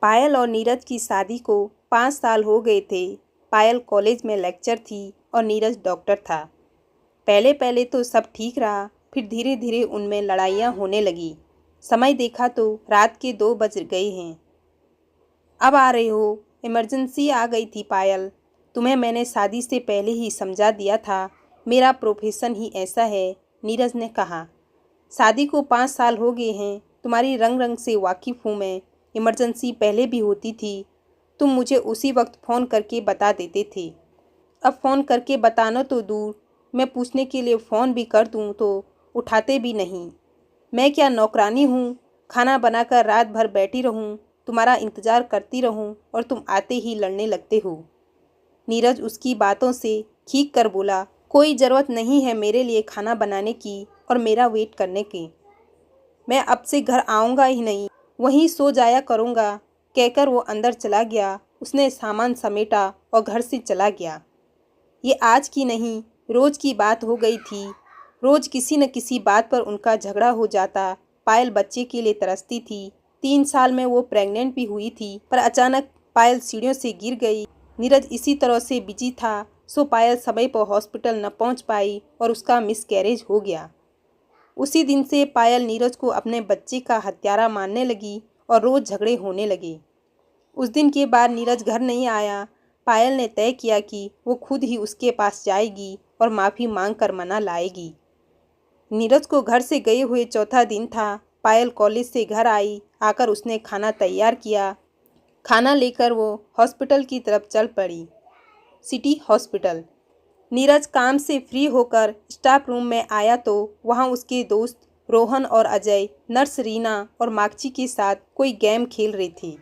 पायल और नीरज की शादी को 5 साल हो गए थे। पायल कॉलेज में लेक्चर थी और नीरज डॉक्टर था। पहले पहले तो सब ठीक रहा, फिर धीरे धीरे उनमें लड़ाइयाँ होने लगी। समय देखा तो रात के 2 बज गए हैं। अब आ रहे हो? इमरजेंसी आ गई थी पायल। तुम्हें मैंने शादी से पहले ही समझा दिया था, मेरा प्रोफेशन ही ऐसा है, नीरज ने कहा। शादी को 5 साल हो गए हैं, तुम्हारी रंग रंग से वाकिफ़ हूँ मैं। इमरजेंसी पहले भी होती थी, तुम मुझे उसी वक्त फ़ोन करके बता देते थे। अब फ़ोन करके बताना तो दूर, मैं पूछने के लिए फ़ोन भी कर दूँ तो उठाते भी नहीं। मैं क्या नौकरानी हूँ, खाना बनाकर रात भर बैठी रहूँ, तुम्हारा इंतज़ार करती रहूँ और तुम आते ही लड़ने लगते हो। नीरज उसकी बातों से खींच कर बोला, कोई ज़रूरत नहीं है मेरे लिए खाना बनाने की और मेरा वेट करने की। मैं अब से घर आऊँगा ही नहीं, वहीं सो जाया करूँगा, कहकर वो अंदर चला गया। उसने सामान समेटा और घर से चला गया। ये आज की नहीं, रोज़ की बात हो गई थी। रोज़ किसी न किसी बात पर उनका झगड़ा हो जाता। पायल बच्चे के लिए तरसती थी। 3 साल में वो प्रेग्नेंट भी हुई थी, पर अचानक पायल सीढ़ियों से गिर गई। नीरज इसी तरह से बिजी था, सो पायल समय पर हॉस्पिटल न पहुंच पाई और उसका मिसकैरेज हो गया। उसी दिन से पायल नीरज को अपने बच्चे का हत्यारा मानने लगी और रोज़ झगड़े होने लगे। उस दिन के बाद नीरज घर नहीं आया। पायल ने तय किया कि वो खुद ही उसके पास जाएगी और माफ़ी मांग कर मना लाएगी। नीरज को घर से गए हुए चौथा दिन था। पायल कॉलेज से घर आई। आकर उसने खाना तैयार किया। खाना लेकर वो हॉस्पिटल की तरफ चल पड़ी, सिटी हॉस्पिटल। नीरज काम से फ्री होकर स्टाफ रूम में आया तो वहाँ उसके दोस्त रोहन और अजय, नर्स रीना और माक्षी के साथ कोई गेम खेल रहे थे।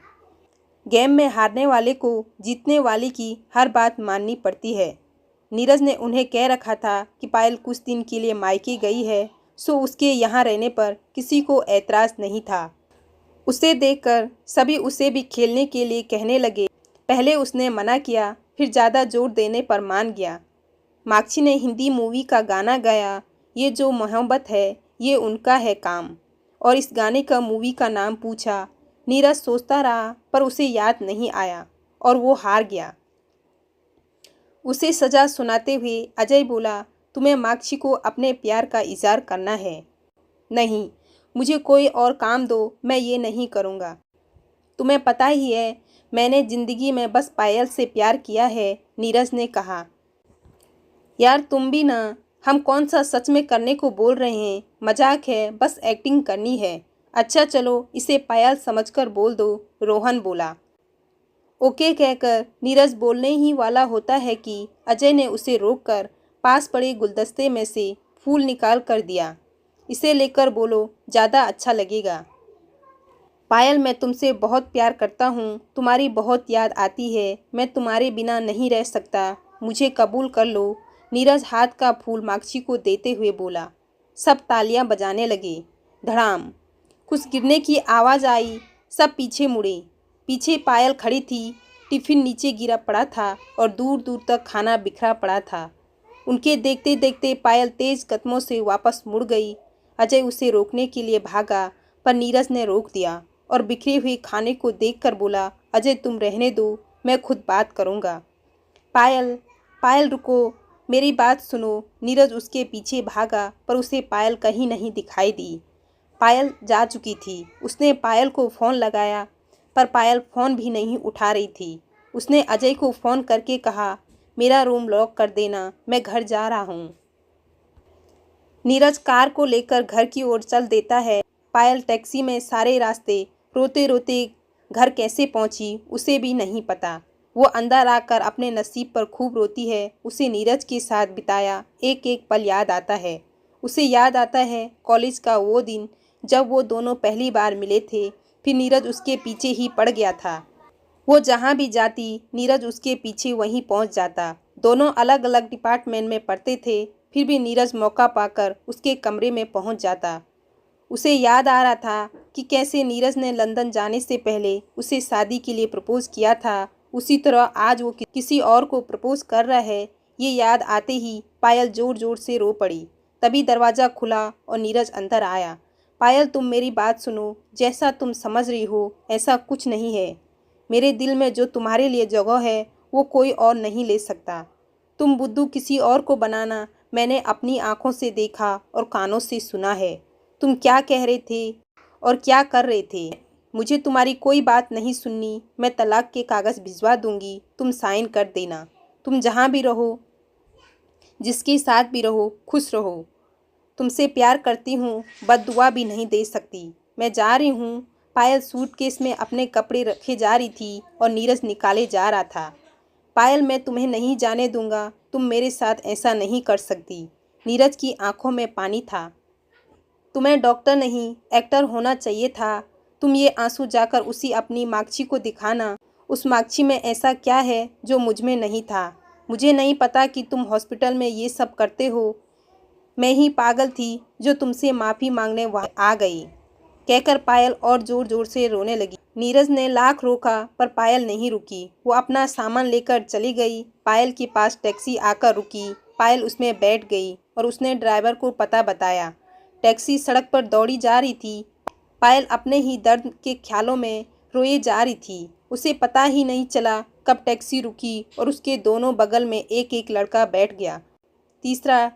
गेम में हारने वाले को जीतने वाले की हर बात माननी पड़ती है। नीरज ने उन्हें कह रखा था कि पायल कुछ दिन के लिए मायके गई है, सो उसके यहाँ रहने पर किसी को ऐतराज़ नहीं था। उसे देखकर सभी उसे भी खेलने के लिए कहने लगे। पहले उसने मना किया, फिर ज़्यादा जोर देने पर मान गया। माक्षी ने हिंदी मूवी का गाना गाया, ये जो मोहब्बत है ये उनका है काम, और इस गाने का मूवी का नाम पूछा। नीरज सोचता रहा पर उसे याद नहीं आया और वो हार गया। उसे सज़ा सुनाते हुए अजय बोला, तुम्हें माक्षी को अपने प्यार का इज़हार करना है। नहीं, मुझे कोई और काम दो, मैं ये नहीं करूँगा। तुम्हें पता ही है मैंने ज़िंदगी में बस पायल से प्यार किया है, नीरज ने कहा। यार तुम भी ना, हम कौन सा सच में करने को बोल रहे हैं, मजाक है, बस एक्टिंग करनी है। अच्छा चलो इसे पायल समझकर बोल दो, रोहन बोला। ओके कहकर नीरज बोलने ही वाला होता है कि अजय ने उसे रोककर पास पड़े गुलदस्ते में से फूल निकाल कर दिया। इसे लेकर बोलो, ज़्यादा अच्छा लगेगा। पायल मैं तुमसे बहुत प्यार करता हूँ, तुम्हारी बहुत याद आती है, मैं तुम्हारे बिना नहीं रह सकता, मुझे कबूल कर लो। नीरज हाथ का फूल माक्षी को देते हुए बोला। सब तालियां बजाने लगे। धड़ाम, कुछ गिरने की आवाज़ आई। सब पीछे मुड़े। पीछे पायल खड़ी थी। टिफ़िन नीचे गिरा पड़ा था और दूर दूर तक खाना बिखरा पड़ा था। उनके देखते देखते पायल तेज कदमों से वापस मुड़ गई। अजय उसे रोकने के लिए भागा, पर नीरज ने रोक दिया और बिखरे हुए खाने को देखकर बोला, अजय तुम रहने दो, मैं खुद बात करूँगा। पायल, पायल रुको, मेरी बात सुनो। नीरज उसके पीछे भागा पर उसे पायल कहीं नहीं दिखाई दी। पायल जा चुकी थी। उसने पायल को फ़ोन लगाया पर पायल फ़ोन भी नहीं उठा रही थी। उसने अजय को फ़ोन करके कहा, मेरा रूम लॉक कर देना, मैं घर जा रहा हूँ। नीरज कार को लेकर घर की ओर चल देता है। पायल टैक्सी में सारे रास्ते रोते रोते घर कैसे पहुंची उसे भी नहीं पता। वो अंदर आकर अपने नसीब पर खूब रोती है। उसे नीरज के साथ बिताया एक एक पल याद आता है। उसे याद आता है कॉलेज का वो दिन जब वो दोनों पहली बार मिले थे। फिर नीरज उसके पीछे ही पड़ गया था। वो जहाँ भी जाती नीरज उसके पीछे वहीं पहुँच जाता। दोनों अलग अलग डिपार्टमेंट में पढ़ते थे, फिर भी नीरज मौका पाकर उसके कमरे में पहुँच जाता। उसे याद आ रहा था कि कैसे नीरज ने लंदन जाने से पहले उसे शादी के लिए प्रपोज किया था। उसी तरह आज वो किसी और को प्रपोज कर रहा है। ये याद आते ही पायल ज़ोर ज़ोर से रो पड़ी। तभी दरवाज़ा खुला और नीरज अंदर आया। पायल तुम मेरी बात सुनो, जैसा तुम समझ रही हो ऐसा कुछ नहीं है। मेरे दिल में जो तुम्हारे लिए जगह है वो कोई और नहीं ले सकता। तुम बुद्धू किसी और को बनाना मैंने अपनी आंखों से देखा और कानों से सुना है। तुम क्या कह रहे थे और क्या कर रहे थे? मुझे तुम्हारी कोई बात नहीं सुननी। मैं तलाक के कागज़ भिजवा दूंगी, तुम साइन कर देना। तुम जहाँ भी रहो, जिसके साथ भी रहो, खुश रहो। तुमसे प्यार करती हूँ, बद्दुआ भी नहीं दे सकती। मैं जा रही हूँ। पायल सूटकेस में अपने कपड़े रखे जा रही थी और नीरज निकाले जा रहा था। पायल, मैं तुम्हें नहीं जाने दूंगा। तुम मेरे साथ ऐसा नहीं कर सकती। नीरज की आंखों में पानी था। तुम्हें डॉक्टर नहीं एक्टर होना चाहिए था। तुम ये आंसू जाकर उसी अपनी मागछी को दिखाना। उस मागछी में ऐसा क्या है जो मुझ में नहीं था? मुझे नहीं पता कि तुम हॉस्पिटल में ये सब करते हो। मैं ही पागल थी जो तुमसे माफ़ी मांगने वहाँ आ गई, कहकर पायल और ज़ोर ज़ोर से रोने लगी। नीरज ने लाख रोका पर पायल नहीं रुकी। वो अपना सामान लेकर चली गई। पायल के पास टैक्सी आकर रुकी। पायल उसमें बैठ गई और उसने ड्राइवर को पता बताया। टैक्सी सड़क पर दौड़ी जा रही थी। पायल अपने ही दर्द के ख्यालों में रोए जा रही थी। उसे पता ही नहीं चला कब टैक्सी रुकी और उसके दोनों बगल में एक एक लड़का बैठ गया। तीसरा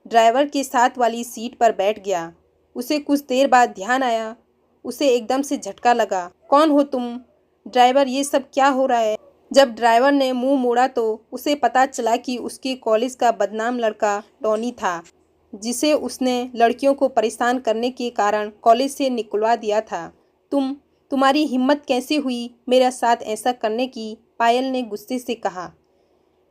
ड्राइवर के साथ वाली सीट पर बैठ गया। उसे कुछ देर बाद ध्यान आया। उसे एकदम से झटका लगा। कौन हो तुम? ड्राइवर, ये सब क्या हो रहा है? जब ड्राइवर ने मुंह मोड़ा तो उसे पता चला कि उसके कॉलेज का बदनाम लड़का टॉनी था, जिसे उसने लड़कियों को परेशान करने के कारण कॉलेज से निकलवा दिया था। तुम्हारी हिम्मत कैसे हुई मेरा साथ ऐसा करने की? पायल ने गुस्से से कहा।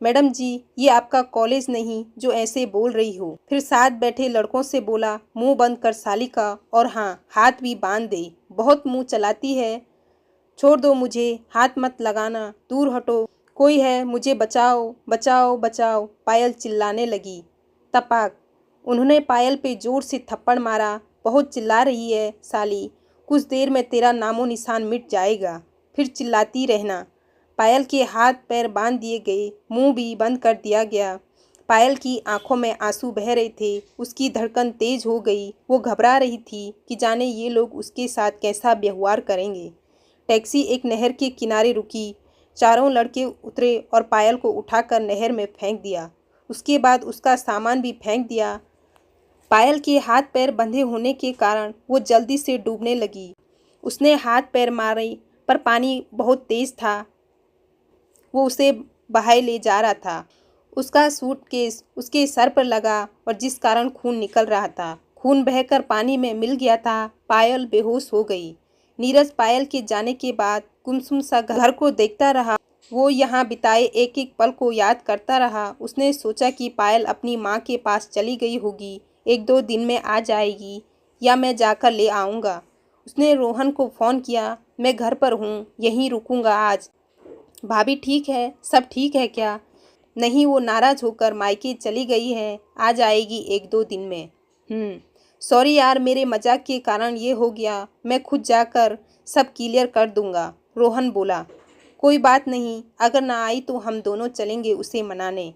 मैडम जी, ये आपका कॉलेज नहीं जो ऐसे बोल रही हो। फिर साथ बैठे लड़कों से बोला, मुंह बंद कर सालिका, और हाँ, हाथ भी बांध दे। बहुत मुंह चलाती है। छोड़ दो मुझे, हाथ मत लगाना, दूर हटो। कोई है, मुझे बचाओ बचाओ बचाओ। पायल चिल्लाने लगी। तपाक! उन्होंने पायल पे जोर से थप्पड़ मारा। बहुत चिल्ला रही है साली, कुछ देर में तेरा नामो निशान मिट जाएगा, फिर चिल्लाती रहना। पायल के हाथ पैर बांध दिए गए, मुंह भी बंद कर दिया गया। पायल की आंखों में आंसू बह रहे थे। उसकी धड़कन तेज हो गई। वो घबरा रही थी कि जाने ये लोग उसके साथ कैसा व्यवहार करेंगे। टैक्सी एक नहर के किनारे रुकी। चारों लड़के उतरे और पायल को उठाकर नहर में फेंक दिया। उसके बाद उसका सामान भी फेंक दिया। पायल के हाथ पैर बंधे होने के कारण वो जल्दी से डूबने लगी। उसने हाथ पैर मारे पर पानी बहुत तेज था। वो उसे बहाए ले जा रहा था। उसका सूटकेस उसके सर पर लगा और जिस कारण खून निकल रहा था। खून बहकर पानी में मिल गया था। पायल बेहोश हो गई। नीरज पायल के जाने के बाद गुमसुम सा घर को देखता रहा। वो यहाँ बिताए एक एक पल को याद करता रहा। उसने सोचा कि पायल अपनी माँ के पास चली गई होगी, एक दो दिन में आ जाएगी या मैं जाकर ले आऊँगा। उसने रोहन को फ़ोन किया, मैं घर पर हूँ, यहीं रुकूंगा आज। भाभी ठीक है, सब ठीक है क्या? नहीं, वो नाराज़ होकर मायके चली गई है, आ जाएगी एक दो दिन में। सॉरी यार, मेरे मजाक के कारण ये हो गया। मैं खुद जाकर सब क्लियर कर दूंगा, रोहन बोला। कोई बात नहीं, अगर ना आई तो हम दोनों चलेंगे उसे मनाने।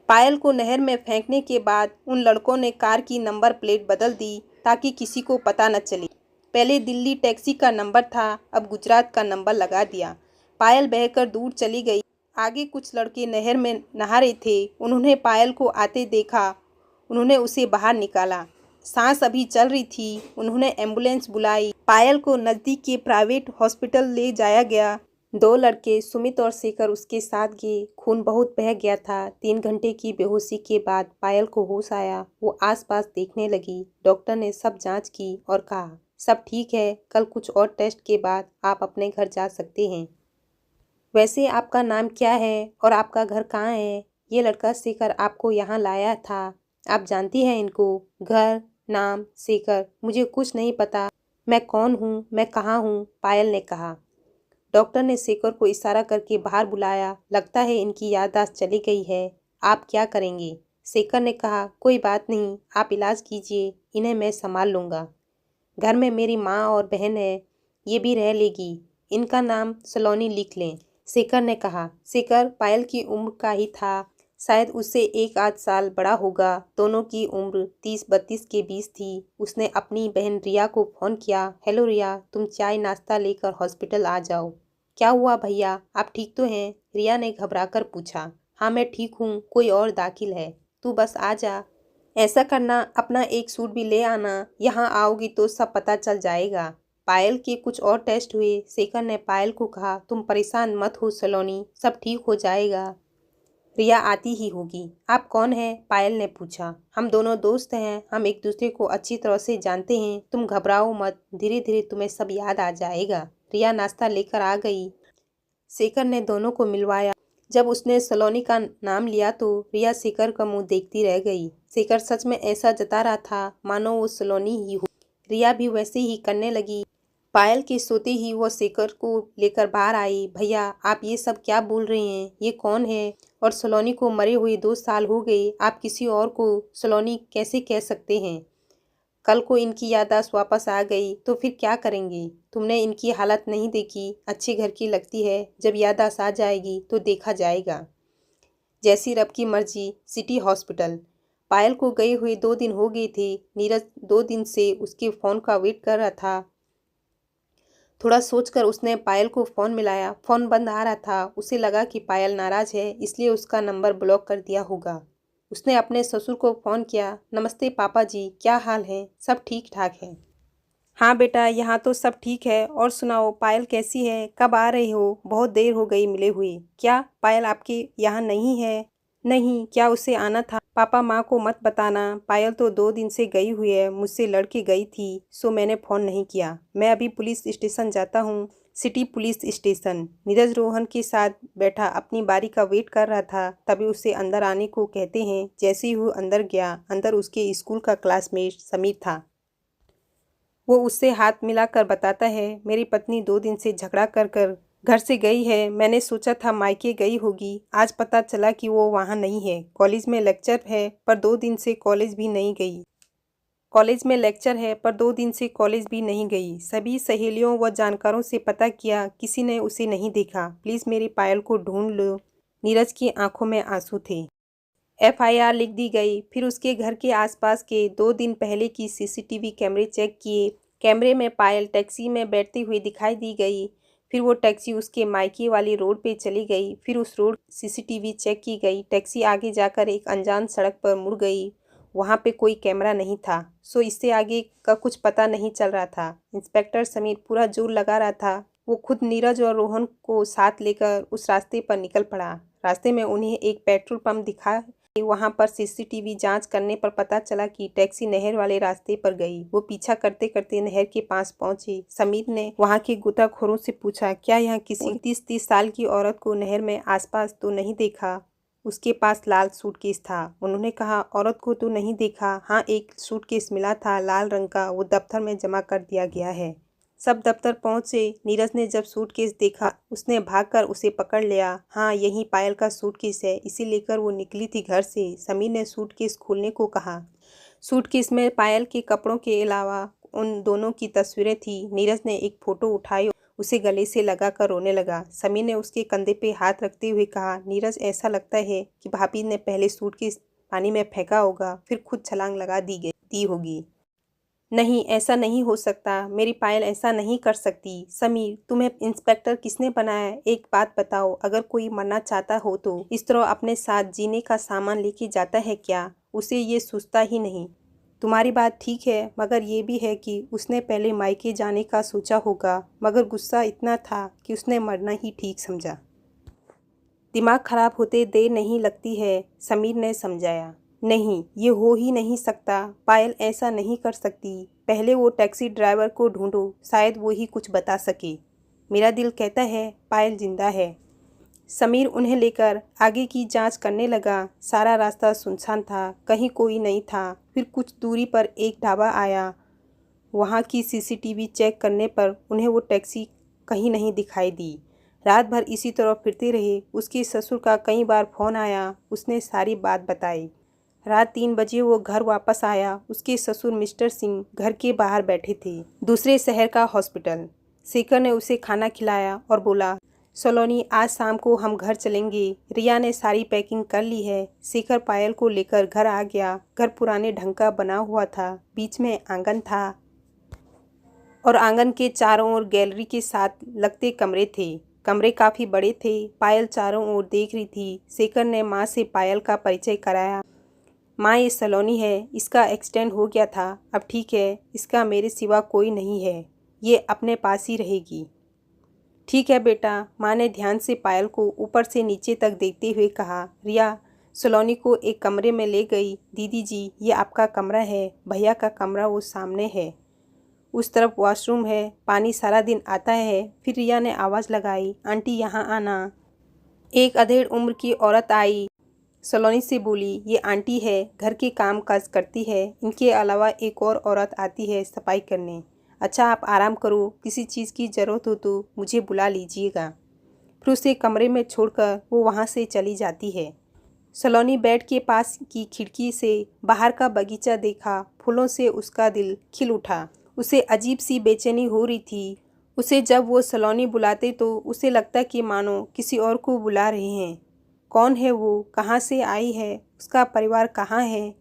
पायल को नहर में फेंकने के बाद उन लड़कों ने कार की नंबर प्लेट बदल दी ताकि किसी को पता न चले। पहले दिल्ली टैक्सी का नंबर था, अब गुजरात का नंबर लगा दिया। पायल बहकर दूर चली गई। आगे कुछ लड़के नहर में नहा रहे थे। उन्होंने पायल को आते देखा। उन्होंने उसे बाहर निकाला। सांस अभी चल रही थी। उन्होंने एम्बुलेंस बुलाई। पायल को नज़दीक के प्राइवेट हॉस्पिटल ले जाया गया। दो लड़के सुमित और शेखर उसके साथ गए। खून बहुत बह गया था। 3 घंटे की बेहोशी के बाद पायल को होश आया। वो आसपास देखने लगी। डॉक्टर ने सब जांच की और कहा, सब ठीक है, कल कुछ और टेस्ट के बाद आप अपने घर जा सकते हैं। वैसे आपका नाम क्या है और आपका घर कहाँ है? ये लड़का शेखर आपको यहाँ लाया था, आप जानती हैं इनको? घर, नाम शेखर, मुझे कुछ नहीं पता। मैं कौन हूँ, मैं कहाँ हूँ? पायल ने कहा। डॉक्टर ने शेखर को इशारा करके बाहर बुलाया। लगता है इनकी याददाश्त चली गई है, आप क्या करेंगे? शेखर ने कहा, कोई बात नहीं, आप इलाज कीजिए, इन्हें मैं संभाल लूँगा। घर में मेरी माँ और बहन है, ये भी रह लेगी। इनका नाम सलोनी लिख लें, शेखर ने कहा। शेखर पायल की उम्र का ही था, शायद उससे 1 आध साल बड़ा होगा। दोनों की उम्र 30-32 के बीच थी। उसने अपनी बहन रिया को फ़ोन किया, हेलो रिया, तुम चाय नाश्ता लेकर हॉस्पिटल आ जाओ। क्या हुआ भैया, आप ठीक तो हैं? रिया ने घबराकर पूछा। हाँ मैं ठीक हूँ, कोई और दाखिल है, तू बस आ जा। ऐसा करना, अपना एक सूट भी ले आना, यहाँ आओगी तो सब पता चल जाएगा। पायल के कुछ और टेस्ट हुए। शेखर ने पायल को कहा, तुम परेशान मत हो सलोनी, सब ठीक हो जाएगा। रिया आती ही होगी। आप कौन हैं? पायल ने पूछा। हम दोनों दोस्त हैं, हम एक दूसरे को अच्छी तरह से जानते हैं, तुम घबराओ मत, धीरे धीरे तुम्हें सब याद आ जाएगा। रिया नाश्ता लेकर आ गई। शेखर ने दोनों को मिलवाया। जब उसने सलोनी का नाम लिया तो रिया शेखर का मुंह देखती रह गई। शेखर सच में ऐसा जता रहा था मानो वो सलोनी ही हो। रिया भी वैसे ही करने लगी। पायल के सोते ही वो शेखर को लेकर बाहर आई। भैया आप ये सब क्या बोल रहे हैं? ये कौन है? और सलोनी को मरे हुए 2 साल हो गए, आप किसी और को सलोनी कैसे कह सकते हैं? कल को इनकी याददाश्त वापस आ गई तो फिर क्या करेंगे? तुमने इनकी हालत नहीं देखी, अच्छी घर की लगती है, जब याददाश्त आ जाएगी तो देखा जाएगा। जैसी रब की मर्जी। City hospital. पायल को गए हुए 2 दिन हो गए थे। नीरज 2 दिन से उसके फ़ोन का वेट कर रहा था। थोड़ा सोचकर उसने पायल को फ़ोन मिलाया। फ़ोन बंद आ रहा था। उसे लगा कि पायल नाराज़ है, इसलिए उसका नंबर ब्लॉक कर दिया होगा। उसने अपने ससुर को फ़ोन किया। नमस्ते पापा जी, क्या हाल है? सब ठीक ठाक है? हाँ बेटा, यहाँ तो सब ठीक है। और सुनाओ, पायल कैसी है? कब आ रहे हो? बहुत देर हो गई मिले हुए। क्या पायल आपके यहाँ नहीं है? नहीं, क्या उसे आना था? पापा माँ को मत बताना, पायल तो 2 दिन से गई हुई है, मुझसे लड़के गई थी, सो मैंने फ़ोन नहीं किया। मैं अभी पुलिस स्टेशन जाता हूँ। City police station. Neeraj Rohan के साथ बैठा अपनी बारी का वेट कर रहा था, तभी उसे अंदर आने को कहते हैं। जैसे ही वो अंदर गया, अंदर उसके स्कूल का क्लासमेट समीर था। वो उससे हाथ मिलाकर बताता है, मेरी पत्नी 2 दिन से झगड़ा कर कर घर से गई है। मैंने सोचा था मायके गई होगी, आज पता चला कि वो वहाँ नहीं है। कॉलेज में लेक्चर है पर 2 दिन से कॉलेज भी नहीं गई। सभी सहेलियों व जानकारों से पता किया, किसी ने उसे नहीं देखा। प्लीज़ मेरी पायल को ढूंढ लो। नीरज की आंखों में आंसू थे। एफआईआर लिख दी गई। फिर उसके घर के आसपास के 2 दिन पहले की सीसीटीवी कैमरे चेक किए। कैमरे में पायल टैक्सी में बैठती हुई दिखाई दी गई। फिर वो टैक्सी उसके मायके वाली रोड पे चली गई। फिर उस रोड सीसीटीवी चेक की गई। टैक्सी आगे जाकर एक अनजान सड़क पर मुड़ गई। वहाँ पे कोई कैमरा नहीं था, सो इससे आगे का कुछ पता नहीं चल रहा था। इंस्पेक्टर समीर पूरा जोर लगा रहा था। वो खुद नीरज और रोहन को साथ लेकर उस रास्ते पर निकल पड़ा। रास्ते में उन्हें एक पेट्रोल पंप दिखा। वहां पर सीसीटीवी जांच करने पर पता चला कि टैक्सी नहर वाले रास्ते पर गई। वो पीछा करते करते नहर के पास पहुंचे। समीर ने वहां के गोताखोरों से पूछा, क्या यहाँ किसी 29-30 साल की औरत को नहर में आसपास तो नहीं देखा? उसके पास लाल सूटकेस था। उन्होंने कहा, औरत को तो नहीं देखा, हाँ एक सूटकेस मिला था लाल रंग का, वो दफ्तर में जमा कर दिया गया है। सब दफ्तर पहुंचे। नीरज ने जब सूटकेस देखा, उसने भागकर उसे पकड़ लिया। हाँ यही पायल का सूटकेस है, इसे लेकर वो निकली थी घर से। समीर ने सूटकेस खोलने को कहा। सूटकेस में पायल के कपड़ों के अलावा उन दोनों की तस्वीरें थी। नीरज ने एक फ़ोटो उठाई, उसे गले से लगाकर रोने लगा। समीर ने उसके कंधे पे हाथ रखते हुए कहा, नीरज ऐसा लगता है कि भाभी ने पहले सूटकेस पानी में फेंका होगा, फिर खुद छलांग लगा दी होगी। नहीं, ऐसा नहीं हो सकता, मेरी पायल ऐसा नहीं कर सकती। समीर, तुम्हें इंस्पेक्टर किसने बनाया? एक बात बताओ, अगर कोई मरना चाहता हो तो इस तरह अपने साथ जीने का सामान लेके जाता है क्या? उसे ये सोचता ही नहीं। तुम्हारी बात ठीक है, मगर ये भी है कि उसने पहले मायके जाने का सोचा होगा, मगर गुस्सा इतना था कि उसने मरना ही ठीक समझा। दिमाग खराब होते देर नहीं लगती है, समीर ने समझाया। नहीं, ये हो ही नहीं सकता, पायल ऐसा नहीं कर सकती। पहले वो टैक्सी ड्राइवर को ढूंढो, शायद वो ही कुछ बता सके। मेरा दिल कहता है पायल जिंदा है। समीर उन्हें लेकर आगे की जांच करने लगा। सारा रास्ता सुनसान था, कहीं कोई नहीं था। फिर कुछ दूरी पर एक ढाबा आया। वहाँ की सीसीटीवी चेक करने पर उन्हें वो टैक्सी कहीं नहीं दिखाई दी। रात भर इसी तरह फिरते रहे। उसके ससुर का कई बार फ़ोन आया, उसने सारी बात बताई। रात 3 बजे वो घर वापस आया। उसके ससुर मिस्टर सिंह घर के बाहर बैठे थे। दूसरे शहर का हॉस्पिटल। शेखर ने उसे खाना खिलाया और बोला, सलोनी आज शाम को हम घर चलेंगे। रिया ने सारी पैकिंग कर ली है। शेखर पायल को लेकर घर आ गया। घर पुराने ढंग का बना हुआ था। बीच में आंगन था और आंगन के चारों ओर गैलरी के साथ लगते कमरे थे। कमरे काफ़ी बड़े थे। पायल चारों ओर देख रही थी। शेखर ने माँ से पायल का परिचय कराया। माँ, ये सलोनी है, इसका एक्सीडेंट हो गया था, अब ठीक है, इसका मेरे सिवा कोई नहीं है, ये अपने पास ही रहेगी। ठीक है बेटा, माँ ने ध्यान से पायल को ऊपर से नीचे तक देखते हुए कहा। रिया सलोनी को एक कमरे में ले गई। दीदी जी, ये आपका कमरा है, भैया का कमरा वो सामने है, उस तरफ वॉशरूम है, पानी सारा दिन आता है। फिर रिया ने आवाज़ लगाई, आंटी यहाँ आना। एक अधेड़ उम्र की औरत आई, सलोनी से बोली, ये आंटी है, घर के काम काज करती है, इनके अलावा एक और औरत आती है सफाई करने। अच्छा आप आराम करो, किसी चीज़ की ज़रूरत हो तो मुझे बुला लीजिएगा। फिर उसे कमरे में छोड़कर वो वहाँ से चली जाती है। सलोनी बेड के पास की खिड़की से बाहर का बगीचा देखा। फूलों से उसका दिल खिल उठा। उसे अजीब सी बेचैनी हो रही थी। उसे जब वो सलोनी बुलाते तो उसे लगता कि मानो किसी और को बुला रहे हैं। कौन है वो, कहाँ से आई है, उसका परिवार कहाँ है,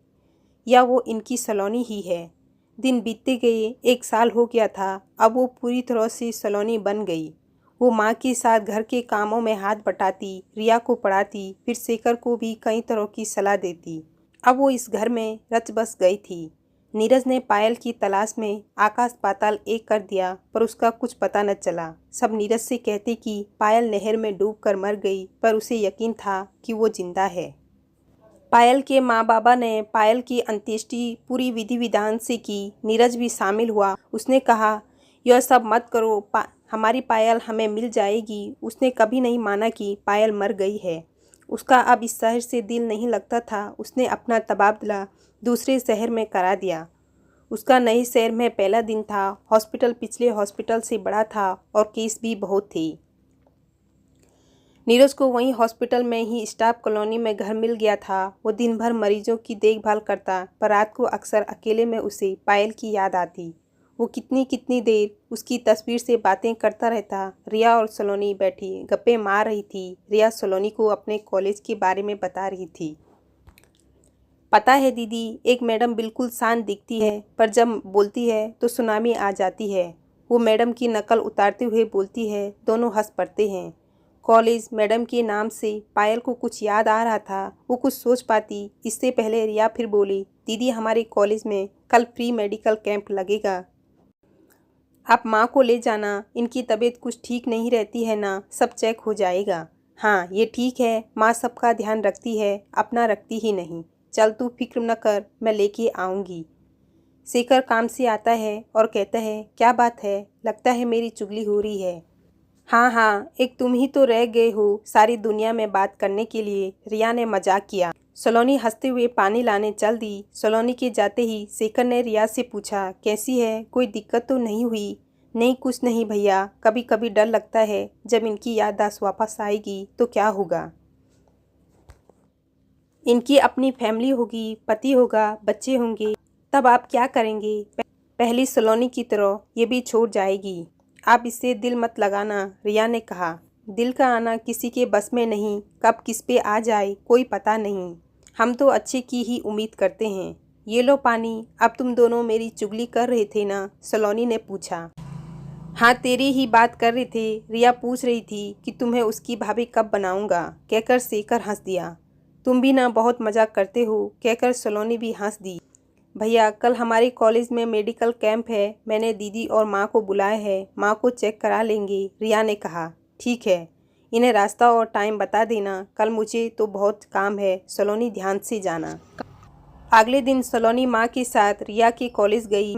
या वो इनकी सलोनी ही है। दिन बीतते गए, 1 साल हो गया था। अब वो पूरी तरह से सलोनी बन गई। वो माँ के साथ घर के कामों में हाथ बटाती, रिया को पढ़ाती, फिर शेखर को भी कई तरह की सलाह देती। अब वो इस घर में रच बस गई थी। नीरज ने पायल की तलाश में आकाश पाताल एक कर दिया, पर उसका कुछ पता न चला। सब नीरज से कहते कि पायल नहर में डूबकर मर गई, पर उसे यकीन था कि वो जिंदा है। पायल के माँ बाबा ने पायल की अंत्येष्टि पूरी विधि विधान से की। नीरज भी शामिल हुआ। उसने कहा, यह सब मत करो, हमारी पायल हमें मिल जाएगी। उसने कभी नहीं माना कि पायल मर गई है। उसका अब इस शहर से दिल नहीं लगता था। उसने अपना तबादला दूसरे शहर में करा दिया। उसका नए शहर में पहला दिन था। हॉस्पिटल पिछले हॉस्पिटल से बड़ा था और केस भी बहुत थे। नीरज को वहीं हॉस्पिटल में ही स्टाफ कॉलोनी में घर मिल गया था। वो दिन भर मरीजों की देखभाल करता, पर रात को अक्सर अकेले में उसे पायल की याद आती। वो कितनी कितनी देर उसकी तस्वीर से बातें करता रहता। रिया और सलोनी बैठी गप्पे मार रही थी। रिया सलोनी को अपने कॉलेज के बारे में बता रही थी। पता है दीदी, एक मैडम बिल्कुल शांत दिखती है, पर जब बोलती है तो सुनामी आ जाती है। वो मैडम की नकल उतारते हुए बोलती है। दोनों हंस पड़ते हैं। कॉलेज मैडम के नाम से पायल को कुछ याद आ रहा था। वो कुछ सोच पाती इससे पहले रिया फिर बोली, दीदी हमारे कॉलेज में कल फ्री मेडिकल कैंप लगेगा, आप माँ को ले जाना, इनकी तबीयत कुछ ठीक नहीं रहती है ना, सब चेक हो जाएगा। हाँ ये ठीक है, माँ सबका ध्यान रखती है, अपना रखती ही नहीं। चल तू फिक्र न कर, मैं लेके आऊँगी। शेखर काम से आता है और कहता है, क्या बात है, लगता है मेरी चुगली हो रही है। हाँ हाँ, एक तुम ही तो रह गए हो सारी दुनिया में बात करने के लिए, रिया ने मजाक किया। सलोनी हंसते हुए पानी लाने चल दी। सलोनी के जाते ही शेखर ने रिया से पूछा, कैसी है, कोई दिक्कत तो नहीं हुई? नहीं कुछ नहीं भैया, कभी कभी डर लगता है जब इनकी याददाश्त वापस आएगी तो क्या होगा। इनकी अपनी फैमिली होगी, पति होगा, बच्चे होंगे, तब आप क्या करेंगे? पहली सलोनी की तरह ये भी छोड़ जाएगी। आप इससे दिल मत लगाना, रिया ने कहा। दिल का आना किसी के बस में नहीं, कब किस पे आ जाए कोई पता नहीं। हम तो अच्छे की ही उम्मीद करते हैं। ये लो पानी। अब तुम दोनों मेरी चुगली कर रहे थे ना, सलोनी ने पूछा। हाँ तेरी ही बात कर रहे थे। रिया पूछ रही थी कि तुम्हें उसकी भाभी कब बनाऊंगा, कहकर शेखर हंस दिया। तुम भी ना बहुत मजाक करते हो, कहकर सलोनी भी हंस दी। भैया कल हमारे कॉलेज में मेडिकल कैंप है, मैंने दीदी और माँ को बुलाया है, माँ को चेक करा लेंगे, रिया ने कहा। ठीक है, इन्हें रास्ता और टाइम बता देना, कल मुझे तो बहुत काम है, सलोनी ध्यान से जाना। अगले दिन सलोनी माँ के साथ रिया के कॉलेज गई।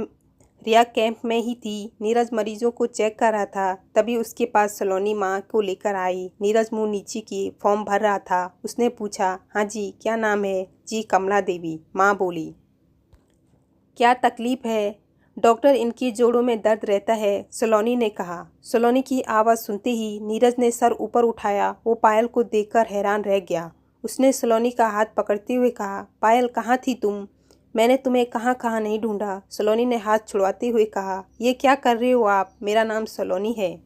रिया कैंप में ही थी। नीरज मरीजों को चेक कर रहा था, तभी उसके पास सलोनी माँ को लेकर आई। नीरज मुंह नीचे किए फॉर्म भर रहा था। उसने पूछा, हाँ जी क्या नाम है? जी कमला देवी, माँ बोली। क्या तकलीफ है? डॉक्टर इनकी जोड़ों में दर्द रहता है, सलोनी ने कहा। सलोनी की आवाज़ सुनते ही नीरज ने सर ऊपर उठाया। वो पायल को देखकर हैरान रह गया। उसने सलोनी का हाथ पकड़ते हुए कहा, पायल कहाँ थी तुम? मैंने तुम्हें कहाँ कहाँ नहीं ढूंढा, सलोनी ने हाथ छुड़वाते हुए कहा। ये क्या कर रहे हो आप? मेरा नाम सलोनी है,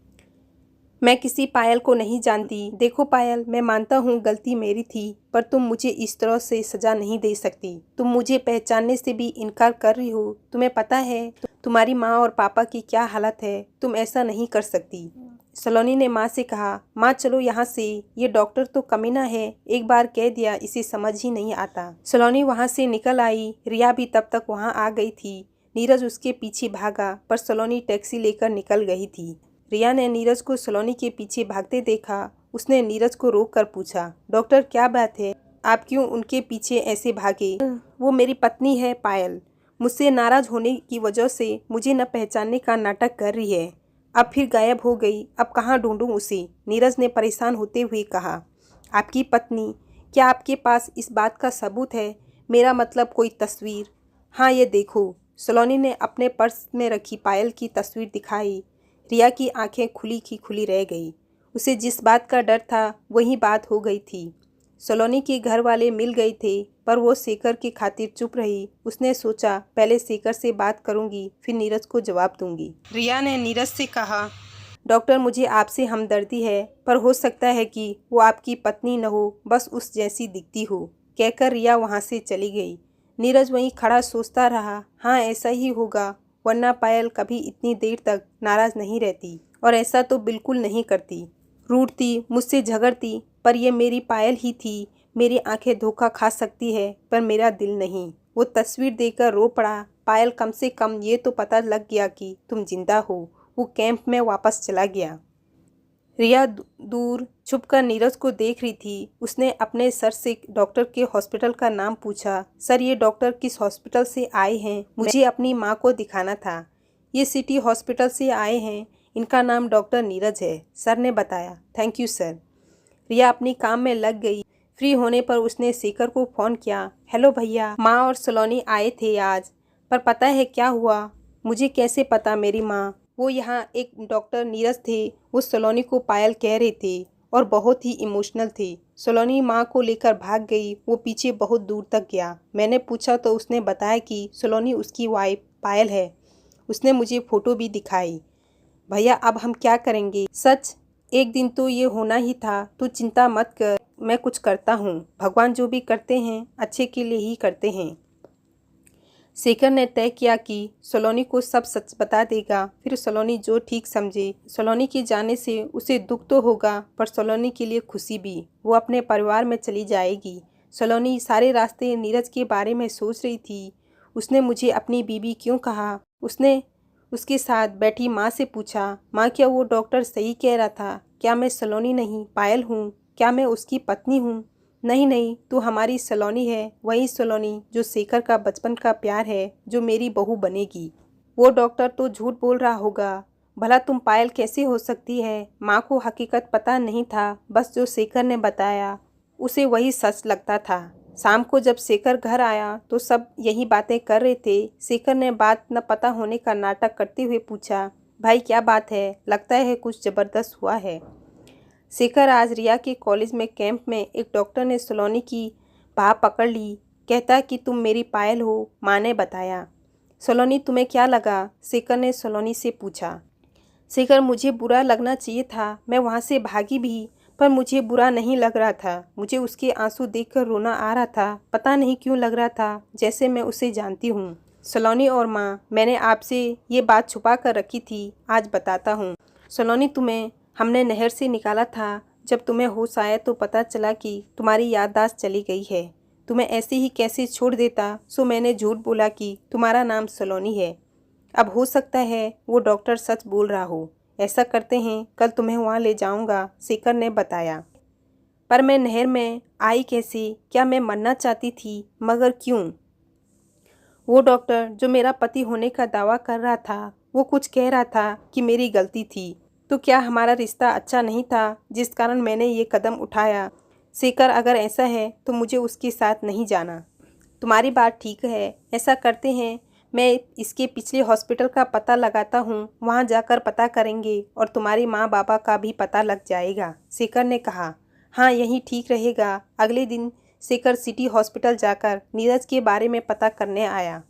मैं किसी पायल को नहीं जानती। देखो पायल, मैं मानता हूँ गलती मेरी थी, पर तुम मुझे इस तरह से सजा नहीं दे सकती। तुम मुझे पहचानने से भी इनकार कर रही हो। तुम्हें पता है तुम्हारी माँ और पापा की क्या हालत है, तुम ऐसा नहीं कर सकती। सलोनी ने माँ से कहा, माँ चलो यहाँ से, ये डॉक्टर तो कमीना है, एक बार कह दिया इसे समझ ही नहीं आता। सलोनी वहाँ से निकल आई। रिया भी तब तक वहाँ आ गई थी। नीरज उसके पीछे भागा पर सलोनी टैक्सी लेकर निकल गई थी। रिया ने नीरज को सलोनी के पीछे भागते देखा। उसने नीरज को रोक कर पूछा, डॉक्टर क्या बात है, आप क्यों उनके पीछे ऐसे भागे? वो मेरी पत्नी है पायल, मुझसे नाराज होने की वजह से मुझे न पहचानने का नाटक कर रही है। अब फिर गायब हो गई, अब कहाँ ढूंढूं उसे? नीरज ने परेशान होते हुए कहा। आपकी पत्नी? क्या आपके पास इस बात का सबूत है? मेरा मतलब कोई तस्वीर? हाँ ये देखो। सलोनी ने अपने पर्स में रखी पायल की तस्वीर दिखाई। रिया की आंखें खुली की खुली रह गई। उसे जिस बात का डर था वही बात हो गई थी। सलोनी के घर वाले मिल गए थे पर वो शेखर की खातिर चुप रही। उसने सोचा पहले शेखर से बात करूंगी फिर नीरज को जवाब दूंगी। रिया ने नीरज से कहा, डॉक्टर मुझे आपसे हमदर्दी है पर हो सकता है कि वो आपकी पत्नी न हो, बस उस जैसी दिखती हो। कहकर रिया वहाँ से चली गई। नीरज वहीं खड़ा सोचता रहा, हाँ ऐसा ही होगा, वरना पायल कभी इतनी देर तक नाराज नहीं रहती और ऐसा तो बिल्कुल नहीं करती। रूठती, मुझसे झगड़ती, पर ये मेरी पायल ही थी। मेरी आंखें धोखा खा सकती है पर मेरा दिल नहीं। वो तस्वीर देखकर रो पड़ा। पायल कम से कम ये तो पता लग गया कि तुम जिंदा हो। वो कैंप में वापस चला गया। रिया दूर छुपकर नीरज को देख रही थी। उसने अपने सर से डॉक्टर के हॉस्पिटल का नाम पूछा। सर ये डॉक्टर किस हॉस्पिटल से आए हैं? मुझे अपनी माँ को दिखाना था। ये सिटी हॉस्पिटल से आए हैं, इनका नाम डॉक्टर नीरज है, सर ने बताया। Thank you sir. रिया अपनी काम में लग गई। फ्री होने पर उसने शेखर को फ़ोन किया। हेलो भैया, माँ और सलोनी आए थे आज, पर पता है क्या हुआ? मुझे कैसे पता मेरी माँ? वो यहाँ एक डॉक्टर नीरज थे, वो सलोनी को पायल कह रहे थे और बहुत ही इमोशनल थे। सलोनी माँ को लेकर भाग गई। वो पीछे बहुत दूर तक गया। मैंने पूछा तो उसने बताया कि सलोनी उसकी वाइफ पायल है। उसने मुझे फ़ोटो भी दिखाई। भैया अब हम क्या करेंगे? सच एक दिन तो ये होना ही था। तू चिंता मत कर, मैं कुछ करता हूँ। भगवान जो भी करते हैं अच्छे के लिए ही करते हैं। शेखर ने तय किया कि सलोनी को सब सच बता देगा, फिर सलोनी जो ठीक समझे। सलोनी के जाने से उसे दुख तो होगा पर सलोनी के लिए खुशी भी। वो अपने परिवार में चली जाएगी। सलोनी सारे रास्ते नीरज के बारे में सोच रही थी। उसने मुझे अपनी बीवी क्यों कहा? उसने उसके साथ बैठी माँ से पूछा, माँ क्या वो डॉक्टर सही कह रहा था? क्या मैं सलोनी नहीं पायल हूँ? क्या मैं उसकी पत्नी हूँ? नहीं नहीं, तू हमारी सलोनी है, वही सलोनी जो शेखर का बचपन का प्यार है, जो मेरी बहू बनेगी। वो डॉक्टर तो झूठ बोल रहा होगा। भला तुम पायल कैसे हो सकती है? माँ को हकीकत पता नहीं था, बस जो शेखर ने बताया उसे वही सच लगता था। शाम को जब शेखर घर आया तो सब यही बातें कर रहे थे। शेखर ने बात न पता होने का नाटक करते हुए पूछा, भाई क्या बात है? लगता है कुछ ज़बरदस्त हुआ है। शेखर आज रिया के कॉलेज में कैंप में एक डॉक्टर ने सलोनी की बाह पकड़ ली। कहता कि तुम मेरी पायल हो, माँ ने बताया। सलोनी तुम्हें क्या लगा? शेखर ने सलोनी से पूछा। शेखर मुझे बुरा लगना चाहिए था, मैं वहाँ से भागी भी, पर मुझे बुरा नहीं लग रहा था। मुझे उसके आंसू देखकर रोना आ रहा था। पता नहीं क्यों लग रहा था जैसे मैं उसे जानती हूँ। सलोनी और माँ, मैंने आपसे ये बात छुपा कर रखी थी, आज बताता हूँ। सलोनी तुम्हें हमने नहर से निकाला था। जब तुम्हें होश आया तो पता चला कि तुम्हारी याददाश्त चली गई है। तुम्हें ऐसे ही कैसे छोड़ देता, सो मैंने झूठ बोला कि तुम्हारा नाम सलोनी है। अब हो सकता है वो डॉक्टर सच बोल रहा हो। ऐसा करते हैं, कल तुम्हें वहाँ ले जाऊँगा, शेखर ने बताया। पर मैं नहर में आई कैसे? क्या मैं मरना चाहती थी? मगर क्यों? वो डॉक्टर जो मेरा पति होने का दावा कर रहा था, वो कुछ कह रहा था कि मेरी गलती थी। तो क्या हमारा रिश्ता अच्छा नहीं था जिस कारण मैंने ये कदम उठाया? शेखर अगर ऐसा है तो मुझे उसके साथ नहीं जाना। तुम्हारी बात ठीक है, ऐसा करते हैं, मैं इसके पिछले हॉस्पिटल का पता लगाता हूँ, वहाँ जाकर पता करेंगे और तुम्हारी माँ बाबा का भी पता लग जाएगा। शेखर ने कहा, हाँ यही ठीक रहेगा। अगले दिन शेखर सिटी हॉस्पिटल जाकर नीरज के बारे में पता करने आया।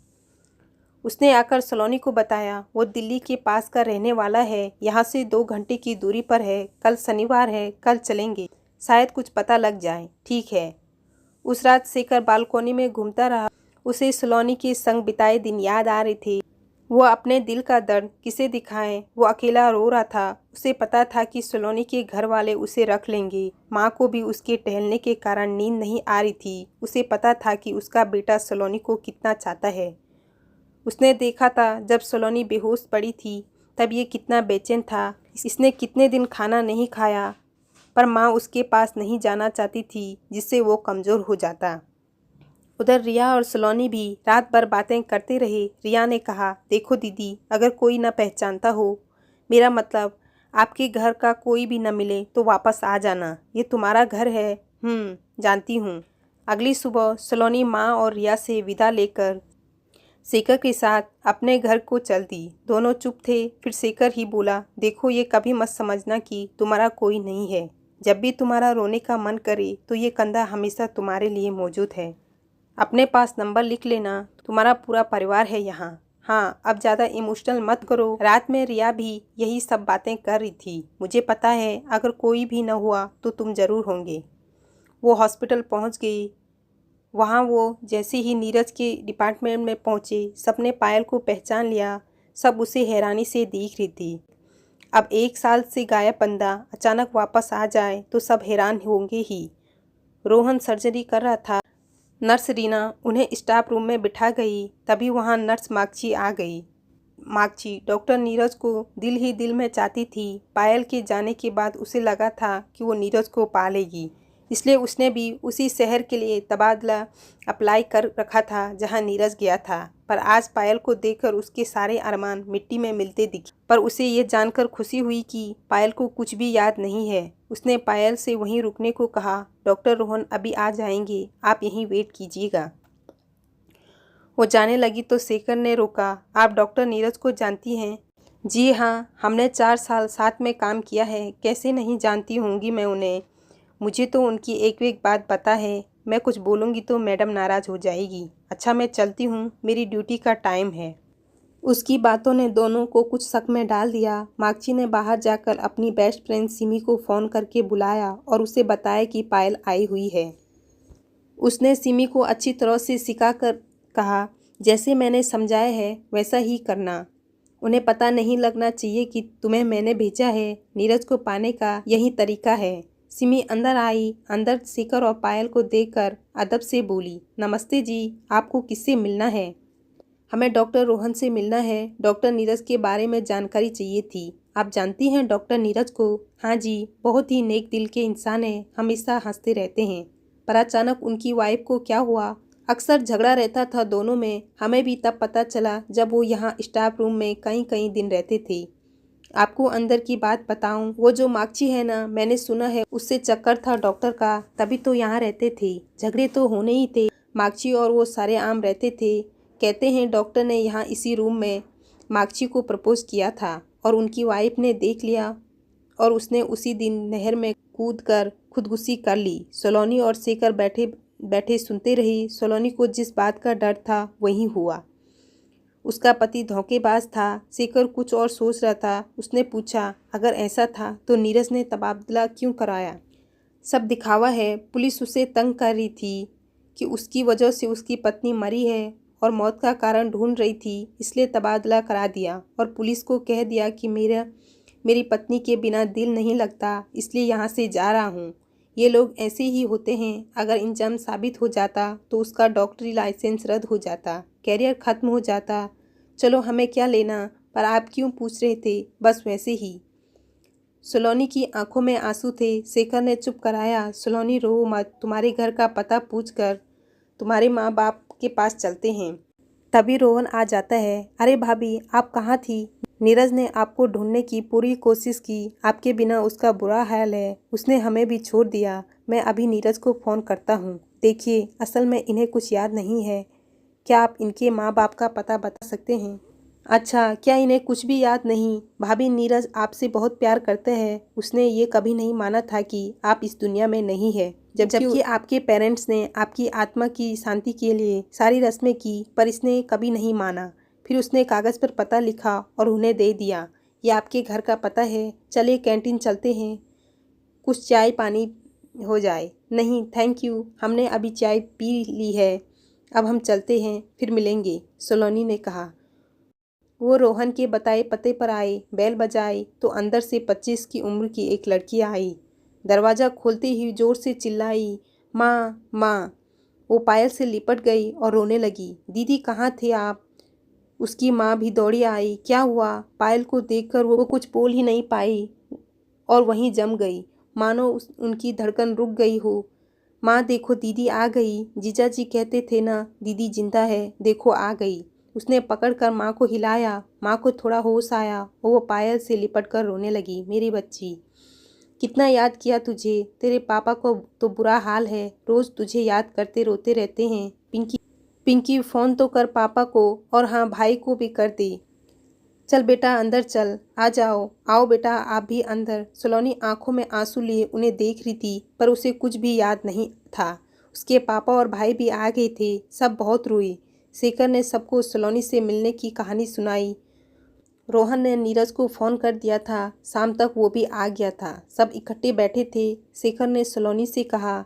उसने आकर सलोनी को बताया, वो दिल्ली के पास का रहने वाला है, यहाँ से 2 घंटे की दूरी पर है। कल शनिवार है, कल चलेंगे, शायद कुछ पता लग जाए। ठीक है। उस रात शेखर बालकोनी में घूमता रहा। उसे सलोनी के संग बिताए दिन याद आ रहे थे। वो अपने दिल का दर्द किसे दिखाए। वो अकेला रो रहा था। उसे पता था कि सलोनी के घर वाले उसे रख लेंगे। माँ को भी उसके टहलने के कारण नींद नहीं आ रही थी। उसे पता था कि उसका बेटा सलोनी को कितना चाहता है। उसने देखा था जब सलोनी बेहोश पड़ी थी तब ये कितना बेचैन था। इसने कितने दिन खाना नहीं खाया, पर माँ उसके पास नहीं जाना चाहती थी जिससे वो कमज़ोर हो जाता। उधर रिया और सलोनी भी रात भर बातें करते रहे। रिया ने कहा, देखो दीदी, अगर कोई न पहचानता हो, मेरा मतलब आपके घर का कोई भी न मिले तो वापस आ जाना। ये तुम्हारा घर है। जानती हूँ। अगली सुबह सलोनी माँ और रिया से विदा लेकर शेखर के साथ अपने घर को चल दी। दोनों चुप थे। फिर शेखर ही बोला, देखो, ये कभी मत समझना कि तुम्हारा कोई नहीं है। जब भी तुम्हारा रोने का मन करे तो ये कंधा हमेशा तुम्हारे लिए मौजूद है। अपने पास नंबर लिख लेना। तुम्हारा पूरा परिवार है यहाँ। हाँ, अब ज़्यादा इमोशनल मत करो। रात में रिया भी यही सब बातें कर रही थी। मुझे पता है अगर कोई भी न हुआ तो तुम ज़रूर होंगे। वो हॉस्पिटल पहुँच गई। वहाँ वो जैसे ही नीरज के डिपार्टमेंट में पहुँचे, सबने पायल को पहचान लिया। सब उसे हैरानी से देख रही थी। अब 1 साल से गायब बंदा अचानक वापस आ जाए तो सब हैरान होंगे ही। रोहन सर्जरी कर रहा था। नर्स रीना उन्हें स्टाफ रूम में बिठा गई। तभी वहाँ नर्स मागची आ गई। मागची डॉक्टर नीरज को दिल ही दिल में चाहती थी। पायल के जाने के बाद उसे लगा था कि वो नीरज को पा लेगी, इसलिए उसने भी उसी शहर के लिए तबादला अप्लाई कर रखा था जहां नीरज गया था। पर आज पायल को देखकर उसके सारे अरमान मिट्टी में मिलते दिखे। पर उसे ये जानकर खुशी हुई कि पायल को कुछ भी याद नहीं है। उसने पायल से वहीं रुकने को कहा। डॉक्टर रोहन अभी आ जाएंगे, आप यहीं वेट कीजिएगा। वो जाने लगी तो शेखर ने रोका। आप डॉक्टर नीरज को जानती हैं? जी हाँ, हमने 4 साल साथ में काम किया है। कैसे नहीं जानती होंगी मैं उन्हें। मुझे तो उनकी एक एक बात पता है। मैं कुछ बोलूँगी तो मैडम नाराज़ हो जाएगी। अच्छा, मैं चलती हूँ, मेरी ड्यूटी का टाइम है। उसकी बातों ने दोनों को कुछ शक में डाल दिया। मागची ने बाहर जाकर अपनी बेस्ट फ्रेंड सिमी को फ़ोन करके बुलाया और उसे बताया कि पायल आई हुई है। उसने सिमी को अच्छी तरह से सिखा कर कहा, जैसे मैंने समझाया है वैसा ही करना। उन्हें पता नहीं लगना चाहिए कि तुम्हें मैंने भेजा है। नीरज को पाने का यही तरीका है। सिमी अंदर आई। अंदर शेखर और पायल को देखकर अदब से बोली, नमस्ते जी, आपको किससे मिलना है? हमें डॉक्टर रोहन से मिलना है। डॉक्टर नीरज के बारे में जानकारी चाहिए थी। आप जानती हैं डॉक्टर नीरज को? हाँ जी, बहुत ही नेक दिल के इंसान हैं, हमेशा हंसते रहते हैं। पर अचानक उनकी वाइफ को क्या हुआ? अक्सर झगड़ा रहता था दोनों में। हमें भी तब पता चला जब वो यहाँ स्टाफ रूम में कई कई दिन रहते थे। आपको अंदर की बात बताऊं, वो जो मागची है ना, मैंने सुना है उससे चक्कर था डॉक्टर का, तभी तो यहाँ रहते थे। झगड़े तो होने ही थे। मागची और वो सारे आम रहते थे। कहते हैं डॉक्टर ने यहाँ इसी रूम में मागची को प्रपोज किया था और उनकी वाइफ ने देख लिया और उसने उसी दिन नहर में कूदकर खुदकुशी कर ली। सलोनी और शेखर बैठे बैठे सुनते रहे। सलोनी को जिस बात का डर था वही हुआ। उसका पति धोखेबाज था। शेखर कुछ और सोच रहा था। उसने पूछा, अगर ऐसा था तो नीरज ने तबादला क्यों कराया? सब दिखावा है। पुलिस उसे तंग कर रही थी कि उसकी वजह से उसकी पत्नी मरी है और मौत का कारण ढूंढ रही थी, इसलिए तबादला करा दिया और पुलिस को कह दिया कि मेरी पत्नी के बिना दिल नहीं लगता, इसलिए यहाँ से जा रहा हूँ। ये लोग ऐसे ही होते हैं। अगर इंजाम साबित हो जाता तो उसका डॉक्टरी लाइसेंस रद्द हो जाता, कैरियर ख़त्म हो जाता। चलो, हमें क्या लेना, पर आप क्यों पूछ रहे थे? बस वैसे ही। सलोनी की आंखों में आंसू थे। शेखर ने चुप कराया। सलोनी, रो मत। तुम्हारे घर का पता पूछकर तुम्हारे माँ बाप के पास चलते हैं। तभी रोहन आ जाता है। अरे भाभी, आप कहाँ थी? नीरज ने आपको ढूंढने की पूरी कोशिश की। आपके बिना उसका बुरा हाल है। उसने हमें भी छोड़ दिया। मैं अभी नीरज को फ़ोन करता हूँ। देखिए, असल में इन्हें कुछ याद नहीं है। क्या आप इनके माँ बाप का पता बता सकते हैं? अच्छा, क्या इन्हें कुछ भी याद नहीं? भाभी, नीरज आपसे बहुत प्यार करते हैं। उसने ये कभी नहीं माना था कि आप इस दुनिया में नहीं है। जबकि आपके पेरेंट्स ने आपकी आत्मा की शांति के लिए सारी रस्में की, पर इसने कभी नहीं माना। फिर उसने कागज़ पर पता लिखा और उन्हें दे दिया। ये आपके घर का पता है। चलिए कैंटीन चलते हैं, कुछ चाय पानी हो जाए। नहीं थैंक यू, हमने अभी चाय पी ली है। अब हम चलते हैं, फिर मिलेंगे, सलोनी ने कहा। वो रोहन के बताए पते पर आए, बेल बजाई तो अंदर से 25 की उम्र की एक लड़की आई। दरवाज़ा खोलते ही जोर से चिल्लाई, माँ माँ। वो पायल से लिपट गई और रोने लगी। दीदी कहाँ थे आप? उसकी माँ भी दौड़ी आई। क्या हुआ? पायल को देखकर वो कुछ बोल ही नहीं पाई और वहीं जम गई, मानो उनकी धड़कन रुक गई हो। माँ देखो दीदी आ गई, जीजा जी कहते थे ना दीदी जिंदा है, देखो आ गई। उसने पकड़कर माँ को हिलाया। माँ को थोड़ा होश आया और वो पायल से लिपट कर रोने लगी। मेरी बच्ची, कितना याद किया तुझे, तेरे पापा को तो बुरा हाल है, रोज़ तुझे याद करते रोते रहते हैं। पिंकी पिंकी फ़ोन तो कर पापा को, और हाँ भाई को भी कर दे। चल बेटा अंदर चल, आ जाओ, आओ बेटा आप भी अंदर। सलोनी आंखों में आंसू लिए उन्हें देख रही थी, पर उसे कुछ भी याद नहीं था। उसके पापा और भाई भी आ गए थे। सब बहुत रोई। शेखर ने सबको सलोनी से मिलने की कहानी सुनाई। रोहन ने नीरज को फ़ोन कर दिया था। शाम तक वो भी आ गया था। सब इकट्ठे बैठे थे। शेखर ने सलोनी से कहा,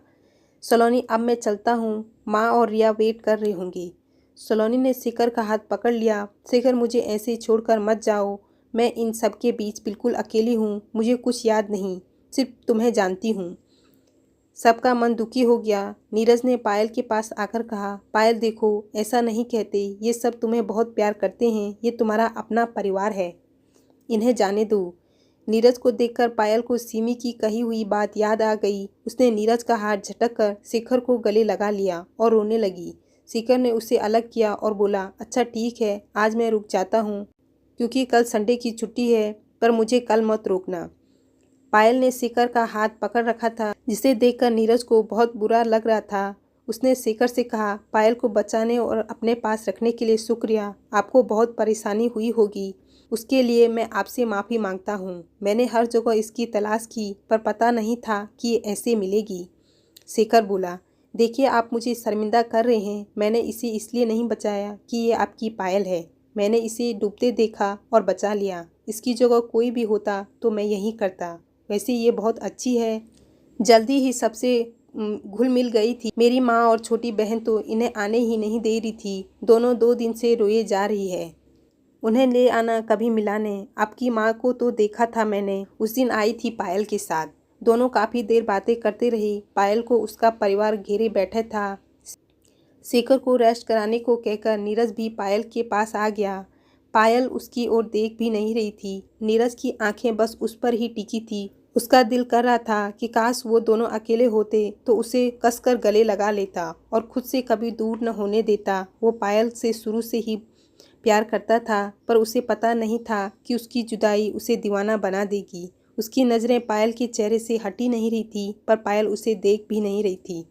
सलोनी अब मैं चलता हूँ, माँ और रिया वेट कर रही होंगी। सलोनी ने शेखर का हाथ पकड़ लिया। शेखर मुझे ऐसे छोड़कर मत जाओ, मैं इन सब के बीच बिल्कुल अकेली हूँ, मुझे कुछ याद नहीं, सिर्फ तुम्हें जानती हूँ। सबका मन दुखी हो गया। नीरज ने पायल के पास आकर कहा, पायल देखो ऐसा नहीं कहते, ये सब तुम्हें बहुत प्यार करते हैं, ये तुम्हारा अपना परिवार है, इन्हें जाने दो। नीरज को देखकर पायल को सिमी की कही हुई बात याद आ गई। उसने नीरज का हाथ झटक कर शेखर को गले लगा लिया और रोने लगी। शेखर ने उसे अलग किया और बोला, अच्छा ठीक है, आज मैं रुक जाता हूँ क्योंकि कल संडे की छुट्टी है, पर मुझे कल मत रोकना। पायल ने शेखर का हाथ पकड़ रखा था, जिसे देखकर नीरज को बहुत बुरा लग रहा था। उसने शेखर से कहा, पायल को बचाने और अपने पास रखने के लिए शुक्रिया। आपको बहुत परेशानी हुई होगी, उसके लिए मैं आपसे माफ़ी मांगता हूँ। मैंने हर जगह इसकी तलाश की, पर पता नहीं था कि ये ऐसे मिलेगी। शेखर बोला, देखिए आप मुझे शर्मिंदा कर रहे हैं। मैंने इसे इसलिए नहीं बचाया कि ये आपकी पायल है। मैंने इसे डूबते देखा और बचा लिया। इसकी जगह कोई भी होता तो मैं यही करता। वैसे ये बहुत अच्छी है, जल्दी ही सबसे घुल मिल गई थी। मेरी माँ और छोटी बहन तो इन्हें आने ही नहीं दे रही थी। दोनों 2 दिन से रोए जा रही है। उन्हें ले आना कभी मिलाने। आपकी माँ को तो देखा था मैंने, उस दिन आई थी पायल के साथ। दोनों काफ़ी देर बातें करते रही। पायल को उसका परिवार घेरे बैठा था। शेखर को रेस्ट कराने को कहकर नीरज भी पायल के पास आ गया। पायल उसकी ओर देख भी नहीं रही थी। नीरज की आंखें बस उस पर ही टिकी थी। उसका दिल कर रहा था कि काश वो दोनों अकेले होते तो उसे कसकर गले लगा लेता और खुद से कभी दूर न होने देता। वो पायल से शुरू से ही प्यार करता था, पर उसे पता नहीं था कि उसकी जुदाई उसे दीवाना बना देगी। उसकी नज़रें पायल के चेहरे से हटी नहीं रही थी, पर पायल उसे देख भी नहीं रही थी।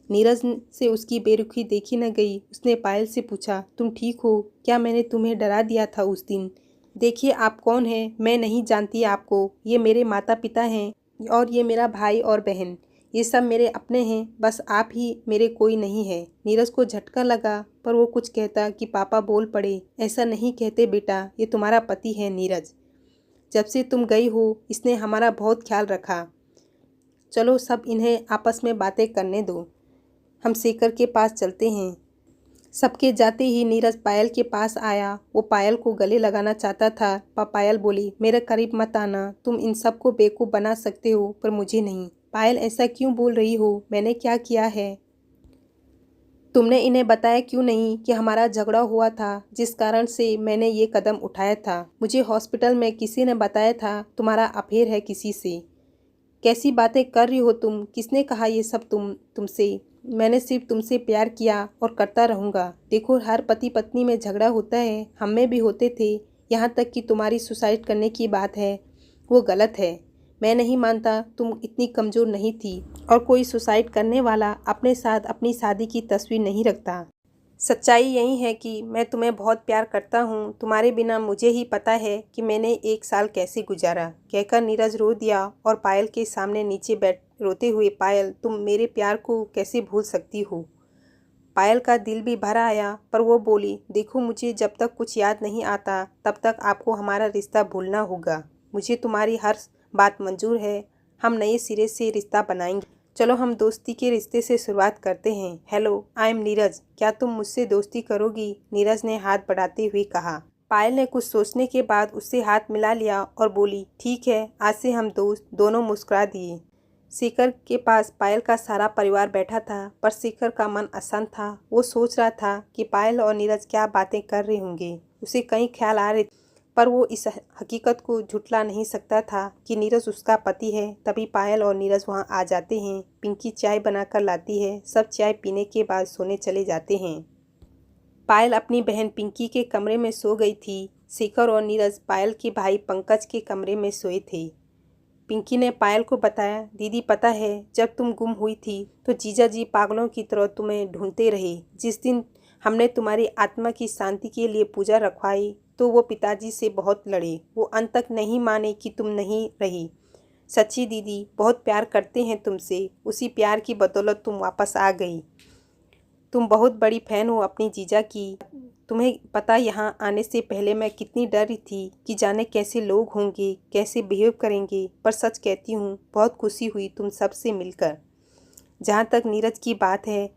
नीरज से उसकी बेरुखी देखी न गई। उसने पायल से पूछा, तुम ठीक हो? क्या मैंने तुम्हें डरा दिया था उस दिन? देखिए आप कौन हैं, मैं नहीं जानती आपको। ये मेरे माता पिता हैं और ये मेरा भाई और बहन, ये सब मेरे अपने हैं, बस आप ही मेरे कोई नहीं है। नीरज को झटका लगा, पर वो कुछ कहता कि पापा बोल पड़े, ऐसा नहीं कहते बेटा, ये तुम्हारा पति है नीरज। जब से तुम गई हो इसने हमारा बहुत ख्याल रखा। चलो सब इन्हें आपस में बातें करने दो, हम शेखर के पास चलते हैं। सबके जाते ही नीरज पायल के पास आया। वो पायल को गले लगाना चाहता था, पर पायल बोली, मेरे करीब मत आना, तुम इन सबको बेवकूफ़ बना सकते हो पर मुझे नहीं। पायल ऐसा क्यों बोल रही हो, मैंने क्या किया है? तुमने इन्हें बताया क्यों नहीं कि हमारा झगड़ा हुआ था, जिस कारण से मैंने ये कदम उठाया था? मुझे हॉस्पिटल में किसी ने बताया था तुम्हारा अफेयर है किसी से। कैसी बातें कर रही हो तुम? किसने कहा ये सब तुमसे? मैंने सिर्फ तुमसे प्यार किया और करता रहूँगा। देखो हर पति पत्नी में झगड़ा होता है, हम में भी होते थे। यहाँ तक कि तुम्हारी सुसाइड करने की बात है, वो गलत है। मैं नहीं मानता तुम इतनी कमज़ोर नहीं थी, और कोई सुसाइड करने वाला अपने साथ अपनी शादी की तस्वीर नहीं रखता। सच्चाई यही है कि मैं तुम्हें बहुत प्यार करता हूँ। तुम्हारे बिना मुझे ही पता है कि मैंने 1 साल कैसे गुजारा। कहकर नीरज रो दिया और पायल के सामने नीचे बैठ रोते हुए, पायल तुम मेरे प्यार को कैसे भूल सकती हो? पायल का दिल भी भर आया, पर वो बोली, देखो मुझे जब तक कुछ याद नहीं आता तब तक आपको हमारा रिश्ता भूलना होगा। मुझे तुम्हारी हर बात मंजूर है, हम नए सिरे से रिश्ता बनाएंगे। चलो हम दोस्ती के रिश्ते से शुरुआत करते हैं। हेलो, आई एम नीरज, क्या तुम मुझसे दोस्ती करोगी? नीरज ने हाथ बढ़ाते हुए कहा। पायल ने कुछ सोचने के बाद उससे हाथ मिला लिया और बोली, ठीक है, आज से हम दोस्त। दोनों मुस्कुरा दिए। शेखर के पास पायल का सारा परिवार बैठा था, पर शेखर का मन अशांत था। वो सोच रहा था कि पायल और नीरज क्या बातें कर रहे होंगे। उसे कई ख्याल आ रहे, पर वो इस हकीकत को झुठला नहीं सकता था कि नीरज उसका पति है। तभी पायल और नीरज वहाँ आ जाते हैं। पिंकी चाय बनाकर लाती है। सब चाय पीने के बाद सोने चले जाते हैं। पायल अपनी बहन पिंकी के कमरे में सो गई थी। शेखर और नीरज पायल के भाई पंकज के कमरे में सोए थे। पिंकी ने पायल को बताया, दीदी पता है, जब तुम गुम हुई थी तो जीजा जी पागलों की तरह तुम्हें ढूंढते रहे। जिस दिन हमने तुम्हारी आत्मा की शांति के लिए पूजा रखवाई तो वो पिताजी से बहुत लड़े। वो अंत तक नहीं माने कि तुम नहीं रही। सच्ची दीदी, बहुत प्यार करते हैं तुमसे। उसी प्यार की बदौलत तुम वापस आ गई। तुम बहुत बड़ी फैन हो अपनी जीजा की। तुम्हें पता, यहाँ आने से पहले मैं कितनी डर रही थी कि जाने कैसे लोग होंगे, कैसे बिहेव करेंगे। पर सच कहती हूँ, बहुत खुशी हुई तुम सबसे मिलकर। जहाँ तक नीरज की बात है,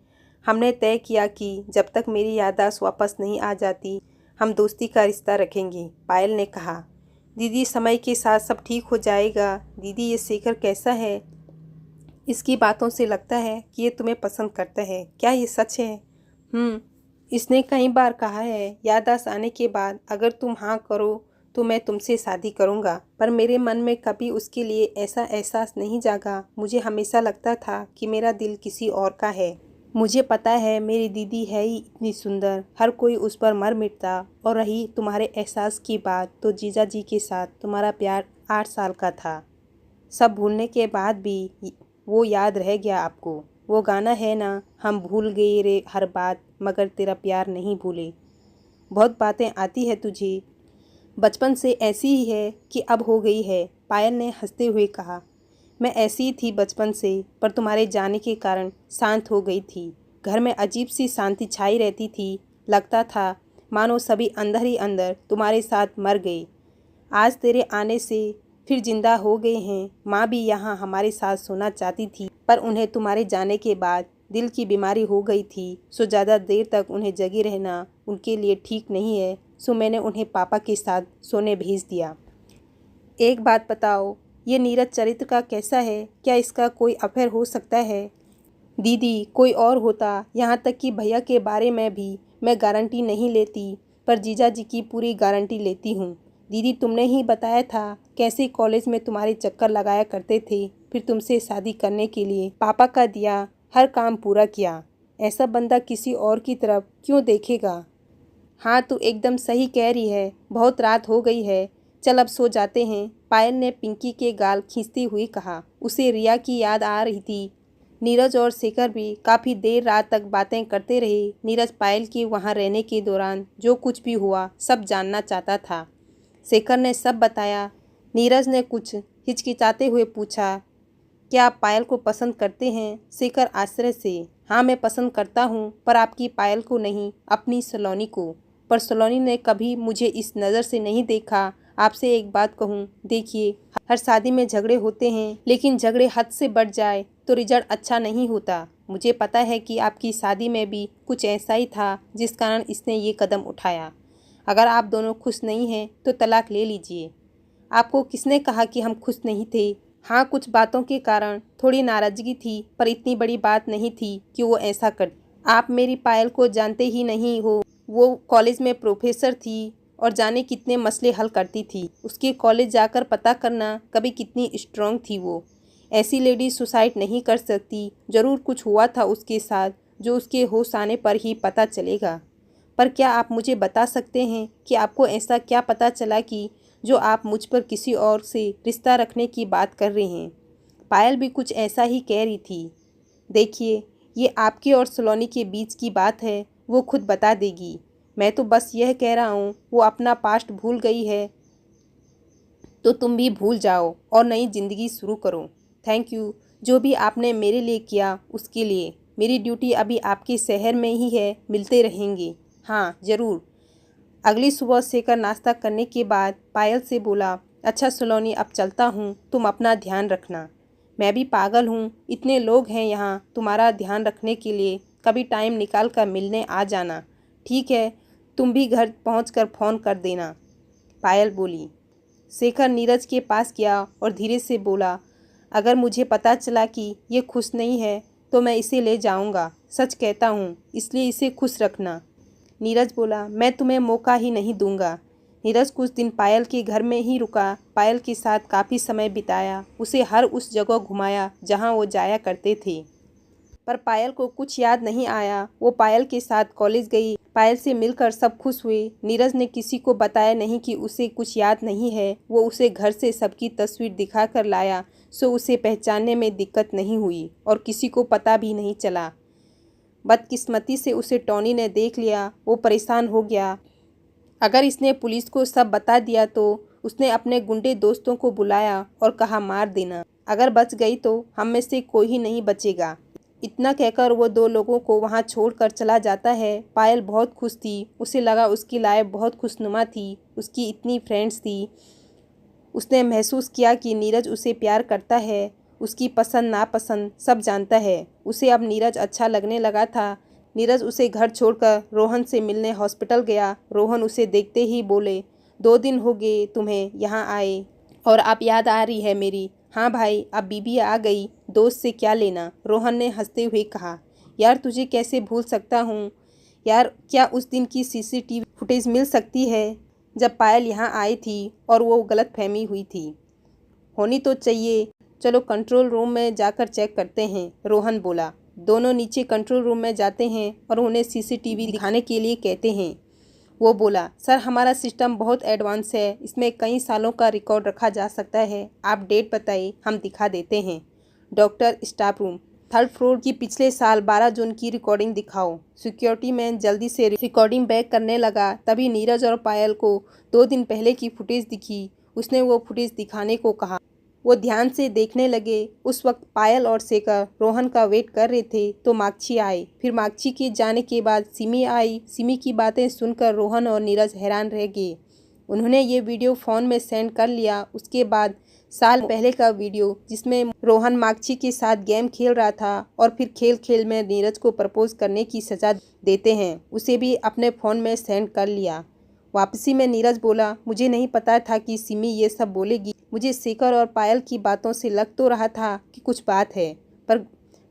हमने तय किया कि जब तक मेरी याददाश्त वापस नहीं आ जाती, हम दोस्ती का रिश्ता रखेंगे। पायल ने कहा, दीदी समय के साथ सब ठीक हो जाएगा। दीदी, ये शेखर कैसा है? इसकी बातों से लगता है कि ये तुम्हें पसंद करता है। क्या ये सच है? इसने कई बार कहा है, याददाश्त आने के बाद अगर तुम हाँ करो तो मैं तुमसे शादी करूँगा। पर मेरे मन में कभी उसके लिए ऐसा एहसास नहीं जागा। मुझे हमेशा लगता था कि मेरा दिल किसी और का है। मुझे पता है मेरी दीदी है ही इतनी सुंदर, हर कोई उस पर मर मिटता। और रही तुम्हारे एहसास की बात, तो जीजा जी के साथ तुम्हारा प्यार 8 साल का था। सब भूलने के बाद भी वो याद रह गया आपको। वो गाना है ना, हम भूल गए रे हर बात, मगर तेरा प्यार नहीं भूले। बहुत बातें आती है तुझे, बचपन से ऐसी ही है कि अब हो गई है। पायल ने हंसते हुए कहा, मैं ऐसी ही थी बचपन से, पर तुम्हारे जाने के कारण शांत हो गई थी। घर में अजीब सी शांति छाई रहती थी। लगता था मानो सभी अंदर ही अंदर तुम्हारे साथ मर गए। आज तेरे आने से फिर जिंदा हो गए हैं। माँ भी यहाँ हमारे साथ सोना चाहती थी, पर उन्हें तुम्हारे जाने के बाद दिल की बीमारी हो गई थी। सो ज़्यादा देर तक उन्हें जगी रहना उनके लिए ठीक नहीं है। सो मैंने उन्हें पापा के साथ सोने भेज दिया। एक बात बताओ, ये नीरज चरित्र का कैसा है? क्या इसका कोई अफेयर हो सकता है? दीदी, कोई और होता। यहाँ तक कि भैया के बारे में भी मैं गारंटी नहीं लेती, पर जीजा जी की पूरी गारंटी लेती हूँ। दीदी, तुमने ही बताया था कैसे कॉलेज में तुम्हारे चक्कर लगाया करते थे, फिर तुमसे शादी करने के लिए पापा का दिया हर काम पूरा किया। ऐसा बंदा किसी और की तरफ क्यों देखेगा? हाँ, तू एकदम सही कह रही है। बहुत रात हो गई है, चल अब सो जाते हैं। पायल ने पिंकी के गाल खींचती हुई कहा। उसे रिया की याद आ रही थी। नीरज और शेखर भी काफ़ी देर रात तक बातें करते रहे। नीरज पायल के वहाँ रहने के दौरान जो कुछ भी हुआ सब जानना चाहता था। शेखर ने सब बताया। नीरज ने कुछ हिचकिचाते हुए पूछा, क्या आप पायल को पसंद करते हैं? शेखर आश्चर्य से, हाँ मैं पसंद करता हूँ, पर आपकी पायल को नहीं, अपनी सलोनी को। पर सलोनी ने कभी मुझे इस नज़र से नहीं देखा। आपसे एक बात कहूँ, देखिए, हर शादी में झगड़े होते हैं, लेकिन झगड़े हद से बढ़ जाए तो रिजल्ट अच्छा नहीं होता। मुझे पता है कि आपकी शादी में भी कुछ ऐसा ही था जिस कारण इसने ये कदम उठाया। अगर आप दोनों खुश नहीं हैं तो तलाक ले लीजिए। आपको किसने कहा कि हम खुश नहीं थे? हाँ, कुछ बातों के कारण थोड़ी नाराज़गी थी, पर इतनी बड़ी बात नहीं थी कि वो ऐसा कर। आप मेरी पायल को जानते ही नहीं हो। वो कॉलेज में प्रोफेसर थी और जाने कितने मसले हल करती थी। उसके कॉलेज जाकर पता करना कभी कितनी स्ट्रांग थी वो। ऐसी लेडी सुसाइड नहीं कर सकती। ज़रूर कुछ हुआ था उसके साथ जो उसके होश आने पर ही पता चलेगा। पर क्या आप मुझे बता सकते हैं कि आपको ऐसा क्या पता चला कि जो आप मुझ पर किसी और से रिश्ता रखने की बात कर रहे हैं? पायल भी कुछ ऐसा ही कह रही थी। देखिए, ये आपके और सलोनी के बीच की बात है, वो खुद बता देगी। मैं तो बस यह कह रहा हूँ, वो अपना पास्ट भूल गई है तो तुम भी भूल जाओ और नई ज़िंदगी शुरू करो। थैंक यू, जो भी आपने मेरे लिए किया उसके लिए। मेरी ड्यूटी अभी आपके शहर में ही है, मिलते रहेंगे। हाँ ज़रूर। अगली सुबह शेखर नाश्ता करने के बाद पायल से बोला, अच्छा सलोनी, अब चलता हूँ, तुम अपना ध्यान रखना। मैं भी पागल हूँ, इतने लोग हैं यहाँ तुम्हारा ध्यान रखने के लिए। कभी टाइम निकाल कर मिलने आ जाना। ठीक है, तुम भी घर पहुंचकर फ़ोन कर देना, पायल बोली। शेखर नीरज के पास गया और धीरे से बोला, अगर मुझे पता चला कि ये खुश नहीं है तो मैं इसे ले जाऊंगा। सच कहता हूँ, इसलिए इसे खुश रखना। नीरज बोला, मैं तुम्हें मौका ही नहीं दूंगा। नीरज कुछ दिन पायल के घर में ही रुका, पायल के साथ काफ़ी समय बिताया, उसे हर उस जगह घुमाया जहाँ वो जाया करते थे। पर पायल को कुछ याद नहीं आया। वो पायल के साथ कॉलेज गई, पायल से मिलकर सब खुश हुए। नीरज ने किसी को बताया नहीं कि उसे कुछ याद नहीं है। वो उसे घर से सबकी तस्वीर दिखा कर लाया, सो उसे पहचानने में दिक्कत नहीं हुई और किसी को पता भी नहीं चला। बदकिस्मती से उसे टॉनी ने देख लिया। वो परेशान हो गया। अगर इसने पुलिस को सब बता दिया तो उसने अपने गुंडे दोस्तों को बुलाया और कहा मार देना। अगर बच गई तो हम में से कोई ही नहीं बचेगा। इतना कहकर वो 2 लोगों को वहाँ छोड़कर चला जाता है। पायल बहुत खुश थी। उसे लगा उसकी लाइफ बहुत खुशनुमा थी, उसकी इतनी फ्रेंड्स थी। उसने महसूस किया कि नीरज उसे प्यार करता है, उसकी पसंद नापसंद सब जानता है। उसे अब नीरज अच्छा लगने लगा था। नीरज उसे घर छोड़कर रोहन से मिलने हॉस्पिटल गया। रोहन उसे देखते ही बोले, 2 दिन हो गए तुम्हें यहाँ आए और आप याद आ रही है मेरी। हाँ भाई, अब बीबी आ गई, दोस्त से क्या लेना, रोहन ने हंसते हुए कहा। यार तुझे कैसे भूल सकता हूँ यार, क्या उस दिन की सीसीटीवी फुटेज मिल सकती है जब पायल यहाँ आई थी और वो गलतफहमी हुई थी? होनी तो चाहिए। चलो कंट्रोल रूम में जाकर चेक करते हैं, रोहन बोला। दोनों नीचे कंट्रोल रूम में जाते हैं और उन्हें सीसीटीवी दिखाने के लिए कहते हैं। वो बोला, सर हमारा सिस्टम बहुत एडवांस है, इसमें कई सालों का रिकॉर्ड रखा जा सकता है। आप डेट बताइए, हम दिखा देते हैं। Doctor, staff room 3rd floor की पिछले साल 12 जून की रिकॉर्डिंग दिखाओ। सिक्योरिटी मैन जल्दी से रिकॉर्डिंग बैक करने लगा। तभी नीरज और पायल को 2 दिन पहले की फुटेज दिखी। उसने वो फुटेज दिखाने को कहा। वो ध्यान से देखने लगे। उस वक्त पायल और शेखर रोहन का वेट कर रहे थे तो माक्षी आए। फिर माक्षी के जाने के बाद सिमी आई। सिमी की बातें सुनकर रोहन और नीरज हैरान रह गए। उन्होंने ये वीडियो फ़ोन में सेंड कर लिया। उसके बाद साल पहले का वीडियो जिसमें रोहन माक्षी के साथ गेम खेल रहा था और फिर खेल खेल में नीरज को प्रपोज करने की सज़ा देते हैं, उसे भी अपने फ़ोन में सेंड कर लिया। वापसी में नीरज बोला, मुझे नहीं पता था कि सिमी ये सब बोलेगी। मुझे शेखर और पायल की बातों से लग तो रहा था कि कुछ बात है, पर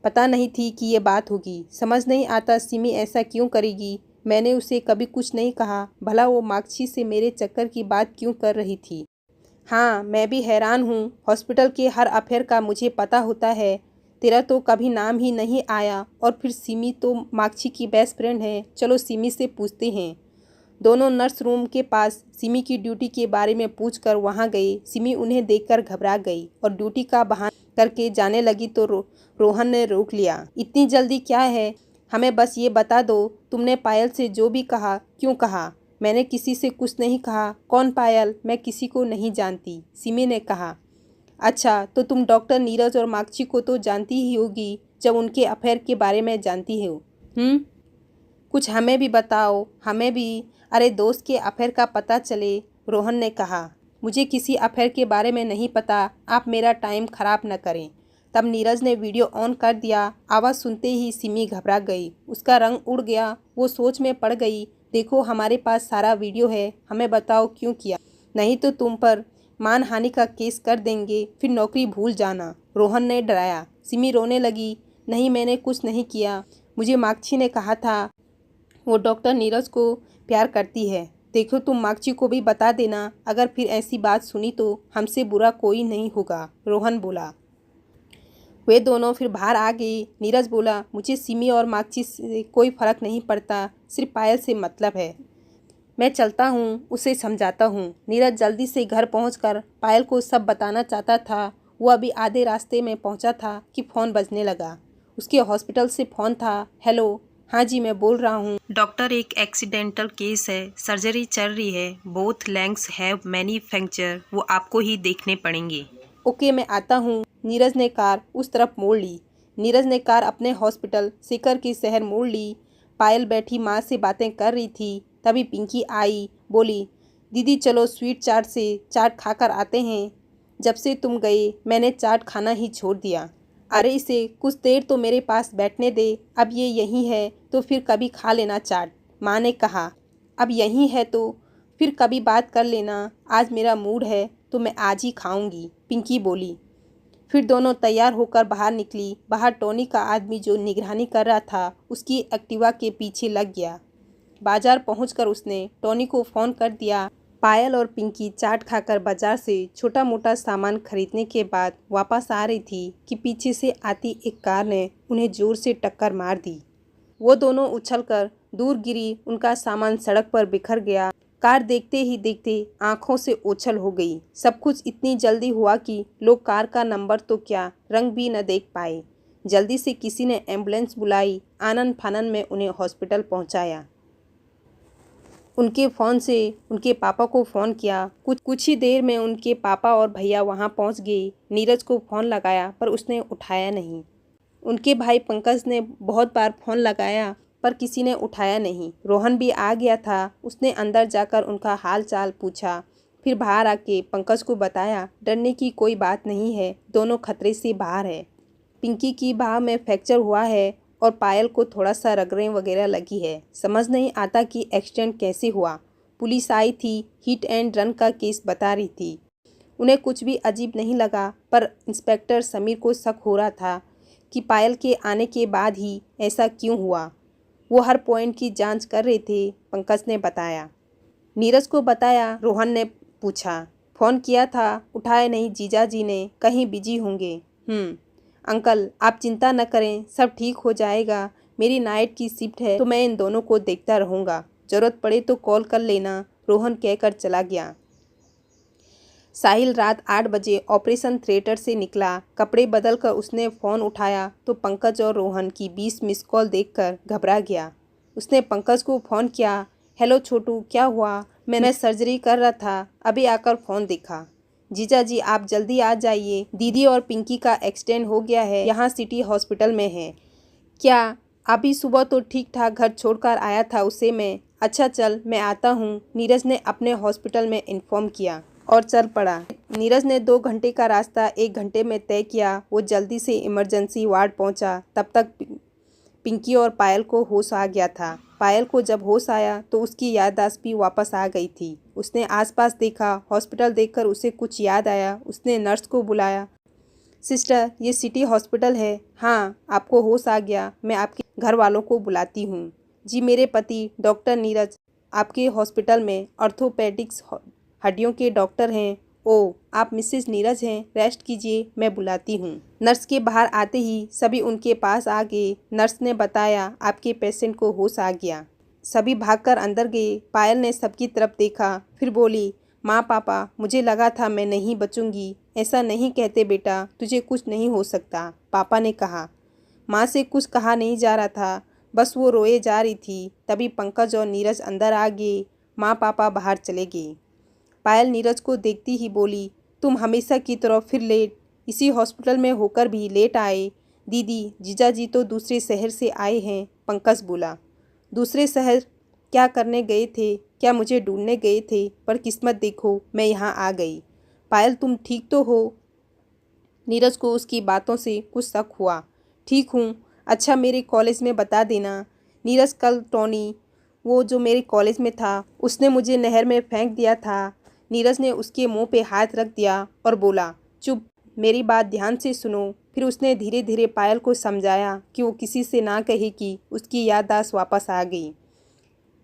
पता नहीं थी कि ये बात होगी। समझ नहीं आता सिमी ऐसा क्यों करेगी। मैंने उसे कभी कुछ नहीं कहा, भला वो माक्षी से मेरे चक्कर की बात क्यों कर रही थी। हाँ, मैं भी हैरान हूँ। हॉस्पिटल के हर अफेयर का मुझे पता होता है, तेरा तो कभी नाम ही नहीं आया। और फिर सिमी तो माक्षी की बेस्ट फ्रेंड है। चलो सिमी से पूछते हैं। दोनों नर्स रूम के पास सिमी की ड्यूटी के बारे में पूछकर वहां गए। सिमी उन्हें देखकर घबरा गई और ड्यूटी का बहाना करके जाने लगी तो रोहन ने रोक लिया। इतनी जल्दी क्या है, हमें बस ये बता दो, तुमने पायल से जो भी कहा क्यों कहा। मैंने किसी से कुछ नहीं कहा। कौन पायल? मैं किसी को नहीं जानती, सिमी ने कहा। अच्छा, तो तुम डॉक्टर नीरज और माक्षी को तो जानती ही होगी, जब उनके अफेयर के बारे में जानती हो। कुछ हमें भी बताओ, हमें भी। अरे दोस्त के अफेयर का पता चले, रोहन ने कहा। मुझे किसी अफेयर के बारे में नहीं पता, आप मेरा टाइम खराब न करें। तब नीरज ने वीडियो ऑन कर दिया। आवाज़ सुनते ही सिमी घबरा गई, उसका रंग उड़ गया। वो सोच में पड़ गई। देखो हमारे पास सारा वीडियो है, हमें बताओ क्यों किया, नहीं तो तुम पर मानहानि का केस कर देंगे, फिर नौकरी भूल जाना, रोहन ने डराया। सिमी रोने लगी। नहीं, मैंने कुछ नहीं किया। मुझे माक्षी ने कहा था वो डॉक्टर नीरज को प्यार करती है। देखो तुम माक्षी को भी बता देना, अगर फिर ऐसी बात सुनी तो हमसे बुरा कोई नहीं होगा, रोहन बोला। वे दोनों फिर बाहर आ गए। नीरज बोला, मुझे सिमी और माक्षी से कोई फ़र्क नहीं पड़ता, सिर्फ पायल से मतलब है। मैं चलता हूँ, उसे समझाता हूँ। नीरज जल्दी से घर पहुँचकर पायल को सब बताना चाहता था। वो अभी आधे रास्ते में पहुँचा था कि फ़ोन बजने लगा। उसके हॉस्पिटल से फ़ोन था। हेलो, हाँ जी मैं बोल रहा हूँ। डॉक्टर, एक एक्सीडेंटल केस है, सर्जरी चल रही है, both legs have many fracture, वो आपको ही देखने पड़ेंगे। ओके मैं आता हूँ। नीरज ने कार उस तरफ मोड़ ली। नीरज ने कार अपने हॉस्पिटल शेखर के शहर मोड़ ली। पायल बैठी माँ से बातें कर रही थी। तभी पिंकी आई, बोली, दीदी चलो स्वीट चाट से चाट खाकर आते हैं। जब से तुम गए मैंने चाट खाना ही छोड़ दिया। अरे इसे कुछ देर तो मेरे पास बैठने दे, अब ये यही है तो फिर कभी खा लेना चाट, माँ ने कहा। अब यहीं है तो फिर कभी बात कर लेना, आज मेरा मूड है तो मैं आज ही खाऊंगी, पिंकी बोली। फिर दोनों तैयार होकर बाहर निकली। बाहर टोनी का आदमी जो निगरानी कर रहा था उसकी एक्टिवा के पीछे लग गया। बाजार पहुंचकर उसने टोनी को फ़ोन कर दिया। पायल और पिंकी चाट खाकर बाजार से छोटा मोटा सामान खरीदने के बाद वापस आ रही थी कि पीछे से आती एक कार ने उन्हें जोर से टक्कर मार दी। वो दोनों उछलकर दूर गिरी, उनका सामान सड़क पर बिखर गया। कार देखते ही देखते आंखों से ओझल हो गई। सब कुछ इतनी जल्दी हुआ कि लोग कार का नंबर तो क्या रंग भी न देख पाए। जल्दी से किसी ने एम्बुलेंस बुलाई। आनन फानन में उन्हें हॉस्पिटल पहुंचाया। उनके फ़ोन से उनके पापा को फ़ोन किया। कुछ ही देर में उनके पापा और भैया वहां पहुंच गए। नीरज को फ़ोन लगाया पर उसने उठाया नहीं। उनके भाई पंकज ने बहुत बार फ़ोन लगाया पर किसी ने उठाया नहीं। रोहन भी आ गया था। उसने अंदर जाकर उनका हाल चाल पूछा, फिर बाहर आके पंकज को बताया, डरने की कोई बात नहीं है, दोनों खतरे से बाहर है। पिंकी की बाह में फ्रैक्चर हुआ है और पायल को थोड़ा सा रगड़ें वगैरह लगी है। समझ नहीं आता कि एक्सीडेंट कैसे हुआ। पुलिस आई थी, हिट एंड रन का केस बता रही थी। उन्हें कुछ भी अजीब नहीं लगा पर इंस्पेक्टर समीर को शक हो रहा था कि पायल के आने के बाद ही ऐसा क्यों हुआ। वो हर पॉइंट की जांच कर रहे थे, पंकज ने बताया। नीरज को बताया, रोहन ने पूछा। फ़ोन किया था, उठाया नहीं जीजा जी ने, कहीं बिजी होंगे। अंकल आप चिंता न करें, सब ठीक हो जाएगा। मेरी नाइट की शिफ्ट है तो मैं इन दोनों को देखता रहूँगा, ज़रूरत पड़े तो कॉल कर लेना, रोहन कहकर चला गया। साहिल रात 8 बजे ऑपरेशन थिएटर से निकला। कपड़े बदलकर उसने फ़ोन उठाया तो पंकज और रोहन की 20 मिस कॉल देखकर घबरा गया। उसने पंकज को फ़ोन किया, हेलो छोटू, क्या हुआ? मैं सर्जरी कर रहा था, अभी आकर फ़ोन देखा। जीजा जी आप जल्दी आ जाइए, दीदी और पिंकी का एक्सीडेंट हो गया है, यहाँ सिटी हॉस्पिटल में है। क्या? अभी सुबह तो ठीक ठाक घर छोड़कर आया था उसे मैं। अच्छा चल मैं आता हूँ, नीरज ने अपने हॉस्पिटल में इन्फॉर्म किया और चल पड़ा। नीरज ने 2 घंटे का रास्ता 1 घंटे में तय किया। वो जल्दी से इमरजेंसी वार्ड पहुंचा। तब तक पिंकी और पायल को होश आ गया था। पायल को जब होश आया तो उसकी याददाश्त भी वापस आ गई थी। उसने आसपास देखा। हॉस्पिटल देखकर उसे कुछ याद आया। उसने नर्स को बुलाया, सिस्टर ये सिटी हॉस्पिटल है? हाँ आपको होश आ गया, मैं आपके घर वालों को बुलाती हूँ। जी मेरे पति डॉक्टर नीरज आपके हॉस्पिटल में ऑर्थोपेडिक्स हड्डियों के डॉक्टर हैं। ओ आप मिसेस नीरज हैं, रेस्ट कीजिए, मैं बुलाती हूँ। नर्स के बाहर आते ही सभी उनके पास आ गए। नर्स ने बताया आपके पेशेंट को होश आ गया। सभी भागकर अंदर गए। पायल ने सबकी तरफ देखा, फिर बोली, माँ पापा मुझे लगा था मैं नहीं बचूंगी। ऐसा नहीं कहते बेटा, तुझे कुछ नहीं हो सकता, पापा ने कहा। माँ से कुछ कहा नहीं जा रहा था, बस वो रोए जा रही थी। तभी पंकज और नीरज अंदर आ गए। माँ पापा बाहर चले गए। पायल नीरज को देखती ही बोली, तुम हमेशा की तरह फिर लेट, इसी हॉस्पिटल में होकर भी लेट आए। दीदी जीजा जी तो दूसरे शहर से आए हैं, पंकज बोला। दूसरे शहर क्या करने गए थे? क्या मुझे ढूंढने गए थे? पर किस्मत देखो मैं यहाँ आ गई। पायल तुम ठीक तो हो? नीरज को उसकी बातों से कुछ शक हुआ। ठीक हूँ। अच्छा मेरे कॉलेज में बता देना। नीरज कल टोनी वो जो मेरे कॉलेज में था उसने मुझे नहर में फेंक दिया था। नीरज ने उसके मुंह पे हाथ रख दिया और बोला, चुप, मेरी बात ध्यान से सुनो। फिर उसने धीरे धीरे पायल को समझाया कि वो किसी से ना कहे कि उसकी याददाश्त वापस आ गई।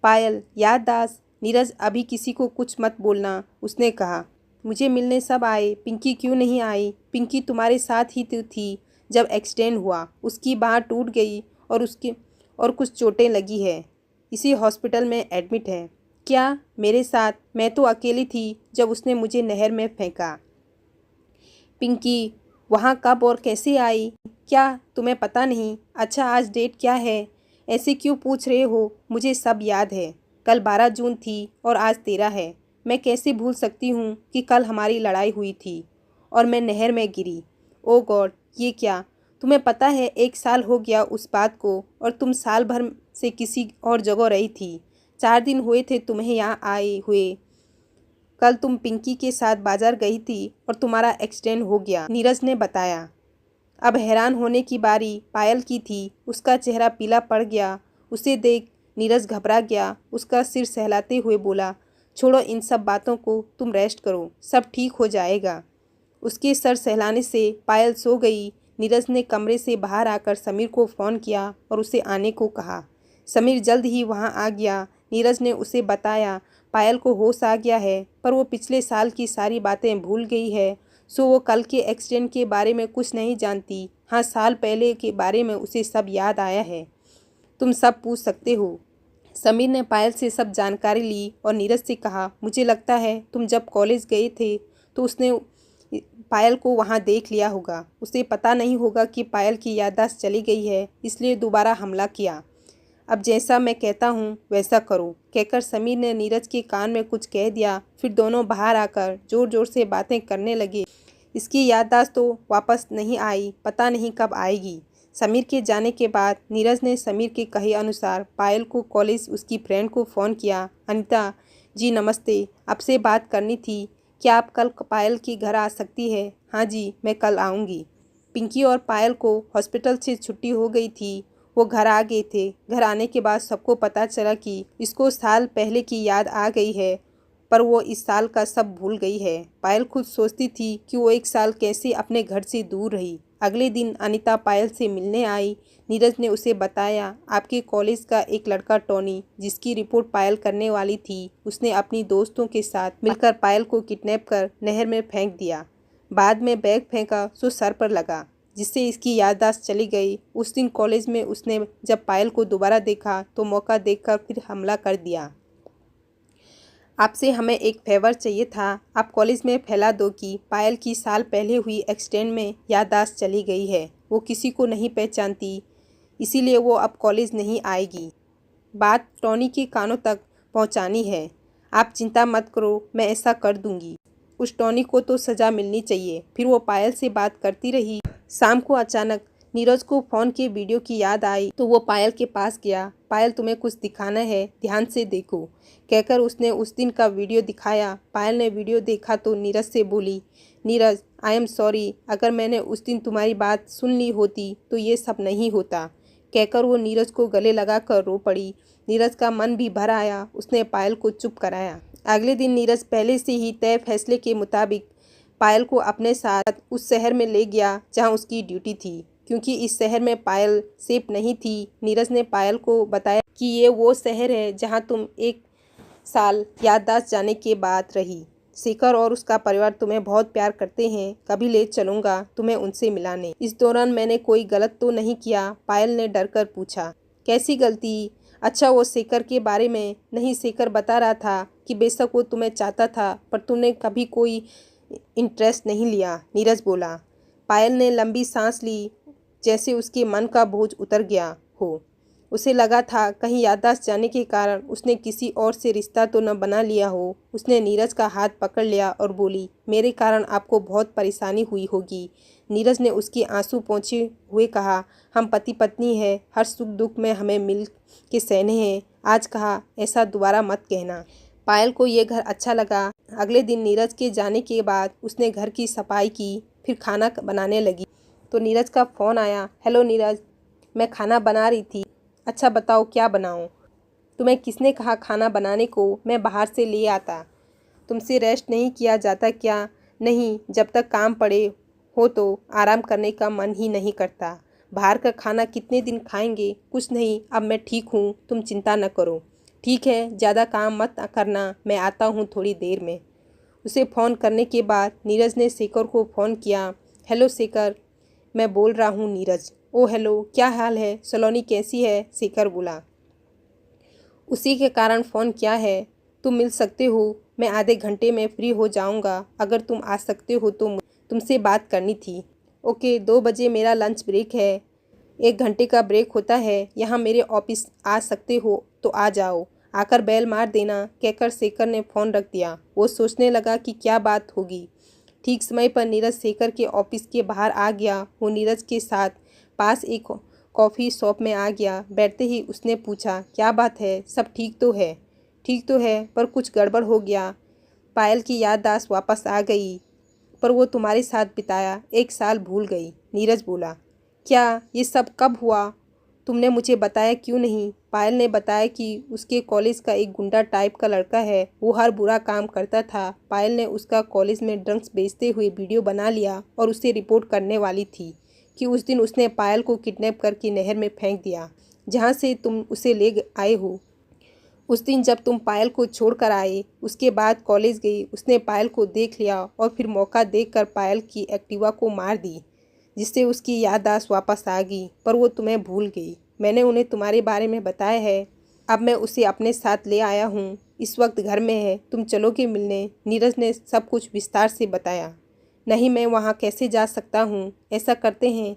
पायल याददाश्त? नीरज अभी किसी को कुछ मत बोलना, उसने कहा। मुझे मिलने सब आए, पिंकी क्यों नहीं आई? पिंकी तुम्हारे साथ ही तो थी जब एक्सीडेंट हुआ। उसकी बाँह टूट गई और कुछ चोटें लगी है, इसी हॉस्पिटल में एडमिट है। क्या मेरे साथ? मैं तो अकेली थी जब उसने मुझे नहर में फेंका। पिंकी वहाँ कब और कैसे आई? क्या तुम्हें पता नहीं? अच्छा आज डेट क्या है? ऐसे क्यों पूछ रहे हो? मुझे सब याद है। कल 12 जून थी और आज 13 है। मैं कैसे भूल सकती हूँ कि कल हमारी लड़ाई हुई थी और मैं नहर में गिरी। ओ गॉड, ये क्या? तुम्हें पता है 1 साल हो गया उस बात को और तुम साल भर से किसी और जगह रही थी। 4 दिन हुए थे तुम्हें यहाँ आए हुए। कल तुम पिंकी के साथ बाजार गई थी और तुम्हारा एक्सीडेंट हो गया, नीरज ने बताया। अब हैरान होने की बारी पायल की थी। उसका चेहरा पीला पड़ गया। उसे देख नीरज घबरा गया। उसका सिर सहलाते हुए बोला, छोड़ो इन सब बातों को, तुम रेस्ट करो, सब ठीक हो जाएगा। उसके सर सहलाने से पायल सो गई। नीरज ने कमरे से बाहर आकर समीर को फ़ोन किया और उसे आने को कहा। समीर जल्द ही वहां आ गया। नीरज ने उसे बताया पायल को होश आ गया है, पर वो पिछले साल की सारी बातें भूल गई है। सो वो कल के एक्सीडेंट के बारे में कुछ नहीं जानती। हाँ, साल पहले के बारे में उसे सब याद आया है। तुम सब पूछ सकते हो। समीर ने पायल से सब जानकारी ली और नीरज से कहा, मुझे लगता है तुम जब कॉलेज गए थे तो उसने पायल को वहाँ देख लिया होगा। उसे पता नहीं होगा कि पायल की याददाश्त चली गई है, इसलिए दोबारा हमला किया। अब जैसा मैं कहता हूँ वैसा करो, कहकर समीर ने नीरज के कान में कुछ कह दिया। फिर दोनों बाहर आकर ज़ोर ज़ोर से बातें करने लगे। इसकी याददाश्त तो वापस नहीं आई, पता नहीं कब आएगी। समीर के जाने के बाद नीरज ने समीर के कहे अनुसार पायल को कॉलेज उसकी फ्रेंड को फ़ोन किया। अनीता जी नमस्ते, आपसे बात करनी थी। क्या आप कल पायल के घर आ सकती है? हाँ जी, मैं कल आऊँगी। पिंकी और पायल को हॉस्पिटल से छुट्टी हो गई थी। वो घर आ गए थे। घर आने के बाद सबको पता चला कि इसको साल पहले की याद आ गई है, पर वो इस साल का सब भूल गई है। पायल खुद सोचती थी कि वो एक साल कैसे अपने घर से दूर रही। अगले दिन अनीता पायल से मिलने आई। नीरज ने उसे बताया, आपके कॉलेज का एक लड़का टॉनी, जिसकी रिपोर्ट पायल करने वाली थी, उसने अपनी दोस्तों के साथ मिलकर पायल को किडनैप कर नहर में फेंक दिया। बाद में बैग फेंका सो सर पर लगा, जिससे इसकी याददाश्त चली गई। उस दिन कॉलेज में उसने जब पायल को दोबारा देखा तो मौका देखकर फिर हमला कर दिया। आपसे हमें एक फेवर चाहिए था। आप कॉलेज में फैला दो कि पायल की साल पहले हुई एक्सीडेंट में याददाश्त चली गई है। वो किसी को नहीं पहचानती, इसीलिए वो अब कॉलेज नहीं आएगी। बात टॉनी के कानों तक पहुंचानी है। आप चिंता मत करो, मैं ऐसा कर दूंगी। उस टॉनी को तो सज़ा मिलनी चाहिए। फिर वो पायल से बात करती रही। शाम को अचानक नीरज को फ़ोन के वीडियो की याद आई तो वो पायल के पास गया। पायल, तुम्हें कुछ दिखाना है, ध्यान से देखो, कहकर उसने उस दिन का वीडियो दिखाया। पायल ने वीडियो देखा तो नीरज से बोली, नीरज आई एम सॉरी, अगर मैंने उस दिन तुम्हारी बात सुन ली होती तो ये सब नहीं होता, कहकर वो नीरज को गले लगाकर रो पड़ी। नीरज का मन भी भर आया। उसने पायल को चुप कराया। अगले दिन नीरज पहले से ही तय फैसले के मुताबिक पायल को अपने साथ उस शहर में ले गया जहां उसकी ड्यूटी थी। क्योंकि इस शहर में पायल सेफ नहीं थी, नीरज ने पायल को बताया कि ये वो शहर है जहां तुम एक साल याददाश्त जाने के बाद रही। शेखर और उसका परिवार तुम्हें बहुत प्यार करते हैं, कभी ले चलूँगा तुम्हें उनसे मिलाने। इस दौरान मैंने कोई गलत तो नहीं किया? पायल ने डर कर पूछा। कैसी गलती? अच्छा, वो शेखर के बारे में? नहीं, शेखर बता रहा था कि बेशक वो तुम्हें चाहता था, पर तुमने कभी कोई इंटरेस्ट नहीं लिया, नीरज बोला। पायल ने लंबी सांस ली, जैसे उसके मन का बोझ उतर गया हो। उसे लगा था कहीं याददाश्त जाने के कारण उसने किसी और से रिश्ता तो न बना लिया हो। उसने नीरज का हाथ पकड़ लिया और बोली, मेरे कारण आपको बहुत परेशानी हुई होगी। नीरज ने उसके आंसू पोंछे हुए कहा, हम पति पत्नी हैं, हर सुख दुख में हमें मिल के सहने हैं। आज कहा, ऐसा दोबारा मत कहना। पायल को ये घर अच्छा लगा। अगले दिन नीरज के जाने के बाद उसने घर की सफाई की, फिर खाना बनाने लगी तो नीरज का फ़ोन आया। हेलो नीरज, मैं खाना बना रही थी। अच्छा बताओ क्या बनाऊं? तुम्हें किसने कहा खाना बनाने को? मैं बाहर से ले आता। तुमसे रेस्ट नहीं किया जाता क्या? नहीं, जब तक काम पड़े हो तो आराम करने का मन ही नहीं करता। बाहर का खाना कितने दिन खाएंगे? कुछ नहीं, अब मैं ठीक हूँ, तुम चिंता न करो। ठीक है, ज़्यादा काम मत करना, मैं आता हूँ थोड़ी देर में। उसे फ़ोन करने के बाद नीरज ने शेखर को फ़ोन किया। हेलो शेखर, मैं बोल रहा हूँ नीरज। ओ हेलो, क्या हाल है? सलोनी कैसी है? शेखर बोला। उसी के कारण फ़ोन किया है। तुम मिल सकते हो? मैं आधे घंटे में फ्री हो जाऊंगा। अगर तुम आ सकते हो तो तुमसे बात करनी थी। ओके, 2 बजे मेरा लंच ब्रेक है। 1 घंटे का ब्रेक होता है। यहाँ मेरे ऑफिस आ सकते हो तो आ जाओ, आकर बेल मार देना, कहकर शेखर ने फ़ोन रख दिया। वो सोचने लगा कि क्या बात होगी। ठीक समय पर नीरज शेखर के ऑफिस के बाहर आ गया। वो नीरज के साथ पास एक कॉफ़ी शॉप में आ गया। बैठते ही उसने पूछा, क्या बात है, सब ठीक तो है? ठीक तो है, पर कुछ गड़बड़ हो गया। पायल की याददाश्त वापस आ गई, पर वो तुम्हारे साथ बिताया 1 साल भूल गई, नीरज बोला। क्या? ये सब कब हुआ? तुमने मुझे बताया क्यों नहीं? पायल ने बताया कि उसके कॉलेज का एक गुंडा टाइप का लड़का है, वो हर बुरा काम करता था। पायल ने उसका कॉलेज में ड्रग्स बेचते हुए वीडियो बना लिया और उसे रिपोर्ट करने वाली थी कि उस दिन उसने पायल को किडनैप करके नहर में फेंक दिया, जहाँ से तुम उसे ले आए हो। उस दिन जब तुम पायल को छोड़ कर आए, उसके बाद कॉलेज गई, उसने पायल को देख लिया और फिर मौका देखकर पायल की एक्टिवा को मार दी, जिससे उसकी याददाश्त वापस आ गई, पर वो तुम्हें भूल गई। मैंने उन्हें तुम्हारे बारे में बताया है। अब मैं उसे अपने साथ ले आया हूँ, इस वक्त घर में है, तुम चलोगे मिलने? नीरज ने सब कुछ विस्तार से बताया। नहीं, मैं वहाँ कैसे जा सकता हूँ? ऐसा करते हैं,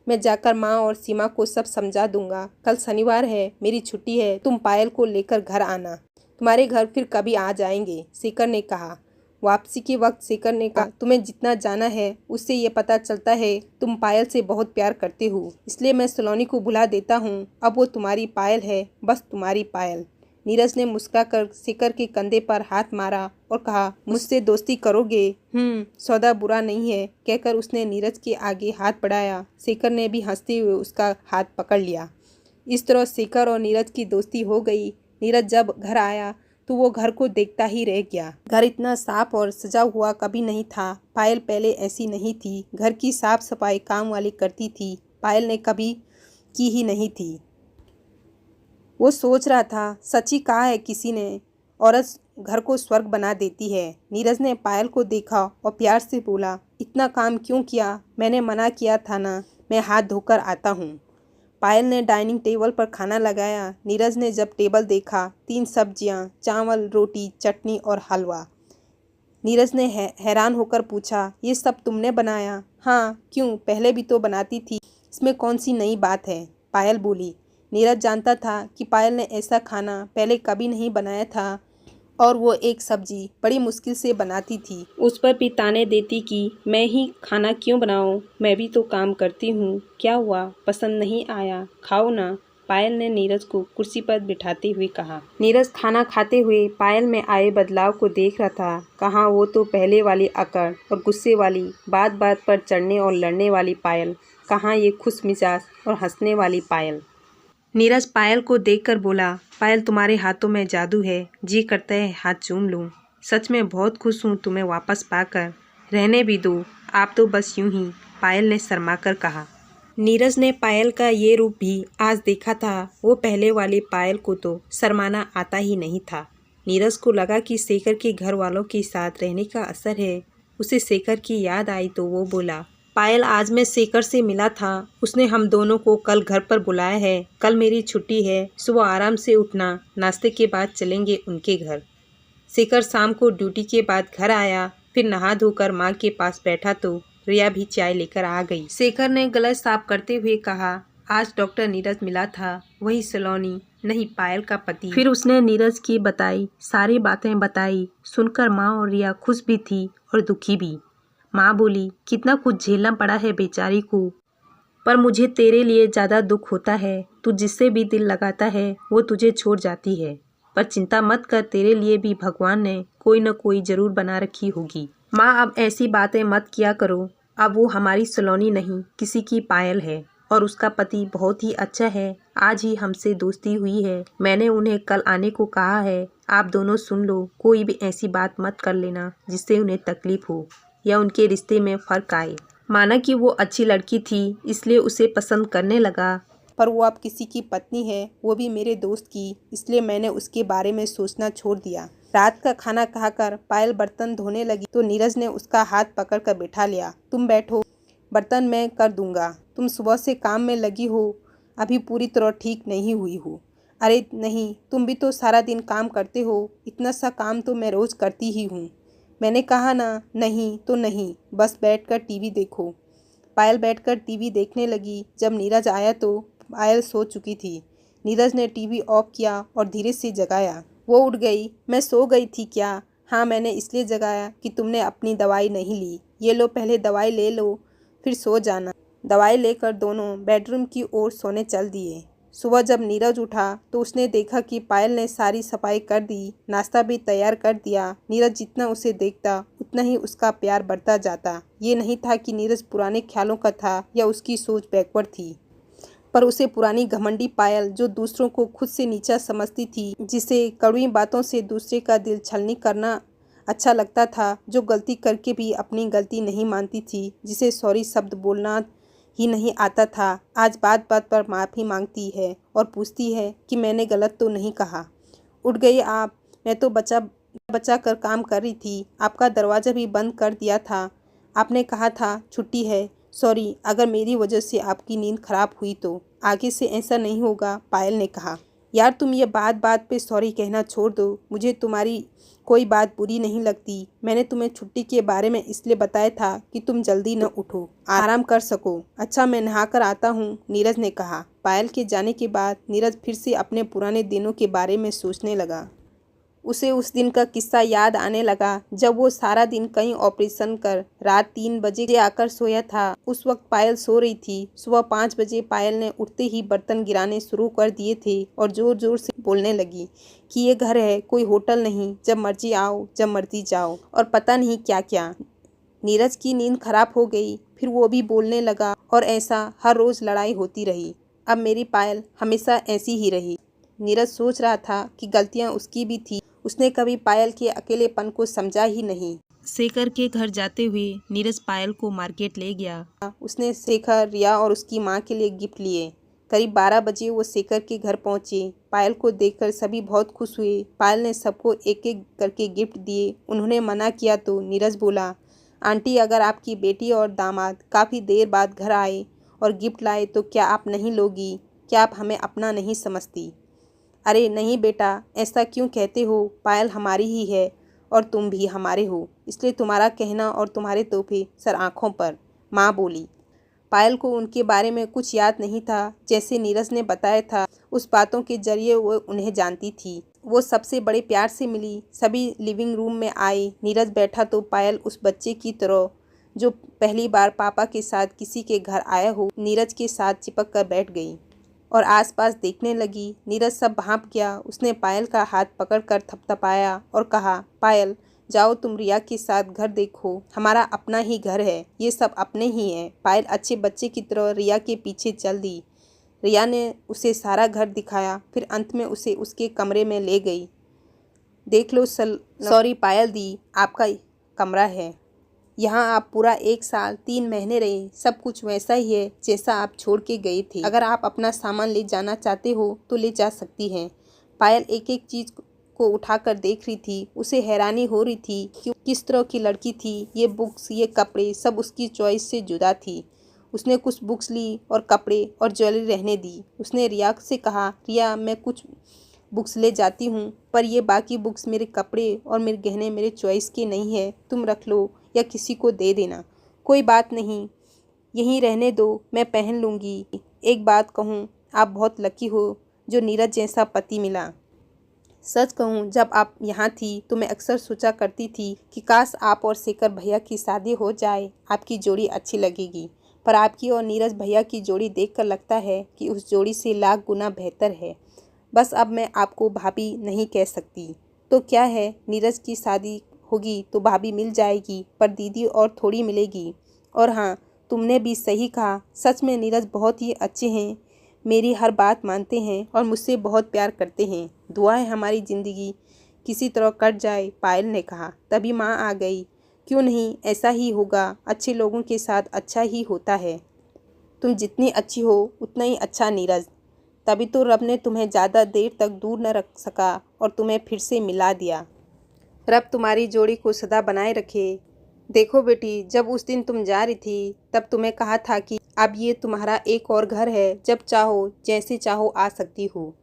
मैं जाकर माँ और सीमा को सब समझा दूंगा। कल शनिवार है, मेरी छुट्टी है, तुम पायल को लेकर घर आना। तुम्हारे घर फिर कभी आ जाएंगे, शेखर ने कहा। वापसी के वक्त शेखर ने कहा, तुम्हें जितना जाना है उससे ये पता चलता है तुम पायल से बहुत प्यार करते हो, इसलिए मैं सलोनी को बुला देता हूँ। अब वो तुम्हारी पायल है, बस तुम्हारी पायल। नीरज ने मुस्कुराकर शेखर के कंधे पर हाथ मारा और कहा, मुझसे दोस्ती करोगे? सौदा बुरा नहीं है, कहकर उसने नीरज के आगे हाथ बढ़ाया। शेखर ने भी हंसते हुए उसका हाथ पकड़ लिया। इस तरह शेखर और नीरज की दोस्ती हो गई। नीरज जब घर आया तो वो घर को देखता ही रह गया। घर इतना साफ और सजा हुआ कभी नहीं था। पायल पहले ऐसी नहीं थी। घर की साफ सफाई काम वाली करती थी, पायल ने कभी की ही नहीं थी। वो सोच रहा था, सच ही कहा है किसी ने, औरत घर को स्वर्ग बना देती है। नीरज ने पायल को देखा और प्यार से बोला, इतना काम क्यों किया? मैंने मना किया था ना, मैं हाथ धोकर आता हूँ। पायल ने डाइनिंग टेबल पर खाना लगाया। नीरज ने जब टेबल देखा, 3 सब्जियाँ, चावल, रोटी, चटनी और हलवा। नीरज ने हैरान होकर पूछा, ये सब तुमने बनाया? हाँ, क्यों, पहले भी तो बनाती थी, इसमें कौन सी नई बात है? पायल बोली। नीरज जानता था कि पायल ने ऐसा खाना पहले कभी नहीं बनाया था और वो एक सब्जी बड़ी मुश्किल से बनाती थी। उस पर भी ताने देती कि मैं ही खाना क्यों बनाऊं, मैं भी तो काम करती हूँ। क्या हुआ, पसंद नहीं आया? खाओ ना, पायल ने नीरज को कुर्सी पर बिठाते हुए कहा। नीरज खाना खाते हुए पायल में आए बदलाव को देख रहा था। कहाँ वो तो पहले वाली अकड़ और गुस्से वाली, बात बात पर चढ़ने और लड़ने वाली पायल, कहाँ ये खुश मिजाज और हंसने वाली पायल। नीरज पायल को देखकर बोला, पायल तुम्हारे हाथों में जादू है, जी करता है हाथ चूम लूं। सच में बहुत खुश हूँ तुम्हें वापस पाकर। रहने भी दो, आप तो बस यूं ही, पायल ने शर्माकर कहा। नीरज ने पायल का ये रूप भी आज देखा था। वो पहले वाली पायल को तो शर्माना आता ही नहीं था। नीरज को लगा कि शेखर के घर वालों के साथ रहने का असर है। उसे शेखर की याद आई तो वो बोला, पायल आज मैं शेखर से मिला था, उसने हम दोनों को कल घर पर बुलाया है। कल मेरी छुट्टी है, सुबह आराम से उठना, नाश्ते के बाद चलेंगे उनके घर। शेखर शाम को ड्यूटी के बाद घर आया, फिर नहा धोकर माँ के पास बैठा तो रिया भी चाय लेकर आ गई। शेखर ने गला साफ करते हुए कहा, आज डॉक्टर नीरज मिला था, वही सलोनी, नहीं पायल का पति। फिर उसने नीरज की बताई, सारी बातें बताई। सुनकर माँ और रिया खुश भी थी और दुखी भी। माँ बोली, कितना कुछ झेलना पड़ा है बेचारी को, पर मुझे तेरे लिए ज़्यादा दुख होता है। तू जिससे भी दिल लगाता है वो तुझे छोड़ जाती है, पर चिंता मत कर, तेरे लिए भी भगवान ने कोई न कोई ज़रूर बना रखी होगी। माँ, अब ऐसी बातें मत किया करो। अब वो हमारी सलोनी नहीं, किसी की पायल है और उसका पति बहुत ही अच्छा है। आज ही हमसे दोस्ती हुई है, मैंने उन्हें कल आने को कहा है। आप दोनों सुन लो, कोई भी ऐसी बात मत कर लेना जिससे उन्हें तकलीफ हो या उनके रिश्ते में फ़र्क आए। माना कि वो अच्छी लड़की थी इसलिए उसे पसंद करने लगा, पर वो अब किसी की पत्नी है, वो भी मेरे दोस्त की, इसलिए मैंने उसके बारे में सोचना छोड़ दिया। रात का खाना खाकर पायल बर्तन धोने लगी तो नीरज ने उसका हाथ पकड़कर बिठा लिया। तुम बैठो, बर्तन मैं कर दूंगा, तुम सुबह से काम में लगी हो, अभी पूरी तरह ठीक नहीं हुई हो। अरे नहीं, तुम भी तो सारा दिन काम करते हो, इतना सा काम तो मैं रोज़ करती ही हूँ। मैंने कहा ना, नहीं तो नहीं, बस बैठकर टीवी देखो। पायल बैठकर टीवी देखने लगी। जब नीरज आया तो पायल सो चुकी थी। नीरज ने टीवी ऑफ किया और धीरे से जगाया। वो उठ गई। मैं सो गई थी क्या? हाँ, मैंने इसलिए जगाया कि तुमने अपनी दवाई नहीं ली। ये लो, पहले दवाई ले लो, फिर सो जाना। दवाई लेकर दोनों बेडरूम की ओर सोने चल दिए। सुबह जब नीरज उठा तो उसने देखा कि पायल ने सारी सफाई कर दी, नाश्ता भी तैयार कर दिया। नीरज जितना उसे देखता उतना ही उसका प्यार बढ़ता जाता। ये नहीं था कि नीरज पुराने ख्यालों का था या उसकी सोच बैकवर्ड थी। पर उसे पुरानी घमंडी पायल, जो दूसरों को खुद से नीचा समझती थी, जिसे कड़वी बातों से दूसरे का दिल छलनी करना अच्छा लगता था, जो गलती करके भी अपनी गलती नहीं मानती थी, जिसे सॉरी शब्द बोलना ही नहीं आता था, आज बात बात पर माफ़ी मांगती है और पूछती है कि मैंने गलत तो नहीं कहा। उठ गई आप? मैं तो बचा बचा कर काम कर रही थी, आपका दरवाज़ा भी बंद कर दिया था। आपने कहा था छुट्टी है। सॉरी अगर मेरी वजह से आपकी नींद खराब हुई तो। आगे से ऐसा नहीं होगा, पायल ने कहा। यार तुम ये बात बात पे सॉरी कहना छोड़ दो, मुझे तुम्हारी कोई बात बुरी नहीं लगती। मैंने तुम्हें छुट्टी के बारे में इसलिए बताया था कि तुम जल्दी न उठो, आराम कर सको। अच्छा मैं नहाकर आता हूँ, नीरज ने कहा। पायल के जाने के बाद नीरज फिर से अपने पुराने दिनों के बारे में सोचने लगा। उसे उस दिन का किस्सा याद आने लगा जब वो सारा दिन कहीं ऑपरेशन कर रात 3 बजे आकर सोया था। उस वक्त पायल सो रही थी। सुबह 5 बजे पायल ने उठते ही बर्तन गिराने शुरू कर दिए थे और जोर जोर से बोलने लगी कि ये घर है, कोई होटल नहीं, जब मर्जी आओ जब मर्जी जाओ, और पता नहीं क्या क्या। नीरज की नींद खराब हो गई, फिर वो भी बोलने लगा और ऐसा हर रोज लड़ाई होती रही। अब मेरी पायल हमेशा ऐसी ही रही। नीरज सोच रहा था कि गलतियां उसकी भी थी, उसने कभी पायल के अकेलेपन को समझा ही नहीं। शेखर के घर जाते हुए नीरज पायल को मार्केट ले गया। उसने शेखर, रिया और उसकी माँ के लिए गिफ्ट लिए। करीब 12 बजे वो शेखर के घर पहुंचे। पायल को देखकर सभी बहुत खुश हुए। पायल ने सबको एक एक करके गिफ्ट दिए। उन्होंने मना किया तो नीरज बोला, आंटी अगर आपकी बेटी और दामाद काफ़ी देर बाद घर आए और गिफ्ट लाए तो क्या आप नहीं लोगी? क्या आप हमें अपना नहीं समझती? अरे नहीं बेटा, ऐसा क्यों कहते हो? पायल हमारी ही है और तुम भी हमारे हो, इसलिए तुम्हारा कहना और तुम्हारे तोहफे सर आँखों पर, माँ बोली। पायल को उनके बारे में कुछ याद नहीं था। जैसे नीरज ने बताया था, उस बातों के जरिए वो उन्हें जानती थी। वो सबसे बड़े प्यार से मिली। सभी लिविंग रूम में आए। नीरज बैठा तो पायल उस बच्चे की तरह जो पहली बार पापा के साथ किसी के घर आया हो, नीरज के साथ चिपक कर बैठ गई और आसपास देखने लगी। नीरज सब भांप गया। उसने पायल का हाथ पकड़कर थपथपाया और कहा, पायल जाओ तुम रिया के साथ घर देखो, हमारा अपना ही घर है, ये सब अपने ही हैं। पायल अच्छे बच्चे की तरह रिया के पीछे चल दी। रिया ने उसे सारा घर दिखाया, फिर अंत में उसे उसके कमरे में ले गई। देख लो सॉरी पायल दी, आपका कमरा है, यहाँ आप पूरा 1 साल 3 महीने रहे। सब कुछ वैसा ही है जैसा आप छोड़ के गए थे। अगर आप अपना सामान ले जाना चाहते हो तो ले जा सकती हैं। पायल एक एक चीज़ को उठाकर देख रही थी। उसे हैरानी हो रही थी कि किस तरह की लड़की थी। ये बुक्स, ये कपड़े सब उसकी चॉइस से जुदा थी। उसने कुछ बुक्स ली और कपड़े और ज्वेलरी रहने दी। उसने रिया से कहा, रिया मैं कुछ बुक्स ले जाती हूँ, पर ये बाकी बुक्स, मेरे कपड़े और मेरे गहने मेरे चॉइस के नहीं है, तुम रख लो या किसी को दे देना। कोई बात नहीं, यहीं रहने दो, मैं पहन लूँगी। एक बात कहूँ, आप बहुत लकी हो जो नीरज जैसा पति मिला। सच कहूँ, जब आप यहाँ थी तो मैं अक्सर सोचा करती थी कि काश आप और शेखर भैया की शादी हो जाए, आपकी जोड़ी अच्छी लगेगी। पर आपकी और नीरज भैया की जोड़ी देखकर लगता है कि उस जोड़ी से लाख गुना बेहतर है। बस अब मैं आपको भाभी नहीं कह सकती तो क्या है, नीरज की शादी होगी तो भाभी मिल जाएगी, पर दीदी और थोड़ी मिलेगी। और हाँ, तुमने भी सही कहा, सच में नीरज बहुत ही अच्छे हैं, मेरी हर बात मानते हैं और मुझसे बहुत प्यार करते हैं। दुआ है हमारी ज़िंदगी किसी तरह कट जाए, पायल ने कहा। तभी माँ आ गई। क्यों नहीं, ऐसा ही होगा, अच्छे लोगों के साथ अच्छा ही होता है। तुम जितनी अच्छी हो उतना ही अच्छा नीरज। तभी तो रब ने तुम्हें ज़्यादा देर तक दूर न रख सका और तुम्हें फिर से मिला दिया। रब तुम्हारी जोड़ी को सदा बनाए रखे। देखो बेटी, जब उस दिन तुम जा रही थी तब तुम्हें कहा था कि अब ये तुम्हारा एक और घर है, जब चाहो जैसे चाहो आ सकती हो।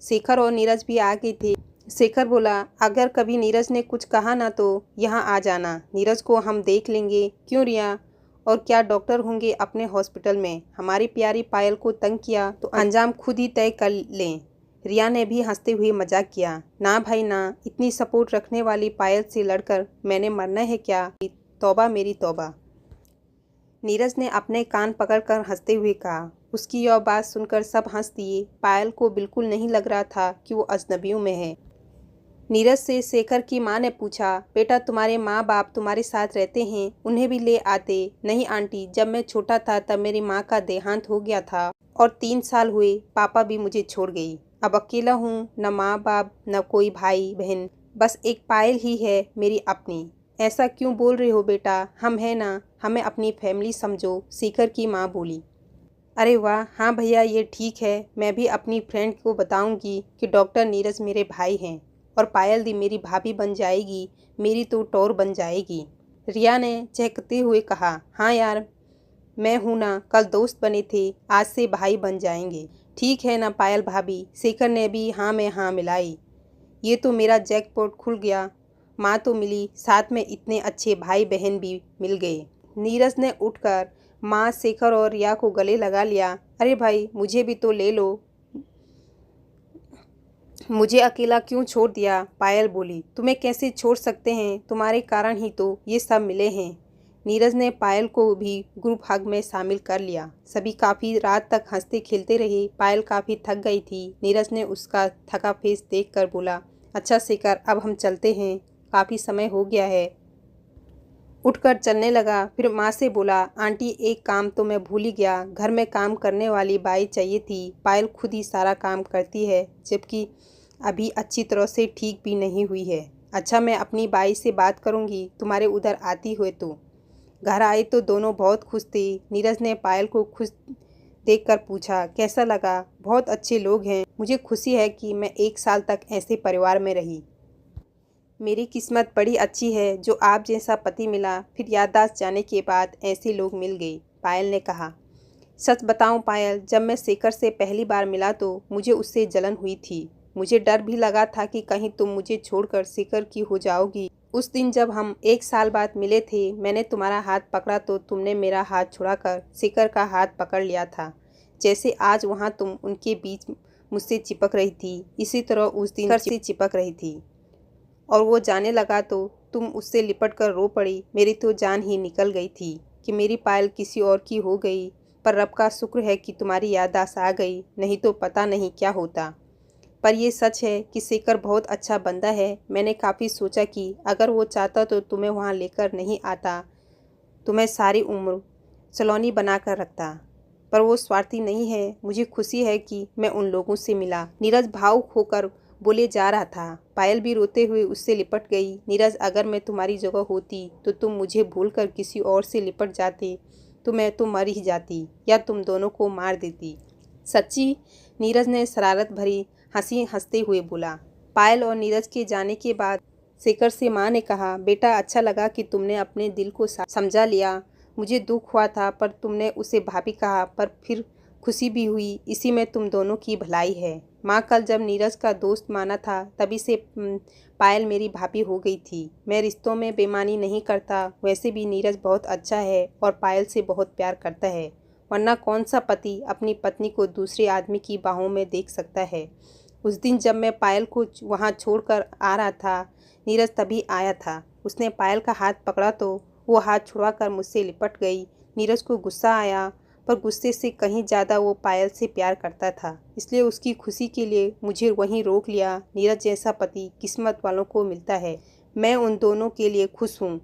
शेखर और नीरज भी आ गए थे। शेखर बोला, अगर कभी नीरज ने कुछ कहा ना तो यहाँ आ जाना, नीरज को हम देख लेंगे। क्यों रिया? और क्या डॉक्टर होंगे अपने हॉस्पिटल में? हमारी प्यारी पायल को तंग किया तो अंजाम खुद ही तय कर लें। रिया ने भी हंसते हुए मजाक किया। ना भाई ना, इतनी सपोर्ट रखने वाली पायल से लड़कर मैंने मरना है क्या? तौबा मेरी तौबा। नीरज ने अपने कान पकड़कर हंसते हुए कहा। उसकी यह बात सुनकर सब हंस दिए। पायल को बिल्कुल नहीं लग रहा था कि वो अजनबियों में है। नीरज से शेखर की माँ ने पूछा, बेटा तुम्हारे माँ बाप तुम्हारे साथ रहते हैं, उन्हें भी ले आते। नहीं आंटी, जब मैं छोटा था तब मेरी माँ का देहांत हो गया था और 3 साल हुए पापा भी मुझे छोड़ गई। अब अकेला हूँ, न माँ बाप न कोई भाई बहन, बस एक पायल ही है मेरी अपनी। ऐसा क्यों बोल रहे हो बेटा, हम हैं ना, हमें अपनी फैमिली समझो, शेखर की माँ बोली। अरे वाह, हाँ भैया ये ठीक है, मैं भी अपनी फ्रेंड को बताऊंगी कि डॉक्टर नीरज मेरे भाई हैं और पायल दी मेरी भाभी बन जाएगी, मेरी तो टौर बन जाएगी। रिया ने चहकते हुए कहा, हाँ यार, मैं हूं ना, कल दोस्त बने थे, आज से भाई बन जाएंगे। ठीक है ना पायल भाभी, शेखर ने भी हाँ में हाँ मिलाई। ये तो मेरा जैकपॉट खुल गया, माँ तो मिली, साथ में इतने अच्छे भाई बहन भी मिल गए। नीरज ने उठकर माँ, शेखर और रिया को गले लगा लिया। अरे भाई मुझे भी तो ले लो, मुझे अकेला क्यों छोड़ दिया। पायल बोली, तुम्हें कैसे छोड़ सकते हैं, तुम्हारे कारण ही तो ये सब मिले हैं। नीरज ने पायल को भी ग्रुप हग में शामिल कर लिया। सभी काफ़ी रात तक हंसते खेलते रहे। पायल काफ़ी थक गई थी। नीरज ने उसका थका फेस देखकर बोला, अच्छा शेखर, अब हम चलते हैं, काफ़ी समय हो गया है। उठकर चलने लगा। फिर माँ से बोला, आंटी एक काम तो मैं भूल ही गया, घर में काम करने वाली बाई चाहिए थी। पायल खुद ही सारा काम करती है, जबकि अभी अच्छी तरह से ठीक भी नहीं हुई है। अच्छा, मैं अपनी बाई से बात करूँगी, तुम्हारे उधर आती हुए तो। घर आए तो दोनों बहुत खुश थे। नीरज ने पायल को खुश देखकर पूछा, कैसा लगा। बहुत अच्छे लोग हैं, मुझे खुशी है कि मैं 1 साल तक ऐसे परिवार में रही। मेरी किस्मत बड़ी अच्छी है जो आप जैसा पति मिला। फिर याददाश्त जाने के बाद ऐसे लोग मिल गए, पायल ने कहा। सच बताऊं पायल, जब मैं शेखर से पहली बार मिला तो मुझे उससे जलन हुई थी। मुझे डर भी लगा था कि कहीं तुम मुझे छोड़कर शेखर की हो जाओगी। उस दिन जब हम 1 साल बाद मिले थे, मैंने तुम्हारा हाथ पकड़ा तो तुमने मेरा हाथ छुड़ाकर शेखर का हाथ पकड़ लिया था। जैसे आज वहाँ तुम उनके बीच मुझसे चिपक रही थी, इसी तरह उस दिन शेखर से चिपक रही थी। और वो जाने लगा तो तुम उससे लिपट कर रो पड़ी। मेरी तो जान ही निकल गई थी कि मेरी पायल किसी और की हो गई, पर रब का शुक्र है कि तुम्हारी याददाश्त आ गई, नहीं तो पता नहीं क्या होता। पर यह सच है कि शेखर बहुत अच्छा बंदा है। मैंने काफ़ी सोचा कि अगर वो चाहता तो तुम्हें वहाँ लेकर नहीं आता, तुम्हें सारी उम्र सलोनी बना कर रखता। पर वो स्वार्थी नहीं है। मुझे खुशी है कि मैं उन लोगों से मिला। नीरज भावुक होकर बोले जा रहा था। पायल भी रोते हुए उससे लिपट गई। नीरज, अगर मैं तुम्हारी जगह होती तो तुम मुझे भूलकर किसी और से लिपट जाते तो मैं तो मर ही जाती या तुम दोनों को मार देती। सच्ची? नीरज ने शरारत भरी हंसी हंसते हुए बोला। पायल और नीरज के जाने के बाद शेखर से माँ ने कहा, बेटा अच्छा लगा कि तुमने अपने दिल को समझा लिया। मुझे दुख हुआ था पर तुमने उसे भाभी कहा, पर फिर खुशी भी हुई। इसी में तुम दोनों की भलाई है। माँ, कल जब नीरज का दोस्त माना था तभी से पायल मेरी भाभी हो गई थी। मैं रिश्तों में बेईमानी नहीं करता। वैसे भी नीरज बहुत अच्छा है और पायल से बहुत प्यार करता है, वरना कौन सा पति अपनी पत्नी को दूसरे आदमी की बाहों में देख सकता है। उस दिन जब मैं पायल को वहाँ छोड़कर आ रहा था, नीरज तभी आया था। उसने पायल का हाथ पकड़ा तो वो हाथ छुड़वाकर मुझसे लिपट गई। नीरज को गुस्सा आया, पर गुस्से से कहीं ज़्यादा वो पायल से प्यार करता था, इसलिए उसकी खुशी के लिए मुझे वहीं रोक लिया। नीरज जैसा पति किस्मत वालों को मिलता है। मैं उन दोनों के लिए खुश हूँ।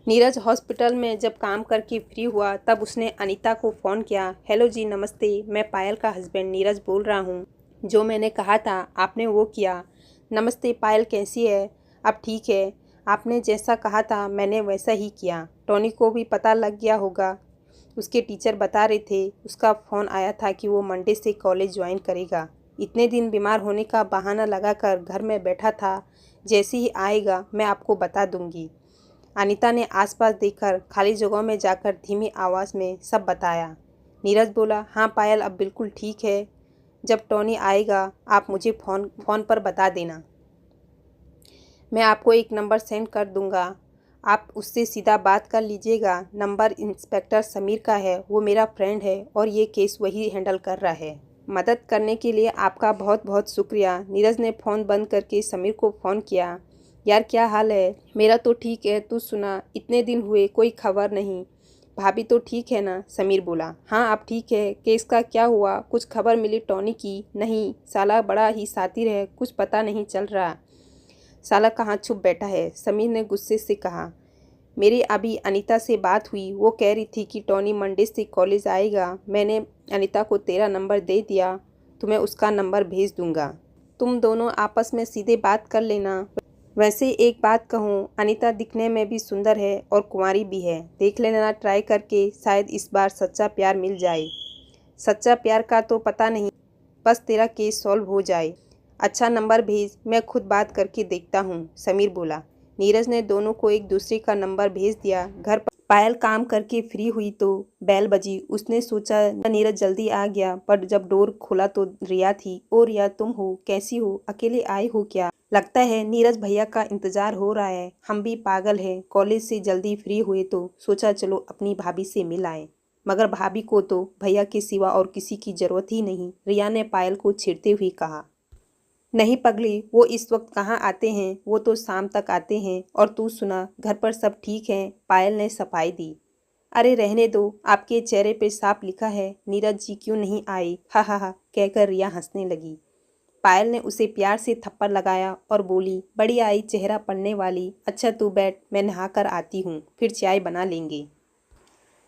नीरज हॉस्पिटल में जब काम करके फ्री हुआ तब उसने अनीता को फ़ोन किया। हेलो जी, नमस्ते, मैं पायल का हस्बैंड नीरज बोल रहा हूँ। जो मैंने कहा था आपने वो किया। नमस्ते पायल, कैसी है? अब ठीक है, आपने जैसा कहा था मैंने वैसा ही किया। टॉनी को भी पता लग गया होगा, उसके टीचर बता रहे थे। उसका फ़ोन आया था कि वो मंडे से कॉलेज ज्वाइन करेगा। इतने दिन बीमार होने का बहाना लगाकर घर में बैठा था। जैसे ही आएगा मैं आपको बता दूंगी। अनीता ने आसपास देखकर खाली जगहों में जाकर धीमी आवाज़ में सब बताया। नीरज बोला, हाँ पायल अब बिल्कुल ठीक है। जब टॉनी आएगा आप मुझे फ़ोन पर बता देना। मैं आपको एक नंबर सेंड कर दूंगा, आप उससे सीधा बात कर लीजिएगा। नंबर इंस्पेक्टर समीर का है, वो मेरा फ्रेंड है और ये केस वही हैंडल कर रहा है। मदद करने के लिए आपका बहुत बहुत शुक्रिया। नीरज ने फ़ोन बंद करके समीर को फ़ोन किया। यार क्या हाल है? मेरा तो ठीक है, तू सुना? इतने दिन हुए कोई खबर नहीं। भाभी तो ठीक है ना? समीर बोला, हाँ अब ठीक है। केस का क्या हुआ? कुछ खबर मिली टॉनी की? नहीं, साला बड़ा ही शातिर है, कुछ पता नहीं चल रहा। साला कहाँ छुप बैठा है, समीर ने गुस्से से कहा। मेरी अभी अनीता से बात हुई, वो कह रही थी कि टॉनी मंडे से कॉलेज आएगा। मैंने अनीता को तेरा नंबर दे दिया, तुम्हें उसका नंबर भेज दूंगा, तुम दोनों आपस में सीधे बात कर लेना। वैसे एक बात कहूँ, अनीता दिखने में भी सुंदर है और कुंवारी भी है, देख लेना ट्राई करके, शायद इस बार सच्चा प्यार मिल जाए। सच्चा प्यार का तो पता नहीं, बस तेरा केस सॉल्व हो जाए। अच्छा नंबर भेज, मैं खुद बात करके देखता हूँ, समीर बोला। नीरज ने दोनों को एक दूसरे का नंबर भेज दिया। घर पर पायल काम करके फ्री हुई तो बेल बजी। उसने सोचा नीरज जल्दी आ गया, पर जब डोर खोला तो रिया थी। ओ रिया, तुम हो? कैसी हो? अकेले आए हो क्या? लगता है नीरज भैया का इंतजार हो रहा है। हम भी पागल हैं, कॉलेज से जल्दी फ्री हुए तो सोचा चलो अपनी भाभी से मिल आए, मगर भाभी को तो भैया के सिवा और किसी की जरूरत ही नहीं, रिया ने पायल को छेड़ते हुए कहा। नहीं पगली, वो इस वक्त कहाँ आते हैं, वो तो शाम तक आते हैं। और तू सुना, घर पर सब ठीक है? पायल ने सफाई दी। अरे रहने दो, आपके चेहरे पे साफ लिखा है नीरज जी क्यों नहीं आए, हा हा हा, कहकर रिया हंसने लगी। पायल ने उसे प्यार से थप्पड़ लगाया और बोली, बड़ी आई चेहरा पड़ने वाली। अच्छा तू बैठ, मैं नहा कर आती हूँ, फिर चाय बना लेंगे।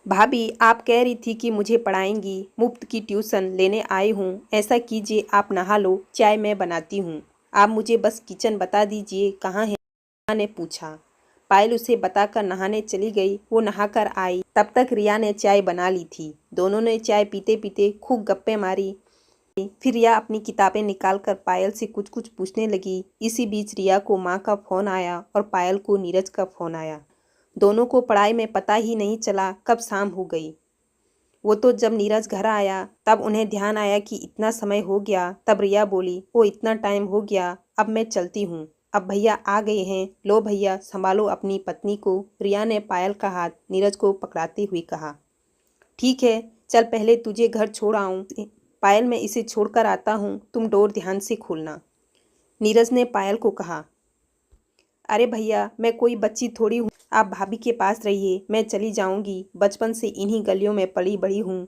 भाभी, आप कह रही थी कि मुझे पढ़ाएंगी, मुफ्त की ट्यूशन लेने आई हूँ। ऐसा कीजिए, आप नहा लो, चाय मैं बनाती हूँ। आप मुझे बस किचन बता दीजिए कहाँ है, रिया ने पूछा। पायल उसे बताकर नहाने चली गई। वो नहाकर आई, तब तक रिया ने चाय बना ली थी। दोनों ने चाय पीते पीते खूब गप्पे मारी। फिर रिया अपनी किताबें निकालकर पायल से कुछ कुछ पूछने लगी। इसी बीच रिया को माँ का फ़ोन आया और पायल को नीरज का फ़ोन आया। दोनों को पढ़ाई में पता ही नहीं चला कब शाम हो गई। वो तो जब नीरज घर आया तब उन्हें ध्यान आया कि इतना समय हो गया। तब रिया बोली, ओ इतना टाइम हो गया, अब मैं चलती हूँ, अब भैया आ गए हैं, लो भैया संभालो अपनी पत्नी को। रिया ने पायल का हाथ नीरज को पकड़ाते हुए कहा। ठीक है, चल पहले तुझे घर छोड़ आऊँ। पायल, मैं इसे छोड़कर आता हूँ, तुम डोर ध्यान से खोलना, नीरज ने पायल को कहा। अरे भैया, मैं कोई बच्ची थोड़ी हूँ, आप भाभी के पास रहिए, मैं चली जाऊंगी, बचपन से इन्हीं गलियों में पली बड़ी हूँ।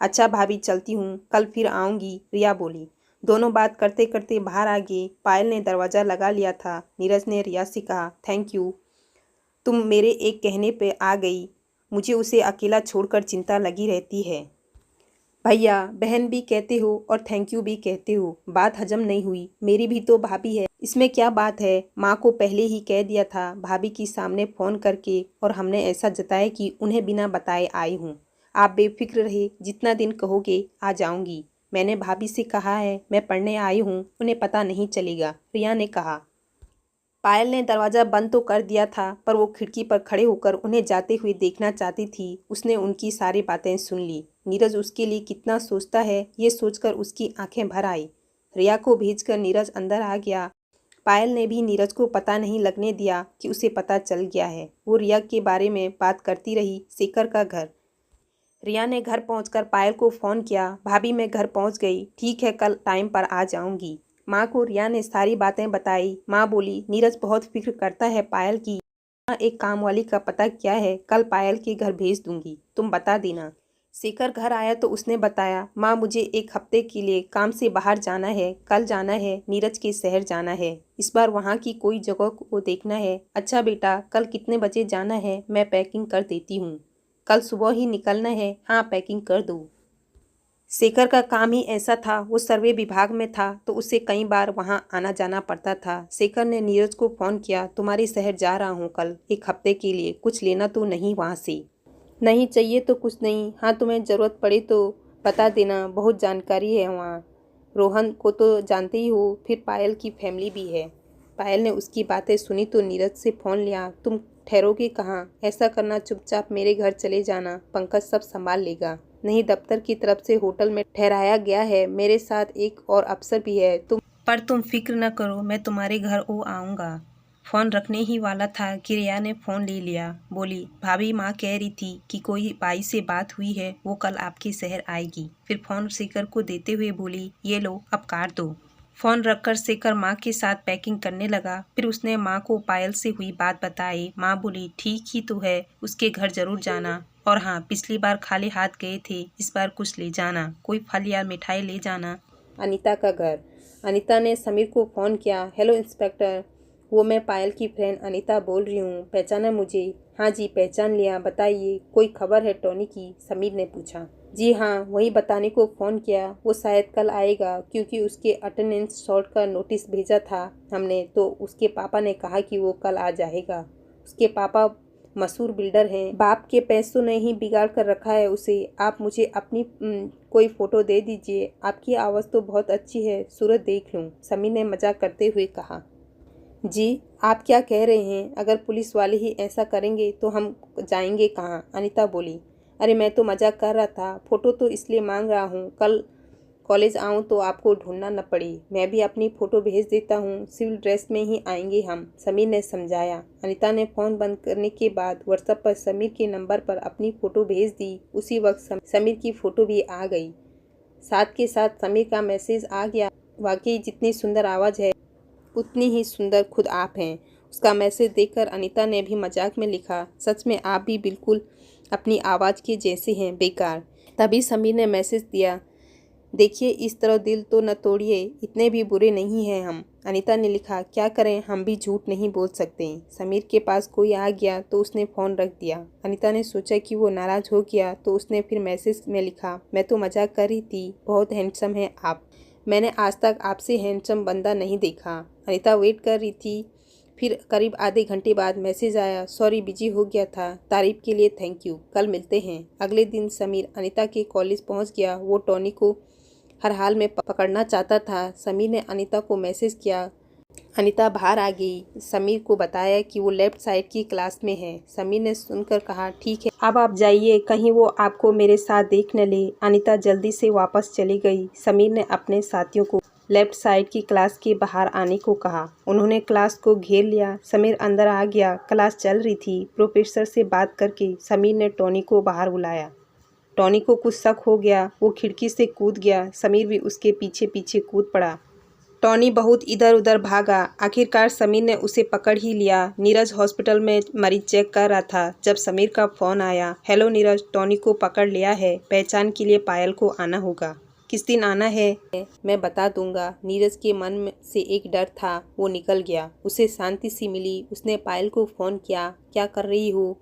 अच्छा भाभी, चलती हूँ, कल फिर आऊँगी, रिया बोली। दोनों बात करते करते बाहर आ गए। पायल ने दरवाज़ा लगा लिया था। नीरज ने रिया से कहा, थैंक यू, तुम मेरे एक कहने पे आ गई, मुझे उसे अकेला छोड़कर चिंता लगी रहती है। भैया, बहन भी कहते हो और थैंक यू भी कहते हो, बात हजम नहीं हुई, मेरी भी तो भाभी है, इसमें क्या बात है। माँ को पहले ही कह दिया था भाभी के सामने फ़ोन करके, और हमने ऐसा जताया कि उन्हें बिना बताए आई हूँ। आप बेफिक्र रहे, जितना दिन कहोगे आ जाऊँगी। मैंने भाभी से कहा है मैं पढ़ने आई हूँ, उन्हें पता नहीं चलेगा, रिया ने कहा। पायल ने दरवाज़ा बंद तो कर दिया था, पर वो खिड़की पर खड़े होकर उन्हें जाते हुए देखना चाहती थी। उसने उनकी सारी बातें सुन ली। नीरज उसके लिए कितना सोचता है, ये सोचकर उसकी आंखें भर आई। रिया को भेजकर नीरज अंदर आ गया। पायल ने भी नीरज को पता नहीं लगने दिया कि उसे पता चल गया है। वो रिया के बारे में बात करती रही। शेखर का घर। रिया ने घर पहुंचकर पायल को फ़ोन किया। भाभी, मैं घर पहुंच गई, ठीक है कल टाइम पर आ जाऊंगी। माँ को रिया ने सारी बातें बताई। माँ बोली, नीरज बहुत फिक्र करता है पायल की, हाँ एक काम वाली का पता क्या है, कल पायल के घर भेज दूंगी, तुम बता देना। शेखर घर आया तो उसने बताया, माँ मुझे एक हफ्ते के लिए काम से बाहर जाना है, कल जाना है, नीरज के शहर जाना है, इस बार वहाँ की कोई जगह को देखना है। अच्छा बेटा, कल कितने बजे जाना है, मैं पैकिंग कर देती हूँ, कल सुबह ही निकलना है, हाँ पैकिंग कर दो। शेखर का काम ही ऐसा था, वो सर्वे विभाग में था तो उसे कई बार वहाँ आना जाना पड़ता था। शेखर ने नीरज को फ़ोन किया, तुम्हारे शहर जा रहा हूँ कल एक हफ्ते के लिए, कुछ लेना तो नहीं वहाँ से? नहीं चाहिए तो कुछ नहीं, हाँ तुम्हें ज़रूरत पड़े तो बता देना, बहुत जानकारी है वहाँ, रोहन को तो जानते ही हो, फिर पायल की फैमिली भी है। पायल ने उसकी बातें सुनी तो नीरज से फ़ोन लिया। तुम ठहरोगे कहाँ? ऐसा करना, चुपचाप मेरे घर चले जाना, पंकज सब संभाल लेगा। नहीं, दफ्तर की तरफ से होटल में ठहराया गया है, मेरे साथ एक और अफसर भी है, तुम फिक्र न करो, मैं तुम्हारे घर ओ आऊँगा। फ़ोन रखने ही वाला था कि रिया ने फ़ोन ले लिया। बोली, भाभी माँ कह रही थी कि कोई बाई से बात हुई है, वो कल आपके शहर आएगी। फिर फ़ोन शेखर को देते हुए बोली, ये लो अब काट दो। फ़ोन रखकर शेखर माँ के साथ पैकिंग करने लगा। फिर उसने माँ को पायल से हुई बात बताई। माँ बोली, ठीक ही तो है, उसके घर जरूर जाना, और हाँ पिछली बार खाली हाथ गए थे, इस बार कुछ ले जाना, कोई फल या मिठाई ले जाना। अनीता का घर। अनीता ने समीर को फ़ोन किया। हेलो इंस्पेक्टर, वो मैं पायल की फ्रेंड अनीता बोल रही हूँ, पहचाना मुझे? हाँ जी पहचान लिया, बताइए कोई खबर है टॉनी की? समीर ने पूछा। जी हाँ, वही बताने को फ़ोन किया। वो शायद कल आएगा क्योंकि उसके अटेंडेंस शॉर्ट का नोटिस भेजा था हमने, तो उसके पापा ने कहा कि वो कल आ जाएगा। उसके पापा मशहूर बिल्डर हैं, बाप के पैसों ने ही बिगाड़ कर रखा है उसे। आप मुझे अपनी कोई फ़ोटो दे दीजिए, आपकी आवाज़ तो बहुत अच्छी है, सूरत देख लूँ, समीर ने मजाक करते हुए कहा। जी, आप क्या कह रहे हैं? अगर पुलिस वाले ही ऐसा करेंगे तो हम जाएंगे कहाँ? अनीता बोली। अरे मैं तो मजाक कर रहा था, फ़ोटो तो इसलिए मांग रहा हूँ कल कॉलेज आऊँ तो आपको ढूंढना न पड़े। मैं भी अपनी फ़ोटो भेज देता हूँ, सिविल ड्रेस में ही आएंगे हम, समीर ने समझाया। अनीता ने फ़ोन बंद करने के बाद व्हाट्सएप पर समीर के नंबर पर अपनी फ़ोटो भेज दी। उसी वक्त समीर की फ़ोटो भी आ गई। साथ के साथ समीर का मैसेज आ गया, वाकई जितनी सुंदर आवाज़ है उतनी ही सुंदर खुद आप हैं। उसका मैसेज देखकर अनीता ने भी मजाक में लिखा, सच में आप भी बिल्कुल अपनी आवाज़ के जैसे हैं, बेकार। तभी समीर ने मैसेज दिया, देखिए इस तरह दिल तो न तोड़िए, इतने भी बुरे नहीं हैं हम। अनीता ने लिखा, क्या करें, हम भी झूठ नहीं बोल सकते। समीर के पास कोई आ गया तो उसने फ़ोन रख दिया। अनीता ने सोचा कि वो नाराज़ हो गया तो उसने फिर मैसेज में लिखा, मैं तो मजाक कर रही थी, बहुत हैंडसम हैं आप, मैंने आज तक आपसे हैंडसम बंदा नहीं देखा। अनीता वेट कर रही थी। फिर करीब आधे घंटे बाद मैसेज आया, सॉरी बिजी हो गया था, तारीफ के लिए थैंक यू, कल मिलते हैं। अगले दिन समीर अनीता के कॉलेज पहुंच गया। वो टॉनी को हर हाल में पकड़ना चाहता था। समीर ने अनीता को मैसेज किया। अनीता बाहर आ गई। समीर को बताया कि वो लेफ्ट साइड की क्लास में है। समीर ने सुनकर कहा, ठीक है अब आप जाइए, कहीं वो आपको मेरे साथ देख न ले। अनीता जल्दी से वापस चली गई। समीर ने अपने साथियों को लेफ्ट साइड की क्लास के बाहर आने को कहा। उन्होंने क्लास को घेर लिया। समीर अंदर आ गया। क्लास चल रही थी। प्रोफेसर से बात करके समीर ने टॉनी को बाहर बुलाया। टॉनी को कुछ शक हो गया। वो खिड़की से कूद गया। समीर भी उसके पीछे पीछे कूद पड़ा। टॉनी बहुत इधर उधर भागा। आखिरकार समीर ने उसे पकड़ ही लिया। नीरज हॉस्पिटल में मरीज चेक कर रहा था जब समीर का फ़ोन आया। हेलो नीरज, टॉनी को पकड़ लिया है, पहचान के लिए पायल को आना होगा। किस दिन आना है? मैं बता दूंगा। नीरज के मन में से एक डर था, वो निकल गया। उसे शांति सी मिली। उसने पायल को फ़ोन किया, क्या कर रही हो?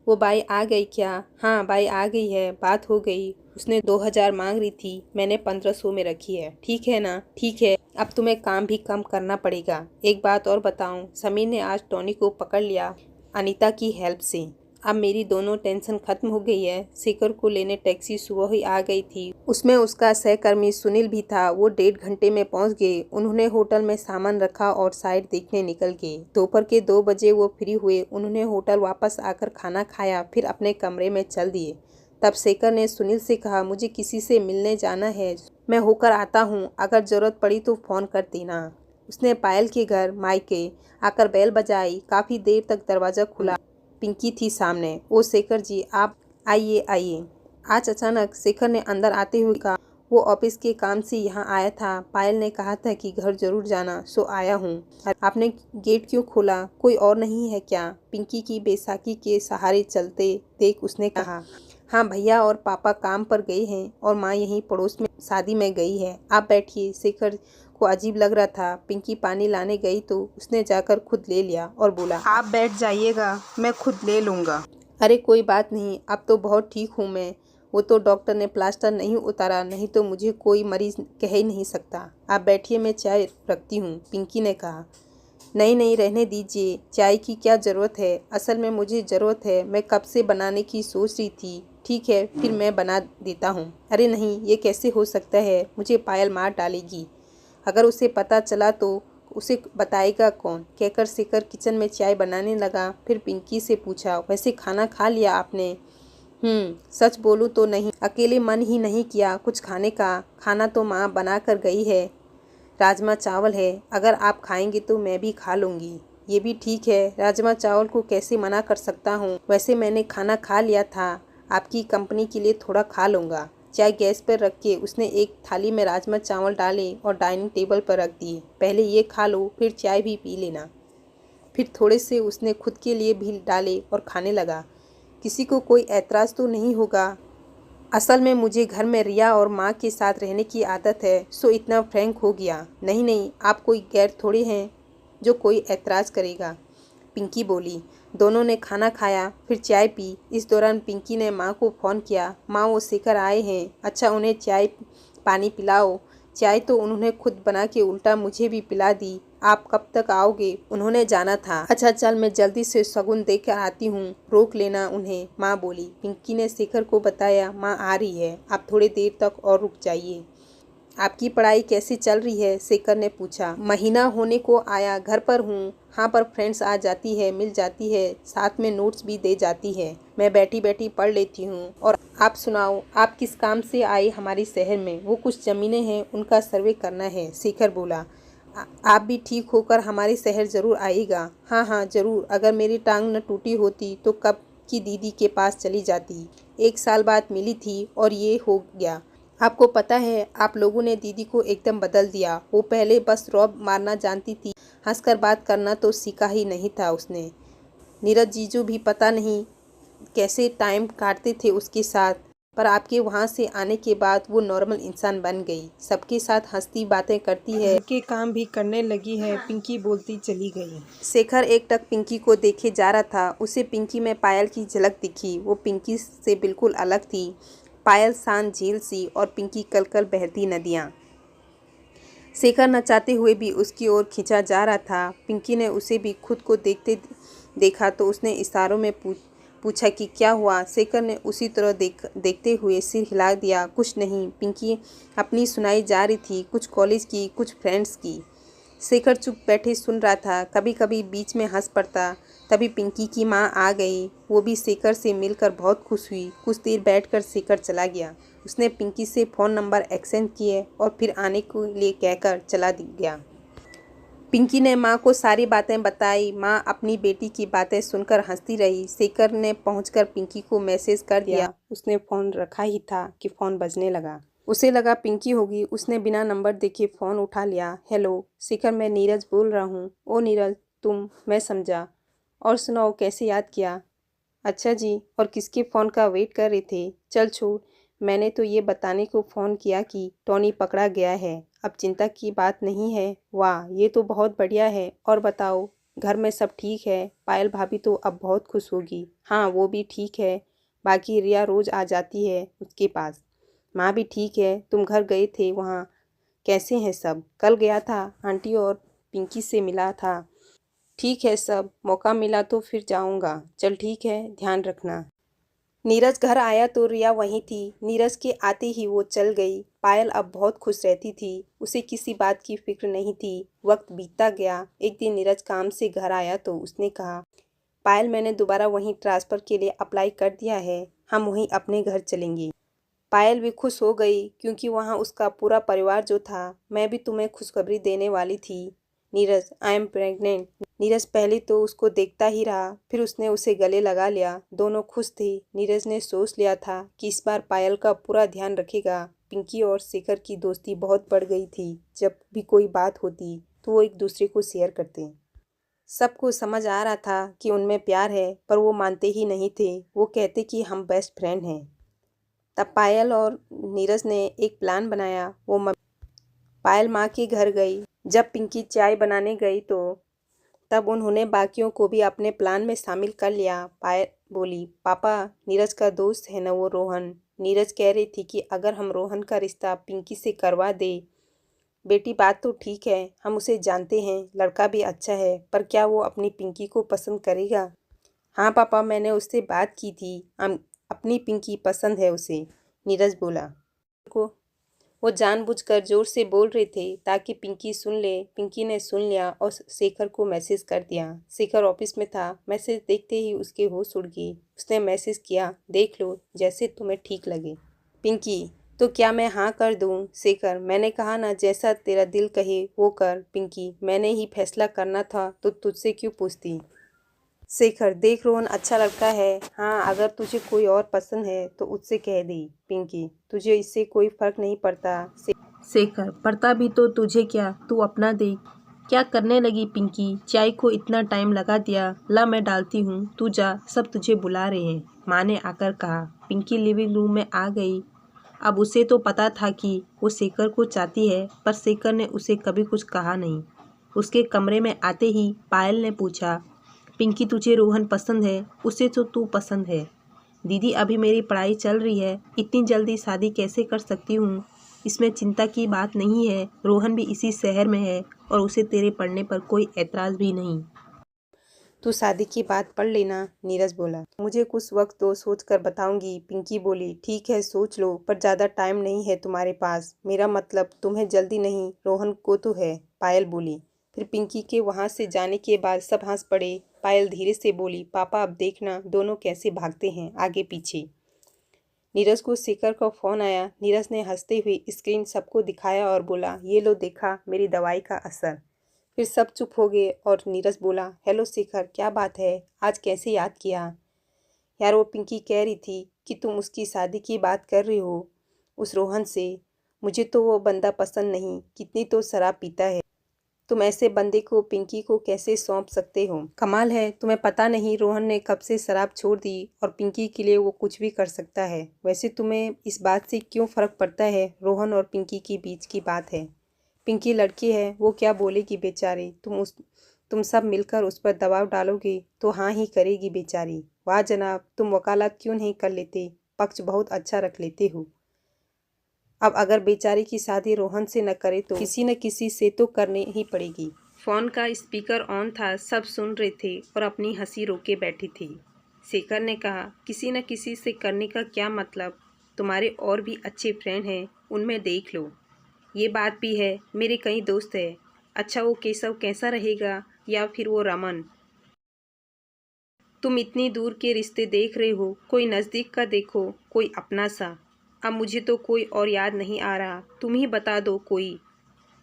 वो बाई आ गई क्या? हाँ बाई आ गई है, बात हो गई। उसने 2000 मांग रही थी, मैंने 1500 में रखी है। ठीक है ना? ठीक है, अब तुम्हें काम भी कम करना पड़ेगा। एक बात और बताऊं, समीर ने आज टॉनी को पकड़ लिया अनीता की हेल्प से। अब मेरी दोनों टेंशन खत्म हो गई है। शेखर को लेने टैक्सी सुबह ही आ गई थी। उसमें उसका सहकर्मी सुनील भी था। वो 1.5 घंटे में पहुंच गए। उन्होंने होटल में सामान रखा और साइट देखने निकल गए। दोपहर के 2 बजे वो फ्री हुए। उन्होंने होटल वापस आकर खाना खाया, फिर अपने कमरे में चल दिए। तब शेखर ने सुनील से कहा, मुझे किसी से मिलने जाना है, मैं होकर आता हूँ, अगर ज़रूरत पड़ी तो फ़ोन कर देना। उसने पायल के घर मायके आकर बेल बजाई। काफ़ी देर तक दरवाज़ा खुला। पिंकी थी सामने। ओ शेखर जी, आप आइए आइए। आज अचानक शेखर ने अंदर आते हुए कहा, वो ऑफिस के काम से यहाँ आया था। पायल ने कहा था कि घर जरूर जाना, सो आया हूँ। आपने गेट क्यों खोला, कोई और नहीं है क्या? पिंकी की बेसाखी के सहारे चलते देख उसने कहा, हाँ भैया और पापा काम पर गए हैं और माँ यहीं पड़ोस में शादी में गई है। आप बैठिए। शेखर को अजीब लग रहा था। पिंकी पानी लाने गई तो उसने जाकर खुद ले लिया और बोला, आप बैठ जाइएगा, मैं खुद ले लूँगा। अरे कोई बात नहीं, अब तो बहुत ठीक हूँ मैं। वो तो डॉक्टर ने प्लास्टर नहीं उतारा, नहीं तो मुझे कोई मरीज कह ही नहीं सकता। आप बैठिए, मैं चाय रखती हूँ, पिंकी ने कहा। नहीं नहीं, रहने दीजिए, चाय की क्या ज़रूरत है, असल में मुझे ज़रूरत है, मैं कब से बनाने की सोच रही थी। ठीक है, फिर मैं बना देता हूँ। अरे नहीं, ये कैसे हो सकता है, मुझे पायल मार डालेगी। अगर उसे पता चला तो उसे बताएगा कौन? कहकर शेखर किचन में चाय बनाने लगा। फिर पिंकी से पूछा, वैसे खाना खा लिया आपने? सच बोलूँ तो नहीं, अकेले मन ही नहीं किया कुछ खाने का। खाना तो माँ बना कर गई है, राजमा चावल है, अगर आप खाएंगे तो मैं भी खा लूँगी। ये भी ठीक है, राजमा चावल को कैसे मना कर सकता हूँ। वैसे मैंने खाना खा लिया था, आपकी कंपनी के लिए थोड़ा खा लूँगा। चाय गैस पर रख के उसने एक थाली में राजमा चावल डाले और डाइनिंग टेबल पर रख दिए। पहले ये खा लो, फिर चाय भी पी लेना। फिर थोड़े से उसने खुद के लिए भी डाले और खाने लगा। किसी को कोई ऐतराज़ तो नहीं होगा? असल में मुझे घर में रिया और माँ के साथ रहने की आदत है, सो इतना फ्रैंक हो गया। नहीं नहीं, आप कोई गैर थोड़े हैं। जो कोई ऐतराज़ करेगा। पिंकी बोली। दोनों ने खाना खाया, फिर चाय पी। इस दौरान पिंकी ने माँ को फ़ोन किया। माँ, वो शेखर आए हैं, अच्छा उन्हें चाय पानी पिलाओ। चाय तो उन्होंने खुद बना के उल्टा मुझे भी पिला दी। आप कब तक आओगे? उन्होंने जाना था। अच्छा चल, मैं जल्दी से शगुन देख कर आती हूँ, रोक लेना उन्हें, माँ बोली। पिंकी ने शेखर को बताया, माँ आ रही है, आप थोड़ी देर तक और रुक जाइए। आपकी पढ़ाई कैसी चल रही है? शेखर ने पूछा। महीना होने को आया, घर पर हूँ। हाँ, पर फ्रेंड्स आ जाती है, मिल जाती है, साथ में नोट्स भी दे जाती है। मैं बैठी बैठी पढ़ लेती हूँ। और आप सुनाओ, आप किस काम से आए हमारे शहर में? वो कुछ ज़मीनें हैं, उनका सर्वे करना है, शेखर बोला। आप भी ठीक होकर हमारे शहर ज़रूर आइएगा। हाँ हाँ ज़रूर, अगर मेरी टांग न टूटी होती तो कब की दीदी के पास चली जाती। 1 साल बाद मिली थी और ये हो गया। आपको पता है, आप लोगों ने दीदी को एकदम बदल दिया। वो पहले बस रौब मारना जानती थी, हंसकर बात करना तो सीखा ही नहीं था उसने। नीरज जीजू भी पता नहीं कैसे टाइम काटते थे उसके साथ, पर आपके वहाँ से आने के बाद वो नॉर्मल इंसान बन गई, सबके साथ हंसती बातें करती है, घर के काम भी करने लगी है, पिंकी बोलती चली गई। शेखर एकटक पिंकी को देखे जा रहा था। उसे पिंकी में पायल की झलक दिखी। वो पिंकी से बिल्कुल अलग थी। पायल शांत झील सी और पिंकी कलकल बहती नदियाँ। शेखर न चाहते हुए भी उसकी ओर खींचा जा रहा था। पिंकी ने उसे भी खुद को देखते देखा तो उसने इशारों में पूछा कि क्या हुआ। शेखर ने उसी तरह देखते हुए सिर हिला दिया। कुछ नहीं। पिंकी अपनी सुनाई जा रही थी, कुछ कॉलेज की, कुछ फ्रेंड्स की। शेखर चुप बैठे सुन रहा था, कभी कभी बीच में हंस पड़ता। तभी पिंकी की माँ आ गई। वो भी शेखर से मिलकर बहुत खुश हुई। कुछ देर बैठकर शेखर चला गया। उसने पिंकी से फ़ोन नंबर एक्सचेंज किए और फिर आने के लिए कहकर चला गया। पिंकी ने माँ को सारी बातें बताई। माँ अपनी बेटी की बातें सुनकर हंसती रही। शेखर ने पहुंचकर पिंकी को मैसेज कर दिया। उसने फ़ोन रखा ही था कि फ़ोन बजने लगा। उसे लगा पिंकी होगी। उसने बिना नंबर देखे फ़ोन उठा लिया। हेलो शेखर, मैं नीरज बोल रहा हूँ। ओ नीरज, तुम? मैं समझा। और सुनाओ, कैसे याद किया? अच्छा जी, और किसके फ़ोन का वेट कर रहे थे? चल छोड़, मैंने तो ये बताने को फ़ोन किया कि टॉनी पकड़ा गया है। अब चिंता की बात नहीं है। वाह, ये तो बहुत बढ़िया है। और बताओ, घर में सब ठीक है? पायल भाभी तो अब बहुत खुश होगी। हाँ, वो भी ठीक है। बाकी रिया रोज़ आ जाती है उसके पास। माँ भी ठीक है। तुम घर गए थे, वहाँ कैसे हैं सब? कल गया था, आंटी और पिंकी से मिला था। ठीक है सब, मौका मिला तो फिर जाऊँगा। चल ठीक है, ध्यान रखना। नीरज घर आया तो रिया वहीं थी। नीरज के आते ही वो चल गई। पायल अब बहुत खुश रहती थी। उसे किसी बात की फिक्र नहीं थी। वक्त बीतता गया। एक दिन नीरज काम से घर आया तो उसने कहा, पायल, मैंने दोबारा वहीं ट्रांसफ़र के लिए अप्लाई कर दिया है। हम वहीं अपने घर चलेंगे। पायल भी खुश हो गई क्योंकि वहाँ उसका पूरा परिवार जो था। मैं भी तुम्हें खुशखबरी देने वाली थी Neeraj, I am pregnant. Neeraj पहले तो उसको देखता ही रहा, फिर उसने उसे गले लगा लिया। दोनों खुश थे। नीरज ने सोच लिया था कि इस बार पायल का पूरा ध्यान रखेगा। पिंकी और शेखर की दोस्ती बहुत बढ़ गई थी। जब भी कोई बात होती तो वो एक दूसरे को शेयर करते। सबको समझ आ रहा था कि उनमें प्यार है, पर वो मानते ही नहीं थे। वो कहते कि हम बेस्ट फ्रेंड हैं। तब पायल और नीरज ने एक प्लान बनाया। पायल माँ के घर गई। जब पिंकी चाय बनाने गई तो तब उन्होंने बाकियों को भी अपने प्लान में शामिल कर लिया। पायल बोली, पापा, नीरज का दोस्त है ना वो रोहन। नीरज कह रही थी कि अगर हम रोहन का रिश्ता पिंकी से करवा दे। बेटी, बात तो ठीक है, हम उसे जानते हैं, लड़का भी अच्छा है, पर क्या वो अपनी पिंकी को पसंद करेगा? हाँ पापा, मैंने उससे बात की थी, हम अपनी पिंकी पसंद है उसे, नीरज बोला। को वो जानबूझकर जोर से बोल रहे थे ताकि पिंकी सुन ले। पिंकी ने सुन लिया और शेखर को मैसेज कर दिया। शेखर ऑफिस में था। मैसेज देखते ही उसके होश उड़ गए। उसने मैसेज किया, देख लो, जैसे तुम्हें ठीक लगे। पिंकी, तो क्या मैं हाँ कर दूँ? शेखर, मैंने कहा ना, जैसा तेरा दिल कहे वो कर। पिंकी, मैंने ही फैसला करना था तो तुझसे क्यों पूछती? शेखर, देख, रोहन अच्छा लड़का है। हाँ, अगर तुझे कोई और पसंद है तो उससे कह दे। पिंकी, तुझे इससे कोई फर्क नहीं पड़ता। शेखर, पड़ता भी तो तुझे क्या, तू अपना देख। क्या करने लगी पिंकी? चाय को इतना टाइम लगा दिया। ला, मैं डालती हूँ, तू जा, सब तुझे बुला रहे हैं, माँ ने आकर कहा। पिंकी लिविंग रूम में आ गई। अब उसे तो पता था कि वो शेखर को चाहती है, पर शेखर ने उसे कभी कुछ कहा नहीं। उसके कमरे में आते ही पायल ने पूछा, पिंकी तुझे रोहन पसंद है? उसे तो तू पसंद है। दीदी अभी मेरी पढ़ाई चल रही है, इतनी जल्दी शादी कैसे कर सकती हूँ? इसमें चिंता की बात नहीं है, रोहन भी इसी शहर में है और उसे तेरे पढ़ने पर कोई एतराज़ भी नहीं। तू शादी की बात पढ़ लेना, नीरज बोला। मुझे कुछ वक्त दो, सोच कर बताऊंगी, पिंकी बोली। ठीक है सोच लो, पर ज़्यादा टाइम नहीं है तुम्हारे पास। मेरा मतलब तुम्हें जल्दी नहीं, रोहन को तो है, पायल बोली। फिर पिंकी के वहाँ से जाने के बाद सब हंस पड़े। पायल धीरे से बोली, पापा अब देखना दोनों कैसे भागते हैं आगे पीछे। नीरज को शेखर का फ़ोन आया। नीरज ने हंसते हुए स्क्रीन सबको दिखाया और बोला, ये लो देखा मेरी दवाई का असर। फिर सब चुप हो गए और नीरज बोला, हेलो शेखर, क्या बात है, आज कैसे याद किया? यार वो पिंकी कह रही थी कि तुम उसकी शादी की बात कर रही हो उस रोहन से। मुझे तो वो बंदा पसंद नहीं, कितनी तो शराब पीता है। तुम ऐसे बंदे को पिंकी को कैसे सौंप सकते हो? कमाल है, तुम्हें पता नहीं रोहन ने कब से शराब छोड़ दी और पिंकी के लिए वो कुछ भी कर सकता है। वैसे तुम्हें इस बात से क्यों फ़र्क पड़ता है? रोहन और पिंकी के बीच की बात है। पिंकी लड़की है, वो क्या बोलेगी बेचारी। तुम सब मिलकर उस पर दबाव डालोगे तो हाँ ही करेगी बेचारी। वाह जनाब, तुम वकालत क्यों नहीं कर लेते? पक्ष बहुत अच्छा रख लेते हो। अब अगर बेचारी की शादी रोहन से न करे तो किसी न किसी से तो करनी ही पड़ेगी। फ़ोन का स्पीकर ऑन था, सब सुन रहे थे और अपनी हंसी रोके बैठी थी। शेखर ने कहा, किसी न किसी से करने का क्या मतलब? तुम्हारे और भी अच्छे फ्रेंड हैं, उनमें देख लो। ये बात भी है, मेरे कई दोस्त हैं। अच्छा वो केशव कैसा रहेगा, या फिर वो रमन? तुम इतनी दूर के रिश्ते देख रहे हो, कोई नज़दीक का देखो, कोई अपना सा। अब मुझे तो कोई और याद नहीं आ रहा, तुम ही बता दो कोई।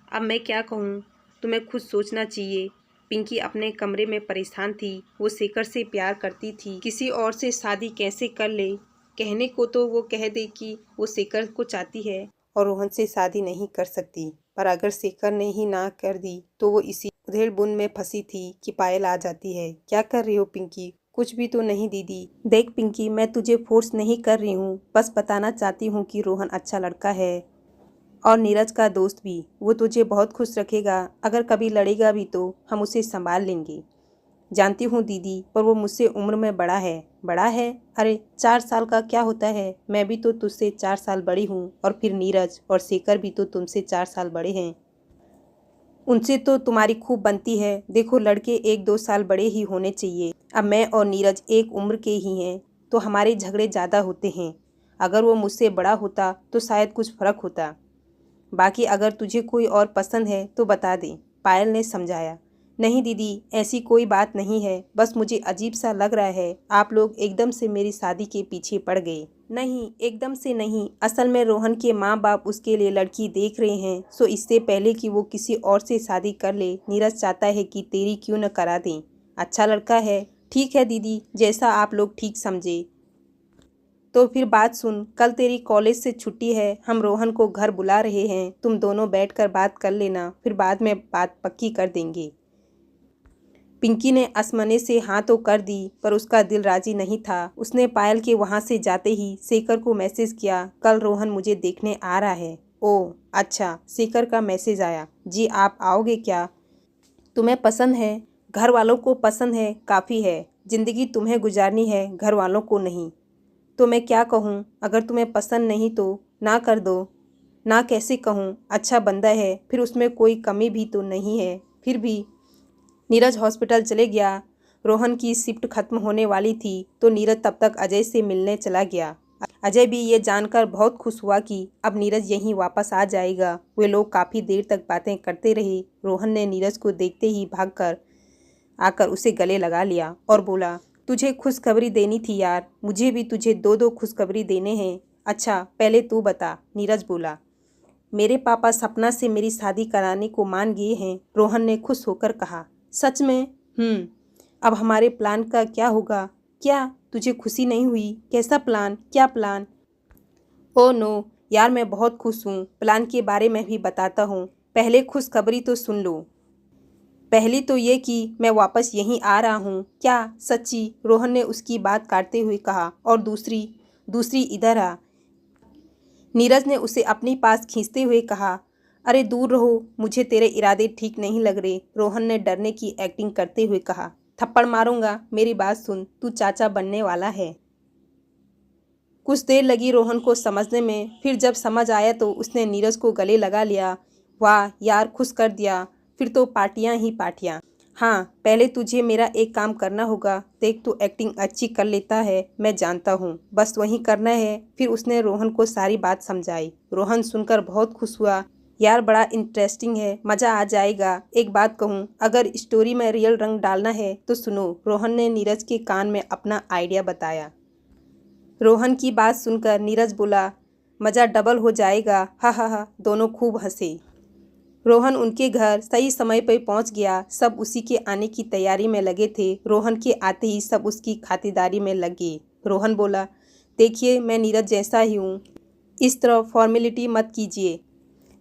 अब मैं क्या कहूँ, तुम्हें खुद सोचना चाहिए। पिंकी अपने कमरे में परेशान थी। वो शेखर से प्यार करती थी, किसी और से शादी कैसे कर ले? कहने को तो वो कह दे कि वो शेखर को चाहती है और रोहन से शादी नहीं कर सकती, पर अगर शेखर ने ही ना कर दी तो वो इसी उधेड़-बुन में फंसी थी कि पायल आ जाती है। क्या कर रही हो पिंकी? कुछ भी तो नहीं दीदी। देख पिंकी, मैं तुझे फोर्स नहीं कर रही हूँ, बस बताना चाहती हूँ कि रोहन अच्छा लड़का है और नीरज का दोस्त भी। वो तुझे बहुत खुश रखेगा। अगर कभी लड़ेगा भी तो हम उसे संभाल लेंगे। जानती हूँ दीदी, पर वो मुझसे उम्र में बड़ा है। बड़ा है? अरे 4 साल का क्या होता है, मैं भी तो तुझसे 4 साल बड़ी हूँ। और फिर नीरज और शेखर भी तो तुमसे 4 साल बड़े हैं। उनसे तो तुम्हारी खूब बनती है। देखो लड़के 1-2 साल बड़े ही होने चाहिए। अब मैं और नीरज एक उम्र के ही हैं तो हमारे झगड़े ज़्यादा होते हैं। अगर वो मुझसे बड़ा होता तो शायद कुछ फ़र्क होता। बाकी अगर तुझे कोई और पसंद है तो बता दे, पायल ने समझाया। नहीं दीदी, ऐसी कोई बात नहीं है, बस मुझे अजीब सा लग रहा है आप लोग एकदम से मेरी शादी के पीछे पड़ गए। नहीं, एकदम से नहीं, असल में रोहन के माँ बाप उसके लिए लड़की देख रहे हैं, सो इससे पहले कि वो किसी और से शादी कर ले, नीरज चाहता है कि तेरी क्यों न करा दें। अच्छा लड़का है। ठीक है दीदी, जैसा आप लोग ठीक समझे। तो फिर बात सुन, कल तेरी कॉलेज से छुट्टी है, हम रोहन को घर बुला रहे हैं, तुम दोनों बैठकर बात कर लेना, फिर बाद में बात पक्की कर देंगे। पिंकी ने असमने से हाँ तो कर दी, पर उसका दिल राजी नहीं था। उसने पायल के वहाँ से जाते ही शेखर को मैसेज किया, कल रोहन मुझे देखने आ रहा है। ओह अच्छा, शेखर का मैसेज आया। जी आप आओगे क्या? तुम्हें पसंद है? घर वालों को पसंद है, काफ़ी है। ज़िंदगी तुम्हें गुजारनी है, घर वालों को नहीं। तो मैं क्या कहूँ, अगर तुम्हें पसंद नहीं तो ना कर दो। ना कैसे कहूँ, अच्छा बंदा है, फिर उसमें कोई कमी भी तो नहीं है। फिर भी नीरज हॉस्पिटल चले गया। रोहन की शिफ्ट खत्म होने वाली थी तो नीरज तब तक अजय से मिलने चला गया। अजय भी ये जानकर बहुत खुश हुआ कि अब नीरज यहीं वापस आ जाएगा। वे लोग काफ़ी देर तक बातें करते रहे। रोहन ने नीरज को देखते ही भागकर आकर उसे गले लगा लिया और बोला, तुझे खुशखबरी देनी थी यार, मुझे भी तुझे 2-2 खुशखबरी देने हैं। अच्छा पहले तू बता, नीरज बोला। मेरे पापा सपना से मेरी शादी कराने को मान गए हैं, रोहन ने खुश होकर कहा। सच में? अब हमारे प्लान का क्या होगा? क्या तुझे खुशी नहीं हुई? कैसा प्लान? क्या प्लान? ओह नो यार, मैं बहुत खुश हूँ। प्लान के बारे में भी बताता हूँ, पहले खुशखबरी तो सुन लो। पहली तो ये कि मैं वापस यहीं आ रहा हूँ। क्या सच्ची? रोहन ने उसकी बात काटते हुए कहा। और दूसरी इधर आ। नीरज ने उसे अपने पास खींचते हुए कहा, अरे दूर रहो, मुझे तेरे इरादे ठीक नहीं लग रहे, रोहन ने डरने की एक्टिंग करते हुए कहा। थप्पड़ मारूंगा, मेरी बात सुन, तू चाचा बनने वाला है। कुछ देर लगी रोहन को समझने में, फिर जब समझ आया तो उसने नीरज को गले लगा लिया। वाह यार, खुश कर दिया, फिर तो पार्टियां ही पार्टियां। हाँ, पहले तुझे मेरा एक काम करना होगा। देख, तू एक्टिंग अच्छी कर लेता है, मैं जानता हूँ, बस वही करना है। फिर उसने रोहन को सारी बात समझाई। रोहन सुनकर बहुत खुश हुआ। यार बड़ा इंटरेस्टिंग है, मज़ा आ जाएगा। एक बात कहूँ, अगर स्टोरी में रियल रंग डालना है तो सुनो, रोहन ने नीरज के कान में अपना आइडिया बताया। रोहन की बात सुनकर नीरज बोला, मज़ा डबल हो जाएगा, हा हा हा। दोनों खूब हंसे। रोहन उनके घर सही समय पर पहुंच गया। सब उसी के आने की तैयारी में लगे थे। रोहन के आते ही सब उसकी खातिरदारी में लग गए। रोहन बोला, देखिए मैं नीरज जैसा ही हूँ, इस तरह फॉर्मेलिटी मत कीजिए।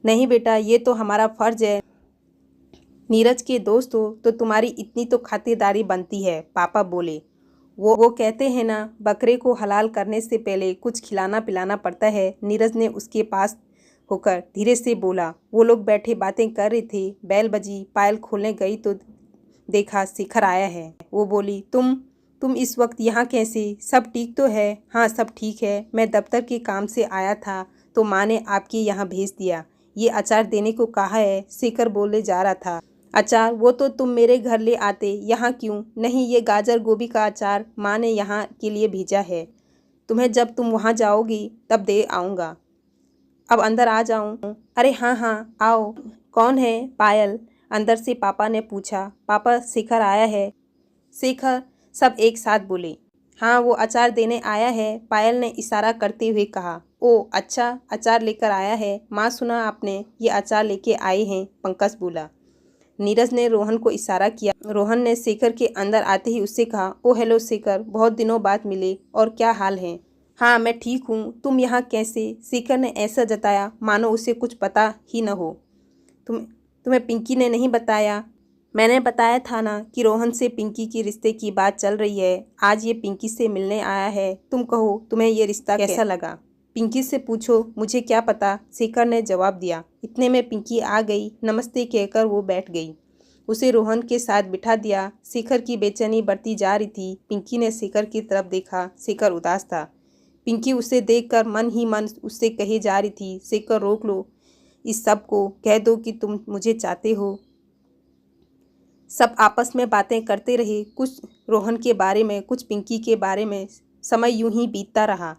नहीं बेटा, ये तो हमारा फ़र्ज़ है, नीरज के दोस्त हो तो तुम्हारी इतनी तो खातिरदारी बनती है, पापा बोले। वो कहते हैं ना, बकरे को हलाल करने से पहले कुछ खिलाना पिलाना पड़ता है। नीरज ने उसके पास होकर धीरे से बोला। वो लोग बैठे बातें कर रहे थे। बैल बजी, पायल खोलने गई तो देखा शेखर आया है। वो बोली, तुम इस वक्त यहाँ कैसे? सब ठीक तो है? हाँ सब ठीक है, मैं दफ्तर के काम से आया था तो माँ ने आपके यहाँ भेज दिया। ये अचार देने को कहा है, शेखर बोले जा रहा था। अचार? वो तो तुम मेरे घर ले आते, यहाँ क्यों? नहीं, ये गाजर गोभी का अचार माँ ने यहाँ के लिए भेजा है, तुम्हें जब तुम वहाँ जाओगी तब दे आऊँगा। अब अंदर आ जाऊँ? अरे हाँ हाँ आओ। कौन है? पायल, अंदर से पापा ने पूछा। पापा, शेखर आया है। शेखर? सब एक साथ बोले। हाँ, वो अचार देने आया है, पायल ने इशारा करते हुए कहा। ओ अच्छा, अचार लेकर आया है। माँ सुना आपने, ये अचार लेके आए हैं, पंकज बोला। नीरज ने रोहन को इशारा किया। रोहन ने शेखर के अंदर आते ही उससे कहा, ओ हेलो शेखर, बहुत दिनों बाद मिले, और क्या हाल है? हाँ मैं ठीक हूँ, तुम यहाँ कैसे? शेखर ने ऐसा जताया मानो उसे कुछ पता ही न हो। तुम्हें पिंकी ने नहीं बताया? मैंने बताया था ना कि रोहन से पिंकी के रिश्ते की बात चल रही है। आज ये पिंकी से मिलने आया है। तुम कहो, तुम्हें ये रिश्ता कैसा लगा? पिंकी से पूछो, मुझे क्या पता, शेखर ने जवाब दिया। इतने में पिंकी आ गई। नमस्ते कहकर वो बैठ गई। उसे रोहन के साथ बिठा दिया। शेखर की बेचैनी बढ़ती जा रही थी। पिंकी ने शेखर की तरफ देखा। शेखर उदास था। पिंकी उसे देखकर मन ही मन उससे कही जा रही थी, शेखर रोक लो इस सब को, कह दो कि तुम मुझे चाहते हो। सब आपस में बातें करते रहे, कुछ रोहन के बारे में, कुछ पिंकी के बारे में। समय यूं ही बीतता रहा।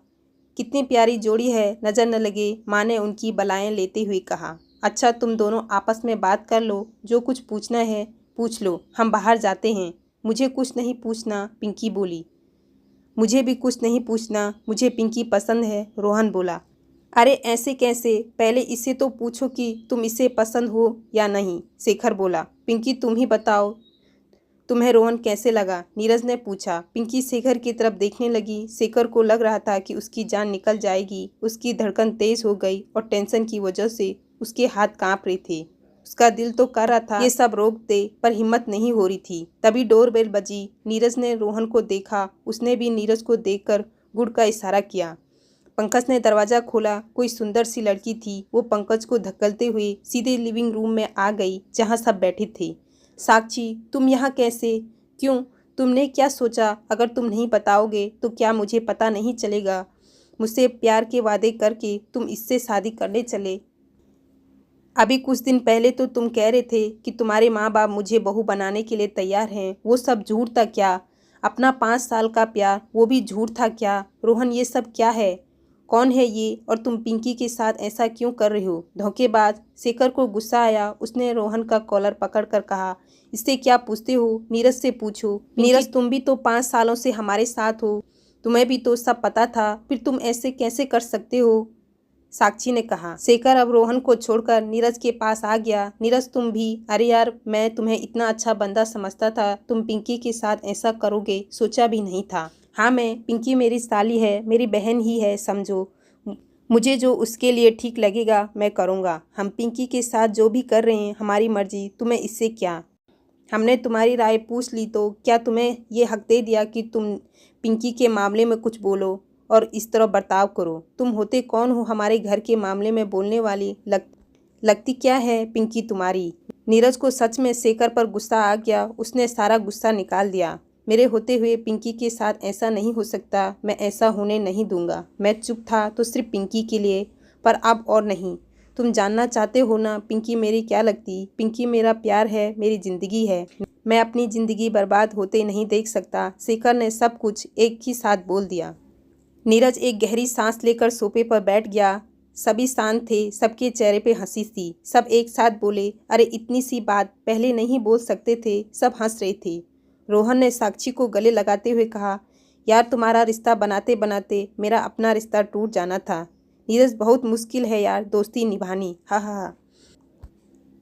कितनी प्यारी जोड़ी है, नज़र न लगे, माँ ने उनकी बलाएं लेते हुए कहा। अच्छा, तुम दोनों आपस में बात कर लो, जो कुछ पूछना है पूछ लो, हम बाहर जाते हैं। मुझे कुछ नहीं पूछना, पिंकी बोली। मुझे भी कुछ नहीं पूछना, मुझे पिंकी पसंद है, रोहन बोला। अरे ऐसे कैसे? पहले इसे तो पूछो कि तुम इसे पसंद हो या नहीं, शेखर बोला। पिंकी तुम ही बताओ, तुम्हें रोहन कैसे लगा? नीरज ने पूछा। पिंकी शेखर की तरफ देखने लगी। शेखर को लग रहा था कि उसकी जान निकल जाएगी। उसकी धड़कन तेज हो गई और टेंशन की वजह से उसके हाथ कांप रहे थे। उसका दिल तो कर रहा था ये सब रोक दे, पर हिम्मत नहीं हो रही थी। तभी डोरबेल बजी। नीरज ने रोहन को देखा। उसने भी नीरज को देखकर गुड का इशारा किया। पंकज ने दरवाज़ा खोला। कोई सुंदर सी लड़की थी। वो पंकज को धकेलते हुए सीधे लिविंग रूम में आ गई, जहाँ सब बैठे थे। साक्षी, तुम यहाँ कैसे? क्यों, तुमने क्या सोचा? अगर तुम नहीं बताओगे तो क्या मुझे पता नहीं चलेगा? मुझसे प्यार के वादे करके तुम इससे शादी करने चले। अभी कुछ दिन पहले तो तुम कह रहे थे कि तुम्हारे माँ बाप मुझे बहू बनाने के लिए तैयार हैं। वो सब झूठ था क्या? अपना 5 साल का प्यार, वो भी झूठ था क्या? रोहन, ये सब क्या है? कौन है ये? और तुम पिंकी के साथ ऐसा क्यों कर रहे हो? धोखेबाज। शेखर को गुस्सा आया। उसने रोहन का कॉलर पकड़कर कहा, इससे क्या पूछते हो? नीरज से पूछो। नीरज, तुम भी तो 5 सालों से हमारे साथ हो, तुम्हें भी तो सब पता था, फिर तुम ऐसे कैसे कर सकते हो? साक्षी ने कहा। शेखर अब रोहन को छोड़कर नीरज के पास आ गया। नीरज, तुम भी? अरे यार, मैं तुम्हें इतना अच्छा बंदा समझता था, तुम पिंकी के साथ ऐसा करोगे सोचा भी नहीं था। हाँ, पिंकी मेरी साली है, मेरी बहन ही है समझो। मुझे जो उसके लिए ठीक लगेगा मैं करूँगा। हम पिंकी के साथ जो भी कर रहे हैं हमारी मर्जी, तुम्हें इससे क्या? हमने तुम्हारी राय पूछ ली तो क्या तुम्हें ये हक दे दिया कि तुम पिंकी के मामले में कुछ बोलो और इस तरह बर्ताव करो? तुम होते कौन हो हमारे घर के मामले में बोलने वाली? लगती क्या है पिंकी तुम्हारी। नीरज को सच में शेखर पर गुस्सा आ गया। उसने सारा गुस्सा निकाल दिया। मेरे होते हुए पिंकी के साथ ऐसा नहीं हो सकता, मैं ऐसा होने नहीं दूंगा। मैं चुप था तो सिर्फ पिंकी के लिए, पर अब और नहीं। तुम जानना चाहते हो ना पिंकी मेरी क्या लगती। पिंकी मेरा प्यार है, मेरी ज़िंदगी है। मैं अपनी ज़िंदगी बर्बाद होते नहीं देख सकता। शेखर ने सब कुछ एक ही साथ बोल दिया। नीरज एक गहरी सांस लेकर सोफे पर बैठ गया। सभी शांत थे, सबके चेहरे पे हंसी थी। सब एक साथ बोले, अरे इतनी सी बात पहले नहीं बोल सकते थे। सब हंस रहे थे। रोहन ने साक्षी को गले लगाते हुए कहा, यार तुम्हारा रिश्ता बनाते बनाते मेरा अपना रिश्ता टूट जाना था। नीरज बहुत मुश्किल है यार दोस्ती निभानी, हा हा हा।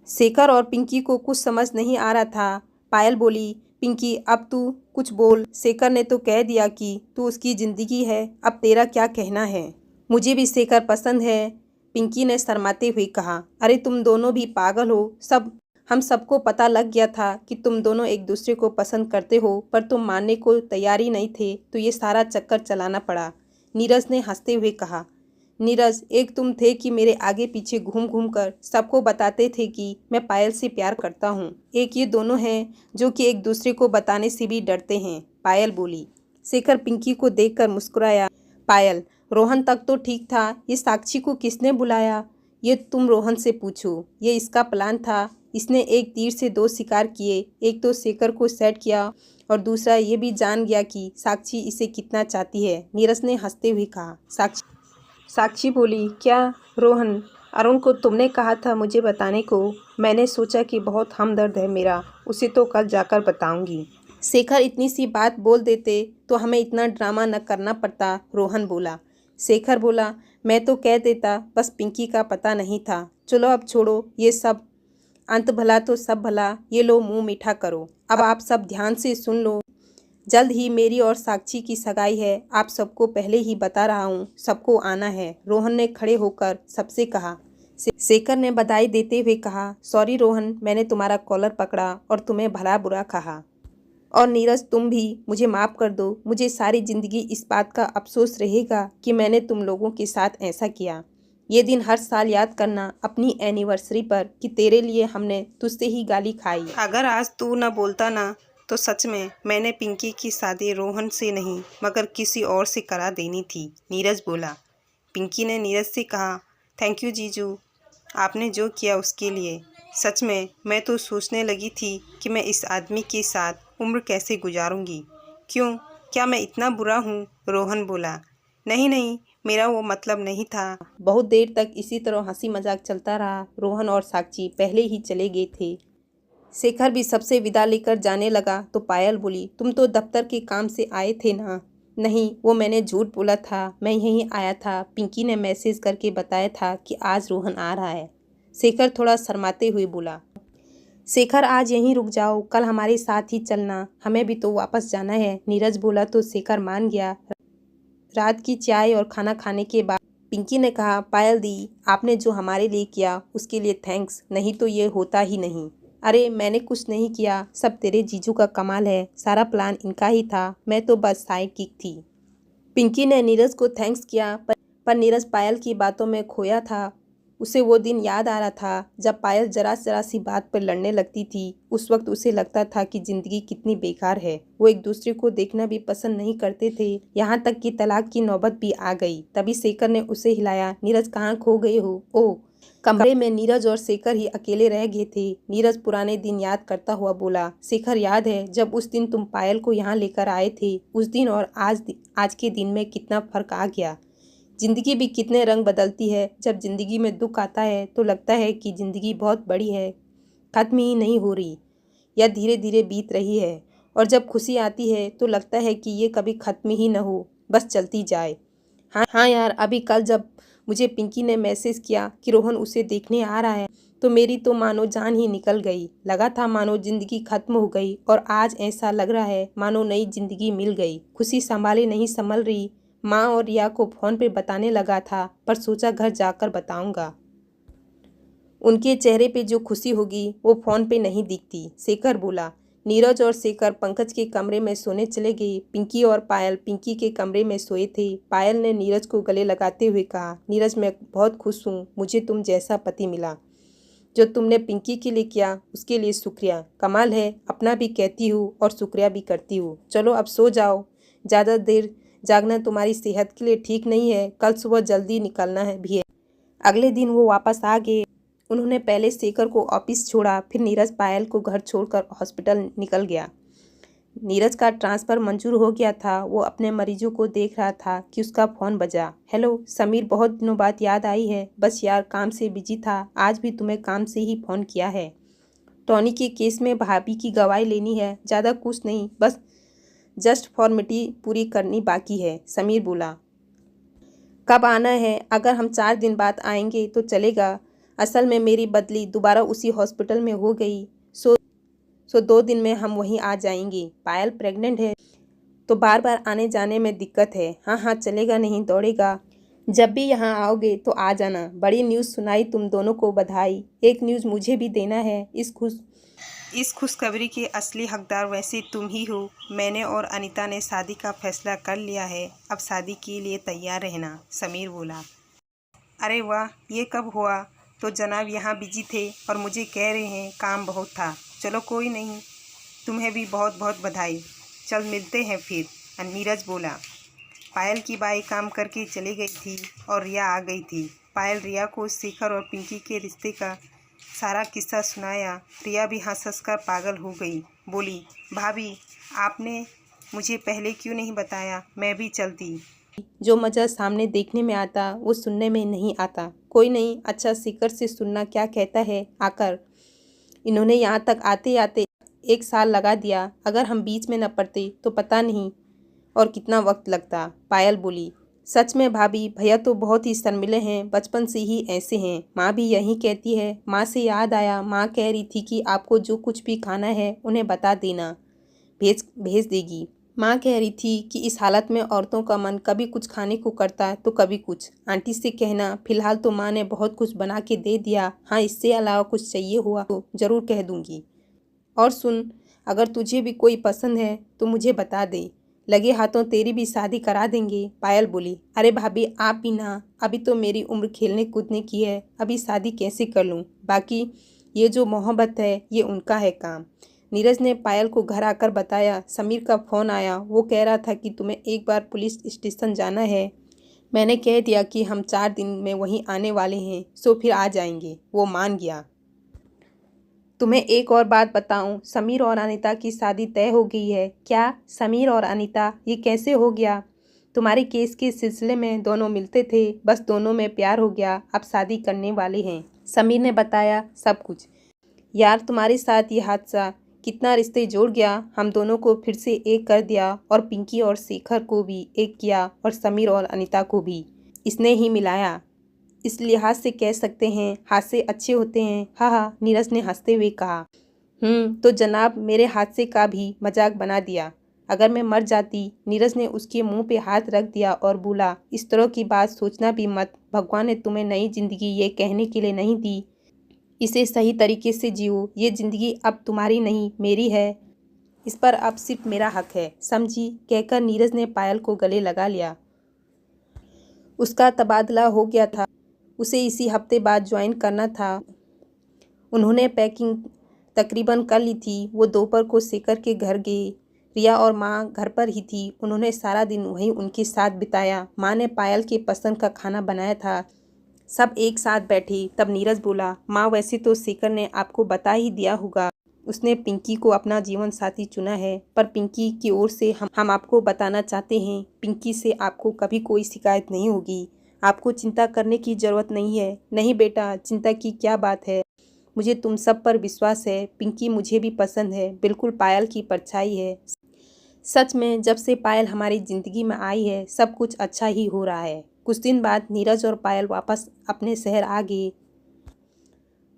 शेखर और पिंकी को कुछ समझ नहीं आ रहा था। पायल बोली, पिंकी अब तू कुछ बोल। शेखर ने तो कह दिया कि तू उसकी ज़िंदगी है, अब तेरा क्या कहना है। मुझे भी शेखर पसंद है, पिंकी ने शर्माते हुए कहा। अरे तुम दोनों भी पागल हो। हम सबको पता लग गया था कि तुम दोनों एक दूसरे को पसंद करते हो, पर तुम मानने को तैयार ही नहीं थे, तो ये सारा चक्कर चलाना पड़ा। नीरज ने हंसते हुए कहा। नीरज, एक तुम थे कि मेरे आगे पीछे घूम घूम कर सबको बताते थे कि मैं पायल से प्यार करता हूँ। एक ये दोनों हैं जो कि एक दूसरे को बताने से भी डरते हैं, पायल बोली। शेखर पिंकी को देखकर मुस्कुराया। पायल, रोहन तक तो ठीक था, ये साक्षी को किसने बुलाया। ये तुम रोहन से पूछो, ये इसका प्लान था। इसने एक तीर से दो शिकार किए, एक तो शेखर को सेट किया और दूसरा ये भी जान गया कि साक्षी इसे कितना चाहती है। नीरज ने हंसते हुए कहा। साक्षी बोली, क्या रोहन, अरुण को तुमने कहा था मुझे बताने को। मैंने सोचा कि बहुत हमदर्द है मेरा, उसे तो कल जाकर बताऊंगी। शेखर इतनी सी बात बोल देते तो हमें इतना ड्रामा न करना पड़ता, रोहन बोला। शेखर बोला, मैं तो कह देता, बस पिंकी का पता नहीं था। चलो अब छोड़ो ये सब, अंत भला तो सब भला। ये लो मुंह मीठा करो। अब आप सब ध्यान से सुन लो। जल्द ही मेरी और साक्षी की सगाई है। आप सबको पहले ही बता रहा हूँ, सबको आना है। रोहन ने खड़े होकर सबसे कहा। शेखर ने बधाई देते हुए कहा, सॉरी रोहन, मैंने तुम्हारा कॉलर पकड़ा और तुम्हें भला बुरा कहा। और नीरज तुम भी मुझे माफ़ कर दो। मुझे सारी ज़िंदगी इस बात का अफसोस रहेगा कि मैंने तुम लोगों के साथ ऐसा किया। ये दिन हर साल याद करना अपनी एनिवर्सरी पर कि तेरे लिए हमने तुझसे ही गाली खाई। अगर आज तू न बोलता ना तो सच में मैंने पिंकी की शादी रोहन से नहीं मगर किसी और से करा देनी थी, नीरज बोला। पिंकी ने नीरज से कहा, थैंक यू जीजू, आपने जो किया उसके लिए। सच में मैं तो सोचने लगी थी कि मैं इस आदमी के साथ उम्र कैसे गुजारूंगी। क्यों, क्या मैं इतना बुरा हूँ, रोहन बोला। नहीं नहीं, मेरा वो मतलब नहीं था। बहुत देर तक इसी तरह हंसी मजाक चलता रहा। रोहन और साक्षी पहले ही चले गए थे। शेखर भी सबसे विदा लेकर जाने लगा तो पायल बोली, तुम तो दफ्तर के काम से आए थे ना। नहीं, वो मैंने झूठ बोला था, मैं यहीं आया था। पिंकी ने मैसेज करके बताया था कि आज रोहन आ रहा है। शेखर थोड़ा शर्माते हुए बोला। शेखर आज यहीं रुक जाओ, कल हमारे साथ ही चलना, हमें भी तो वापस जाना है। नीरज बोला तो शेखर मान गया। रात की चाय और खाना खाने के बाद पिंकी ने कहा, पायल दी, आपने जो हमारे लिए किया उसके लिए थैंक्स, नहीं तो ये होता ही नहीं। अरे मैंने कुछ नहीं किया, सब तेरे जीजू का कमाल है। सारा प्लान इनका ही था, मैं तो बस साइड किक थी। पिंकी ने नीरज को थैंक्स किया, पर नीरज पायल की बातों में खोया था। उसे वो दिन याद आ रहा था जब पायल जरा सी बात पर लड़ने लगती थी। उस वक्त उसे लगता था कि ज़िंदगी कितनी बेकार है। वो एक दूसरे को देखना भी पसंद नहीं करते थे, यहाँ तक कि तलाक की नौबत भी आ गई। तभी शेखर ने उसे हिलाया, नीरज कहाँ खो गए हो। ओह, कमरे में नीरज और शेखर ही अकेले रह गए थे। नीरज पुराने दिन याद करता हुआ बोला, शेखर याद है जब उस दिन तुम पायल को यहाँ लेकर आए थे। उस दिन और आज के दिन में कितना फ़र्क आ गया। ज़िंदगी भी कितने रंग बदलती है। जब ज़िंदगी में दुख आता है तो लगता है कि ज़िंदगी बहुत बड़ी है, ख़त्म ही नहीं हो रही या धीरे धीरे बीत रही है। और जब खुशी आती है तो लगता है कि ये कभी ख़त्म ही न हो, बस चलती जाए। हाँ यार, अभी कल जब मुझे पिंकी ने मैसेज किया कि रोहन उसे देखने आ रहा है तो मेरी तो मानो जान ही निकल गई। लगा था मानो ज़िंदगी ख़त्म हो गई, और आज ऐसा लग रहा है मानो नई ज़िंदगी मिल गई। खुशी संभाले नहीं संभल रही। माँ और रिया को फ़ोन पे बताने लगा था, पर सोचा घर जाकर बताऊंगा। उनके चेहरे पे जो खुशी होगी वो फ़ोन पे नहीं दिखती, शेखर बोला। नीरज और शेखर पंकज के कमरे में सोने चले गए। पिंकी और पायल पिंकी के कमरे में सोए थे। पायल ने नीरज को गले लगाते हुए कहा, नीरज मैं बहुत खुश हूँ, मुझे तुम जैसा पति मिला। जो तुमने पिंकी के लिए किया उसके लिए शुक्रिया। कमाल है, अपना भी कहती हूँ और शुक्रिया भी करती हूँ। चलो अब सो जाओ, ज़्यादा देर जागना तुम्हारी सेहत के लिए ठीक नहीं है। कल सुबह जल्दी निकलना है भी है। अगले दिन वो वापस आ गए। उन्होंने पहले शेखर को ऑफिस छोड़ा, फिर नीरज पायल को घर छोड़कर हॉस्पिटल निकल गया। नीरज का ट्रांसफ़र मंजूर हो गया था। वो अपने मरीजों को देख रहा था कि उसका फ़ोन बजा। हेलो समीर, बहुत दिनों बाद याद आई है। बस यार काम से बिजी था, आज भी तुम्हें काम से ही फ़ोन किया है। टॉनी के केस में भाभी की गवाही लेनी है, ज़्यादा कुछ नहीं, बस जस्ट फॉर्मेलिटी पूरी करनी बाकी है। समीर बोला। कब आना है? अगर हम 4 दिन बाद आएंगे तो चलेगा। असल में मेरी बदली दोबारा उसी हॉस्पिटल में हो गई, सो 2 दिन में हम वहीं आ जाएंगे। पायल प्रेग्नेंट है तो बार बार आने जाने में दिक्कत है। हाँ हाँ चलेगा, नहीं दौड़ेगा। जब भी यहाँ आओगे तो आ जाना। बड़ी न्यूज़ सुनाई तुम दोनों को, बधाई। एक न्यूज़ मुझे भी देना है। इस खुशखबरी के असली हकदार वैसे तुम ही हो। मैंने और अनीता ने शादी का फैसला कर लिया है। अब शादी के लिए तैयार रहना। समीर बोला। अरे वाह, ये कब हुआ? तो जनाब यहाँ बिजी थे और मुझे कह रहे हैं काम बहुत था। चलो कोई नहीं, तुम्हें भी बहुत बहुत बधाई। चल मिलते हैं फिर, नीरज बोला। पायल की बाई काम करके चली गई थी और रिया आ गई थी। पायल रिया को शेखर और पिंकी के रिश्ते का सारा किस्सा सुनाया। रिया भी हंस हंस कर पागल हो गई। बोली, भाभी आपने मुझे पहले क्यों नहीं बताया, मैं भी चलती। जो मज़ा सामने देखने में आता वो सुनने में नहीं आता। कोई नहीं, अच्छा शेखर से सुनना क्या कहता है आकर। इन्होंने यहाँ तक आते आते 1 साल लगा दिया। अगर हम बीच में न पड़ते तो पता नहीं और कितना वक्त लगता। पायल बोली। सच में भाभी, भैया तो बहुत ही शर्मिले हैं, बचपन से ही ऐसे हैं। माँ भी यही कहती है। माँ से याद आया, माँ कह रही थी कि आपको जो कुछ भी खाना है उन्हें बता देना, भेज देगी। माँ कह रही थी कि इस हालत में औरतों का मन कभी कुछ खाने को करता है तो कभी कुछ। आंटी से कहना। फिलहाल तो माँ ने बहुत कुछ बना के दे दिया। हाँ, इससे अलावा कुछ चाहिए हुआ तो ज़रूर कह दूँगी। और सुन, अगर तुझे भी कोई पसंद है तो मुझे बता दे, लगे हाथों तेरी भी शादी करा देंगे। पायल बोली। अरे भाभी आप भी ना, अभी तो मेरी उम्र खेलने कूदने की है, अभी शादी कैसे कर लूँ? बाकी ये जो मोहब्बत है ये उनका है काम। नीरज ने पायल को घर आकर बताया, समीर का फ़ोन आया। वो कह रहा था कि तुम्हें एक बार पुलिस स्टेशन जाना है। मैंने कह दिया कि हम 4 दिन में वहीं आने वाले हैं, सो फिर आ जाएंगे। वो मान गया। तुम्हें एक और बात बताऊं, समीर और अनीता की शादी तय हो गई है। क्या? समीर और अनीता? ये कैसे हो गया? तुम्हारे केस के सिलसिले में दोनों मिलते थे, बस दोनों में प्यार हो गया, अब शादी करने वाले हैं। समीर ने बताया सब कुछ। यार तुम्हारे साथ ये हादसा कितना रिश्ते जोड़ गया। हम दोनों को फिर से एक कर दिया और पिंकी और शेखर को भी एक किया और समीर और अनीता को भी इसने ही मिलाया। इस लिहाज से कह सकते हैं हादसे अच्छे होते हैं। हाँ हाँ, नीरज ने हंसते हुए कहा। तो जनाब मेरे हादसे का भी मजाक बना दिया। अगर मैं मर जाती। नीरज ने उसके मुंह पे हाथ रख दिया और बोला, इस तरह की बात सोचना भी मत। भगवान ने तुम्हें नई जिंदगी ये कहने के लिए नहीं दी, इसे सही तरीके से जियो। ये ज़िंदगी अब तुम्हारी नहीं मेरी है, इस पर अब सिर्फ मेरा हक है, समझी? कहकर नीरज ने पायल को गले लगा लिया। उसका तबादला हो गया था, उसे इसी हफ्ते बाद ज्वाइन करना था। उन्होंने पैकिंग तकरीबन कर ली थी। वो दोपहर को शेखर के घर गए। रिया और माँ घर पर ही थी। उन्होंने सारा दिन वहीं उनके साथ बिताया। माँ ने पायल के पसंद का खाना बनाया था। सब एक साथ बैठे। तब नीरज बोला, माँ वैसे तो शेखर ने आपको बता ही दिया होगा, उसने पिंकी को अपना जीवन साथी चुना है, पर पिंकी की ओर से हम आपको बताना चाहते हैं, पिंकी से आपको कभी कोई शिकायत नहीं होगी। आपको चिंता करने की ज़रूरत नहीं है। नहीं बेटा, चिंता की क्या बात है, मुझे तुम सब पर विश्वास है। पिंकी मुझे भी पसंद है, बिल्कुल पायल की परछाई है। सच में जब से पायल हमारी ज़िंदगी में आई है सब कुछ अच्छा ही हो रहा है। कुछ दिन बाद नीरज और पायल वापस अपने शहर आ गए।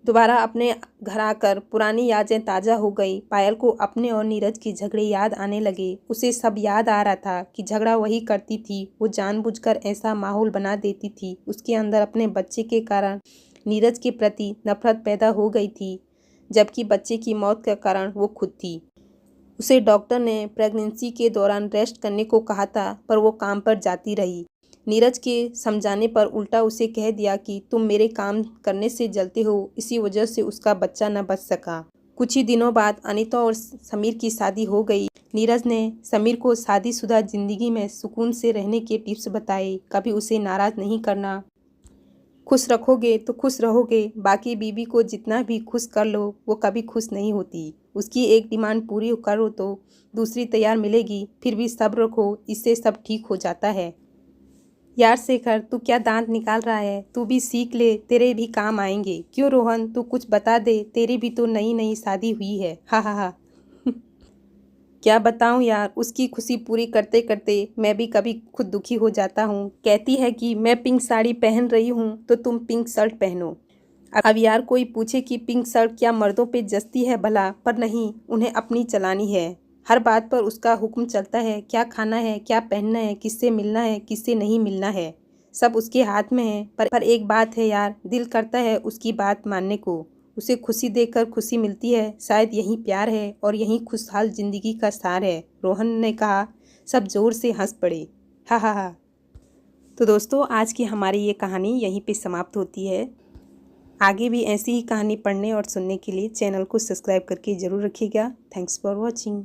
दोबारा अपने घर आकर पुरानी यादें ताज़ा हो गई। पायल को अपने और नीरज के झगड़े याद आने लगे। उसे सब याद आ रहा था कि झगड़ा वही करती थी। वो जानबूझकर ऐसा माहौल बना देती थी। उसके अंदर अपने बच्चे के कारण नीरज के प्रति नफरत पैदा हो गई थी, जबकि बच्चे की मौत का कारण वो खुद थी। उसे डॉक्टर ने प्रेगनेंसी के दौरान रेस्ट करने को कहा था, पर वो काम पर जाती रही। नीरज के समझाने पर उल्टा उसे कह दिया कि तुम मेरे काम करने से जलते हो, इसी वजह से उसका बच्चा न बच सका। कुछ ही दिनों बाद अनीता और समीर की शादी हो गई। नीरज ने समीर को शादीशुदा जिंदगी में सुकून से रहने के टिप्स बताए। कभी उसे नाराज नहीं करना, खुश रखोगे तो खुश रहोगे, बाकी बीवी को जितना भी खुश कर लो वो कभी खुश नहीं होती। उसकी एक डिमांड पूरी करो तो दूसरी तैयार मिलेगी, फिर भी सब्र रखो, इससे सब ठीक हो जाता है। यार शेखर, तू क्या दांत निकाल रहा है? तू भी सीख ले, तेरे भी काम आएंगे। क्यों रोहन, तू कुछ बता दे, तेरी भी तो नई नई शादी हुई है। हा हा हा। क्या बताऊं यार, उसकी खुशी पूरी करते करते मैं भी कभी खुद दुखी हो जाता हूँ। कहती है कि मैं पिंक साड़ी पहन रही हूँ तो तुम पिंक शर्ट पहनो। अब यार कोई पूछे कि पिंक शर्ट क्या मर्दों पे जचती है भला? पर नहीं, उन्हें अपनी चलानी है। हर बात पर उसका हुक्म चलता है, क्या खाना है, क्या पहनना है, किससे मिलना है, किससे नहीं मिलना है, सब उसके हाथ में है। पर एक बात है यार, दिल करता है उसकी बात मानने को। उसे खुशी देखकर खुशी मिलती है, शायद यही प्यार है और यही खुशहाल जिंदगी का सार है। रोहन ने कहा। सब जोर से हंस पड़े। हा हा हा। तो दोस्तों, आज की हमारी ये कहानी यहीं पे समाप्त होती है। आगे भी ऐसी ही कहानी पढ़ने और सुनने के लिए चैनल को सब्सक्राइब करके ज़रूर रखिएगा। Thanks for watching.